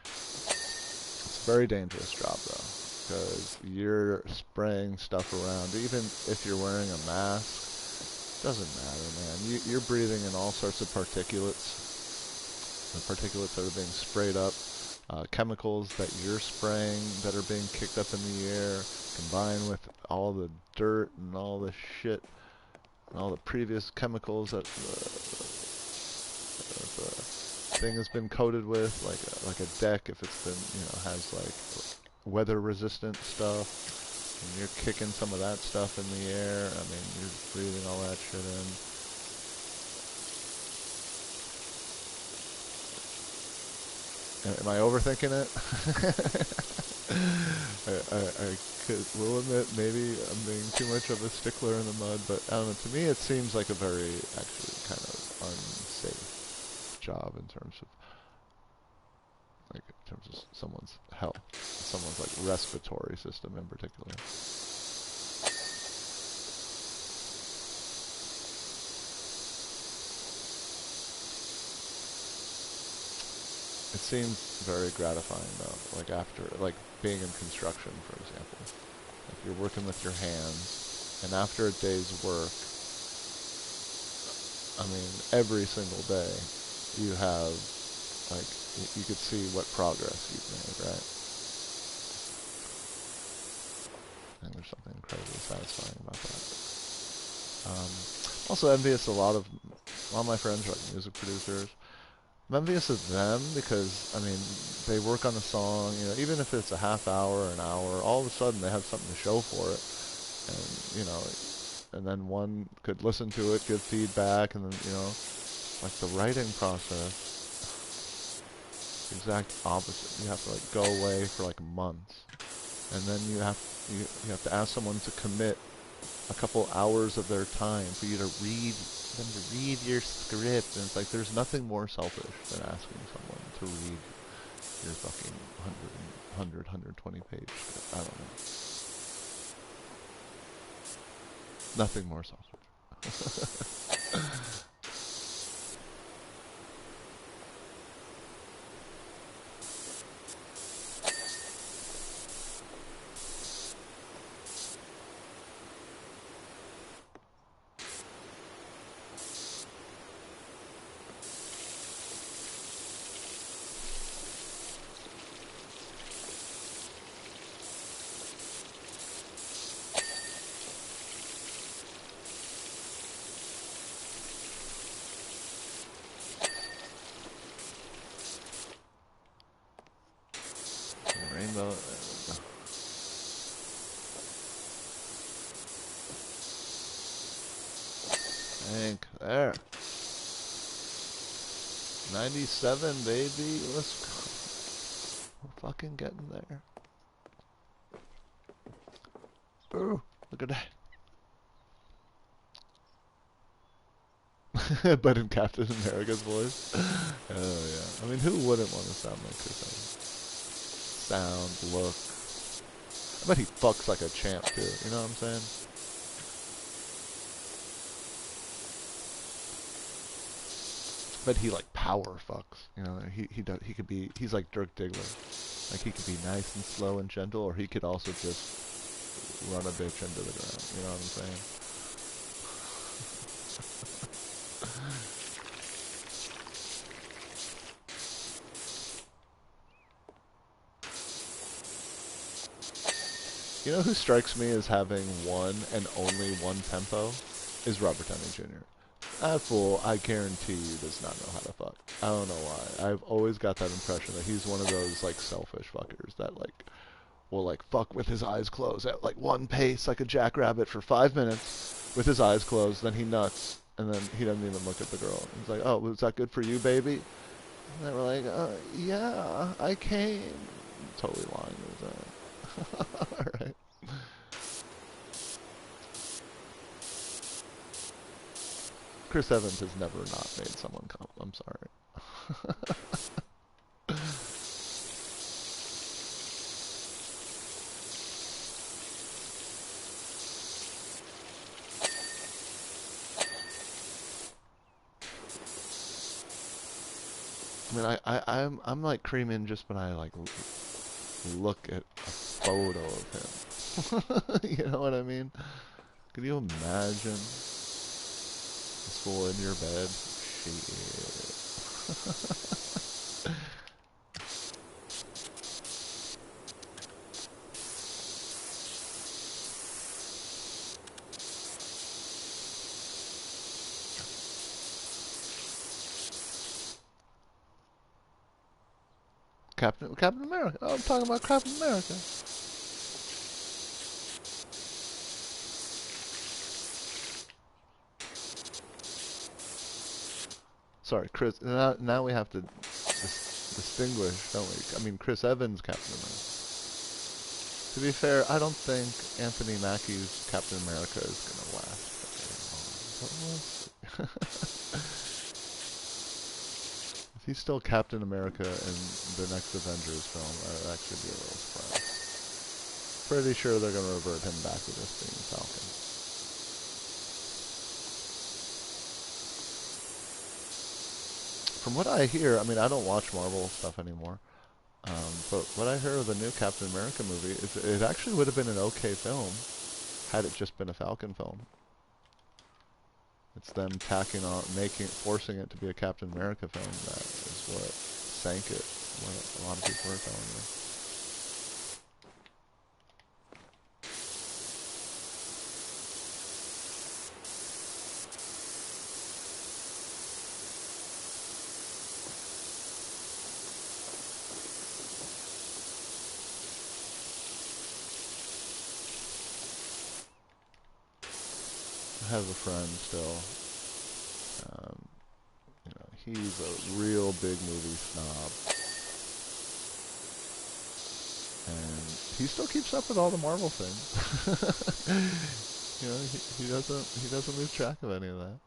It's a very dangerous job though, because you're spraying stuff around. Even if you're wearing a mask, doesn't matter, man. You're breathing in all sorts of particulates. The particulates that are being sprayed up, chemicals that you're spraying that are being kicked up in the air, combined with all the dirt and all the shit and all the previous chemicals that the thing has been coated with, like a deck, if it's been, has like weather resistant stuff, and you're kicking some of that stuff in the air. I mean, you're breathing all that shit in. Am I overthinking it? I will admit maybe I'm being too much of a stickler in the mud, but I don't know. To me, it seems like a very actually kind of unsafe job in terms of someone's health, someone's like respiratory system in particular. It seems very gratifying though, like after, like being in construction, for example. Like you're working with your hands, and after a day's work, I mean, every single day, you have, like, you could see what progress you've made, right? I think there's something incredibly satisfying about that. Also envious a lot of my friends are like music producers. I'm envious of them because, I mean, they work on a song, even if it's a half hour or an hour, all of a sudden they have something to show for it. And, and then one could listen to it, give feedback, and then, like the writing process, the exact opposite. You have to, like, go away for, like, months. And then you have to ask someone to commit a couple hours of their time for you to read your script, and it's like there's nothing more selfish than asking someone to read your fucking 120 page script. I don't know. Nothing more selfish. Rainbow. Hank, there. 97, baby. Let's go. We're fucking getting there. Ooh, look at that. But in Captain America's voice. Oh yeah. I mean, who wouldn't want to sound like Chris Evans? Sound, look. I bet he fucks like a champ too. You know what I'm saying? But he like power fucks. He could be. He's like Dirk Diggler. Like he could be nice and slow and gentle, or he could also just run a bitch into the ground. You know what I'm saying? You know who strikes me as having one and only one tempo? Is Robert Downey Jr. That fool, I guarantee you, does not know how to fuck. I don't know why. I've always got that impression that he's one of those like selfish fuckers that like will like fuck with his eyes closed at like one pace, like a jackrabbit for 5 minutes with his eyes closed. Then he nuts, and then he doesn't even look at the girl. He's like, "Oh, was that good for you, baby?" And they were like, "Yeah, I came." Totally lying. It was all right. Chris Evans has never not made someone come. I'm sorry. I mean, I'm like creaming just when I like look at a photo of him. You know what I mean? Could you imagine this fool in your bed? Shit. Captain America. Oh, I'm talking about Captain America. Sorry, Chris. Now we have to distinguish, don't we? I mean, Chris Evans, Captain America. To be fair, I don't think Anthony Mackie's Captain America is gonna last very long. But we'll see. If he's still Captain America in the next Avengers film, I'd actually be a little surprised. Pretty sure they're gonna revert him back to just being Falcon. From what I hear, I mean, I don't watch Marvel stuff anymore. But what I heard of the new Captain America movie is it actually would have been an okay film had it just been a Falcon film. It's them tacking on, forcing it to be a Captain America film that is what sank it. What a lot of people are telling me. I have a friend still. You know, he's a real big movie snob, and he still keeps up with all the Marvel things. You know, he doesn't lose track of any of that.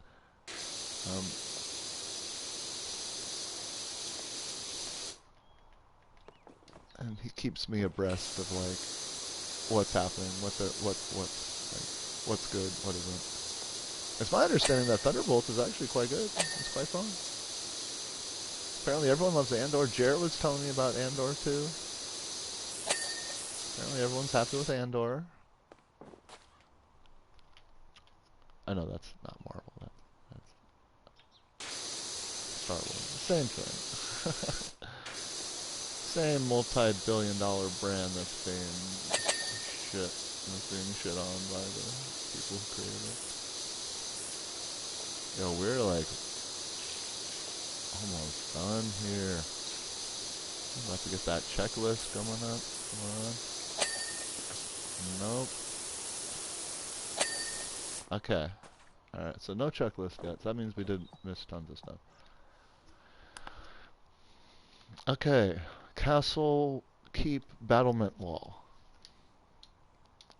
Um, and he keeps me abreast of like what's happening, what's good, what isn't. It's my understanding that Thunderbolt is actually quite good. It's quite fun. Apparently everyone loves Andor. Jarrett was telling me about Andor too. Apparently everyone's happy with Andor. I know that's not Marvel. That's Star Wars. Same thing. Same multi-billion-dollar brand that's being shit on by the people who created it. Yo, we're like almost done here. I'm about to get that checklist coming up. Come on. Nope. Okay. Alright, so no checklist yet. So that means we did miss tons of stuff. Okay. Castle Keep Battlement Wall.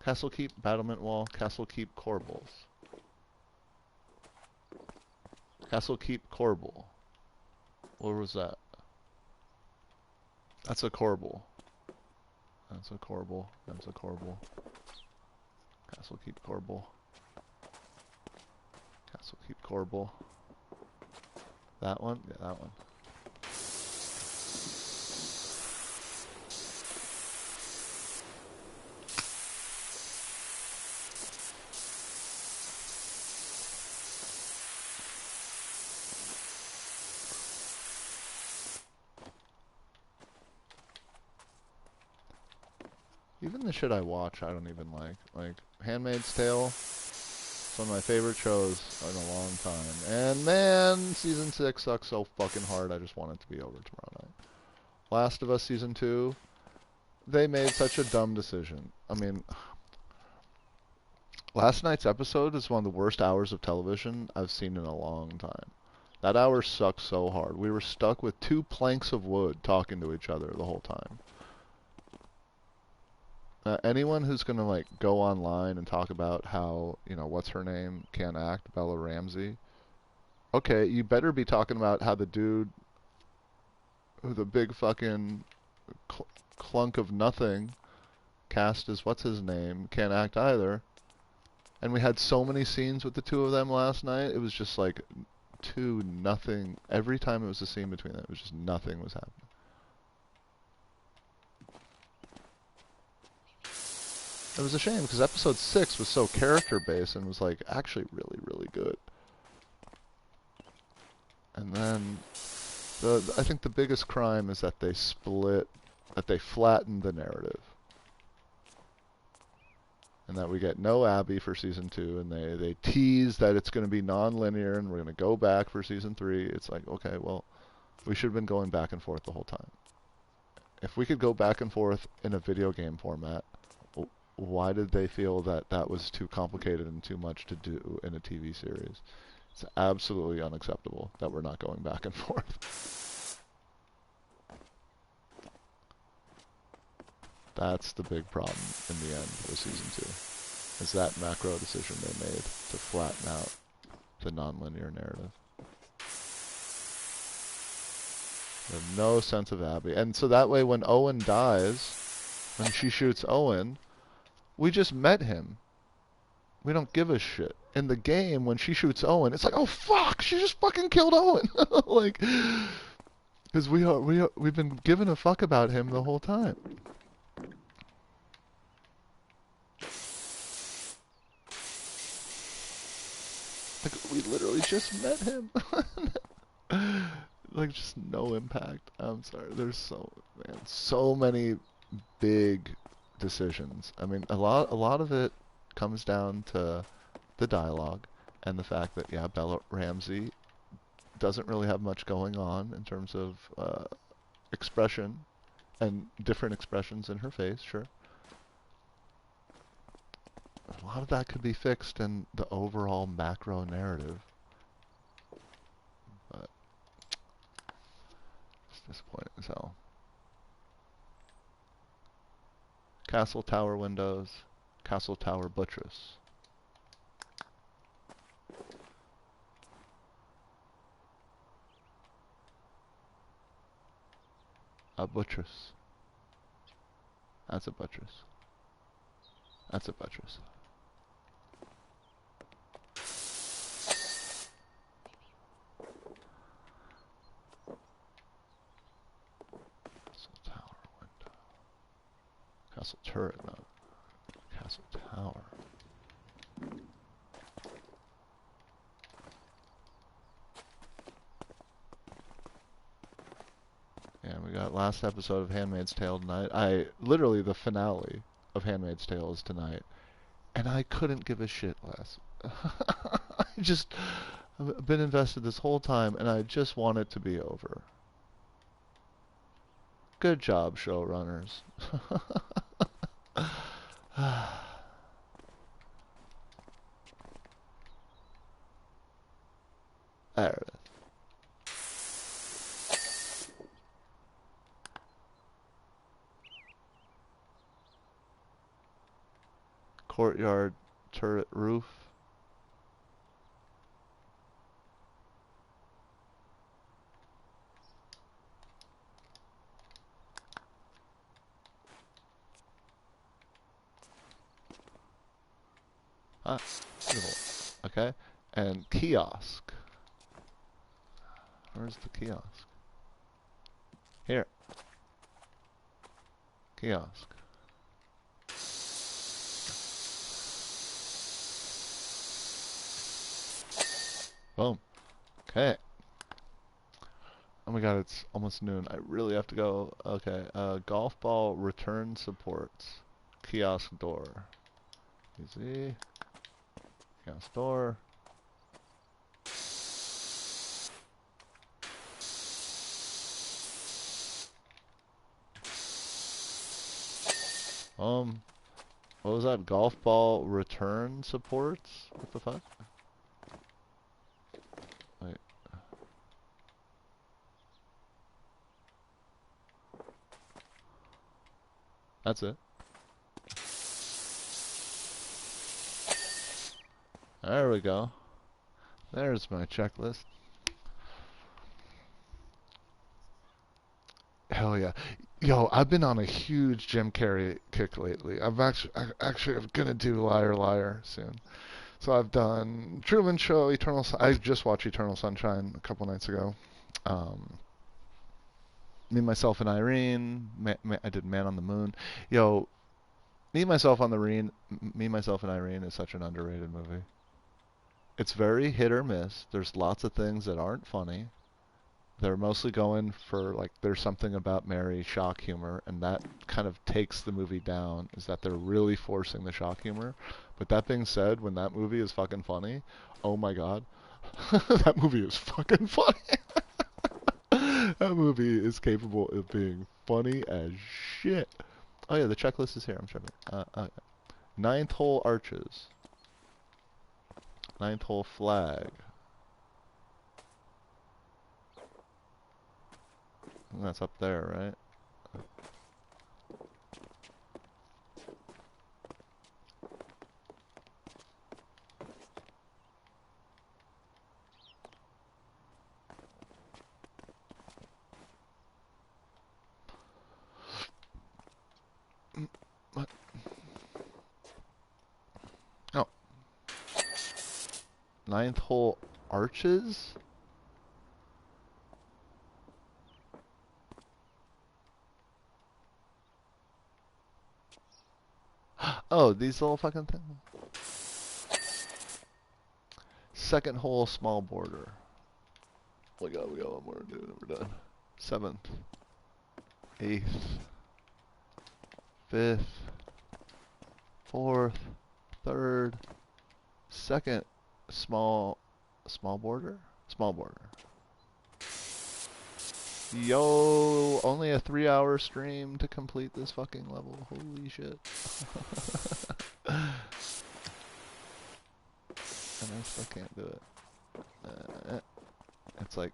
Castle Keep Battlement Wall. Castle Keep Corbels. Castle Keep Corbel. What was that? That's a Corbel. That's a Corbel. That's a Corbel. Castle Keep Corbel. Castle Keep Corbel. That one? Yeah, that one. Even the shit I watch, I don't even like. Like, Handmaid's Tale. It's one of my favorite shows in a long time. And man, season 6 sucks so fucking hard. I just want it to be over tomorrow night. Last of Us season 2, they made such a dumb decision. I mean, last night's episode is one of the worst hours of television I've seen in a long time. That hour sucked so hard. We were stuck with 2 planks of wood talking to each other the whole time. Anyone who's gonna like go online and talk about how, you know, what's her name can't act, Bella Ramsey. Okay, you better be talking about how the dude who the big fucking clunk of nothing cast as what's his name can't act either. And we had so many scenes with the two of them last night. It was just like nothing. Every time it was a scene between them, it was just nothing was happening. It was a shame because episode 6 was so character based and was like actually really, really good. And then I think the biggest crime is that they flattened the narrative. And that we get no Abby for season 2, and they tease that it's going to be non-linear and we're going to go back for season 3. It's like, okay, well, we should have been going back and forth the whole time. If we could go back and forth in a video game format, why did they feel that that was too complicated and too much to do in a TV series? It's absolutely unacceptable that we're not going back and forth. That's the big problem in the end with season 2. Is that macro decision they made to flatten out the non-linear narrative. There's no sense of Abby. And so that way when Owen dies, when she shoots Owen, we just met him. We don't give a shit. In the game, when she shoots Owen, it's like, oh fuck, she just fucking killed Owen. Like, because we've been giving a fuck about him the whole time. Like, we literally just met him. Like, just no impact. I'm sorry. There's so many big decisions. I mean, a lot of it comes down to the dialogue and the fact that, yeah, Bella Ramsey doesn't really have much going on in terms of expression and different expressions in her face, sure. A lot of that could be fixed in the overall macro narrative. But it's disappointing as hell. Castle tower windows, castle tower buttress. A buttress. That's a buttress. That's a buttress. Castle tower window. Castle turret, no. Castle tower. Yeah, we got last episode of Handmaid's Tale tonight. Literally the finale of Handmaid's Tale is tonight. And I couldn't give a shit less. I've been invested this whole time and I just want it to be over. Good job, showrunners. There it is. Courtyard turret roof. Ah, beautiful. Okay. And kiosk. Where's the kiosk? Here. Kiosk. Boom. Okay. Oh my god, it's almost noon. I really have to go. Okay. Golf ball return supports. Kiosk door. Easy. Gas door. What was that? Golf ball return supports? What the fuck? Wait. That's it. There we go. There's my checklist. Hell yeah. Yo, I've been on a huge Jim Carrey kick lately. I'm gonna do Liar Liar soon. So I've done Truman Show, I just watched Eternal Sunshine a couple nights ago. Um, Me, Myself, and Irene. I did Man on the Moon. Yo, Me, Myself, and Irene is such an underrated movie. It's very hit or miss. There's lots of things that aren't funny. They're mostly going for like there's something about Mary shock humor, and that kind of takes the movie down. Is that they're really forcing the shock humor. But that being said, when that movie is fucking funny, oh my god, that movie is fucking funny. That movie is capable of being funny as shit. Oh yeah, the checklist is here. I'm checking. Ninth hole arches. Ninth hole flag. And that's up there, right? What? Oh, ninth hole arches? Oh, these little fucking things. Second hole small border. We got one more to do and we're done. Seventh. Eighth. Fifth. Fourth. Third. Second. Small border? Small border. Yo, only a 3-hour stream to complete this fucking level. Holy shit. And I still can't do it. It's like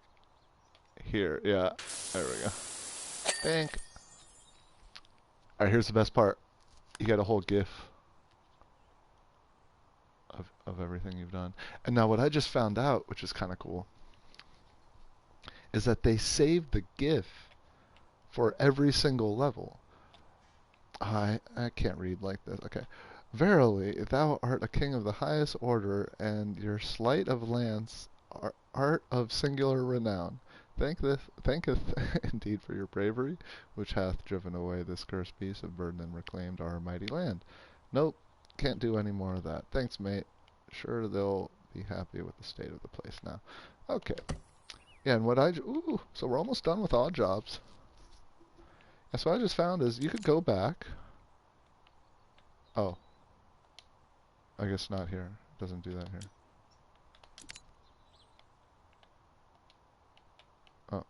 here. Yeah, there we go. Think. Alright, here's the best part. You get a whole GIF of everything you've done. And now what I just found out, which is kind of cool, is that they saved the GIF for every single level. I can't read like this. Okay. Verily, thou art a king of the highest order, and your sleight of lance art of singular renown. Thanketh indeed for your bravery, which hath driven away this cursed beast of burden and reclaimed our mighty land. Nope, can't do any more of that. Thanks, mate. Sure, they'll be happy with the state of the place now. Okay. Yeah, and ooh, so we're almost done with odd jobs. And so what I just found is you could go back. Oh. I guess not here. It doesn't do that here. Oh.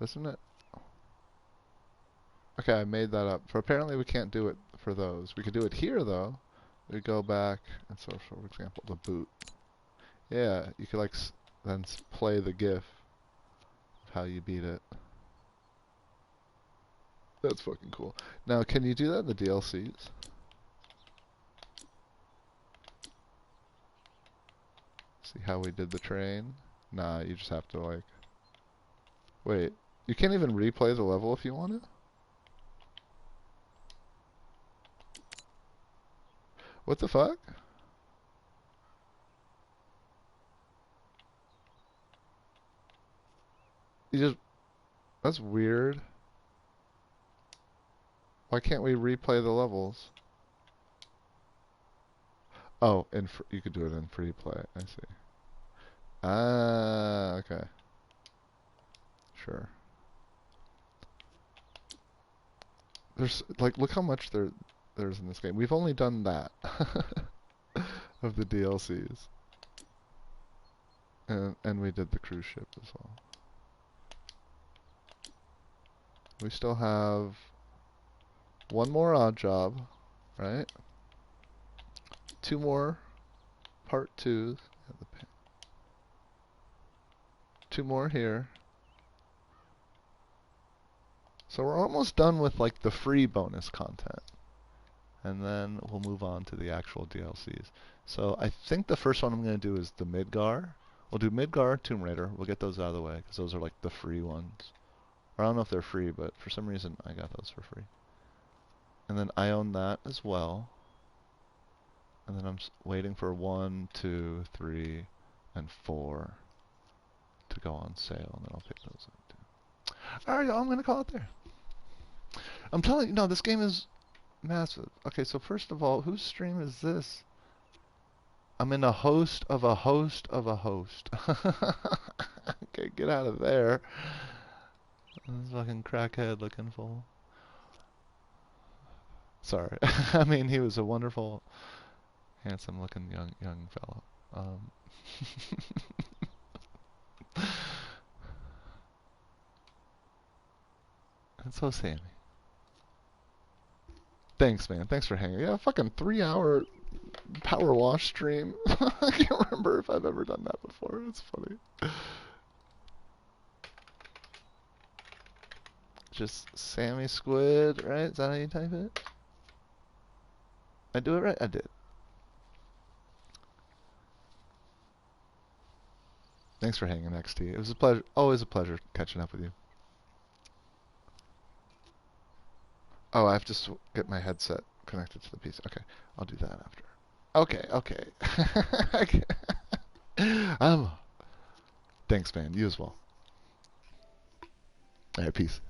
Doesn't it? Okay, I made that up. Apparently we can't do it for those. We could do it here, though. We go back, and so for example, the boot. Yeah, you could like then play the GIF of how you beat it. That's fucking cool. Now, can you do that in the DLCs? See how we did the train? Nah, you just have to like... Wait, you can't even replay the level if you want to? What the fuck? You just... That's weird. Why can't we replay the levels? Oh, you could do it in free play. I see. Ah, okay. Sure. There's like, look how much there's in this game. We've only done that. of the DLCs. And we did the cruise ship as well. We still have one more odd job, right? Two more part twos. Two more here. So we're almost done with like the free bonus content. And then we'll move on to the actual DLCs. So I think the first one I'm going to do is the Midgar. We'll do Midgar, Tomb Raider. We'll get those out of the way because those are like the free ones. Or I don't know if they're free, but for some reason I got those for free. And then I own that as well. And then I'm waiting for 1, 2, 3, and 4 to go on sale. And then I'll pick those up too. Alright, y'all, I'm going to call it there. I'm telling you, no, this game is massive. Okay, so first of all, whose stream is this? I'm in a host of a host of a host. Okay, get out of there. This fucking crackhead looking fool. Sorry. I mean, he was a wonderful, handsome looking young fellow. And so Sammy. Thanks, man. Thanks for hanging. Yeah, fucking 3-hour power wash stream. I can't remember if I've ever done that before. It's funny. Just Sammy Squid, right? Is that how you type it? I do it right? I did. Thanks for hanging, XT. It was a pleasure. Always a pleasure catching up with you. Oh, I have to get my headset connected to the PC. Okay, I'll do that after. Okay, okay. Thanks, man. You as well. All right, peace.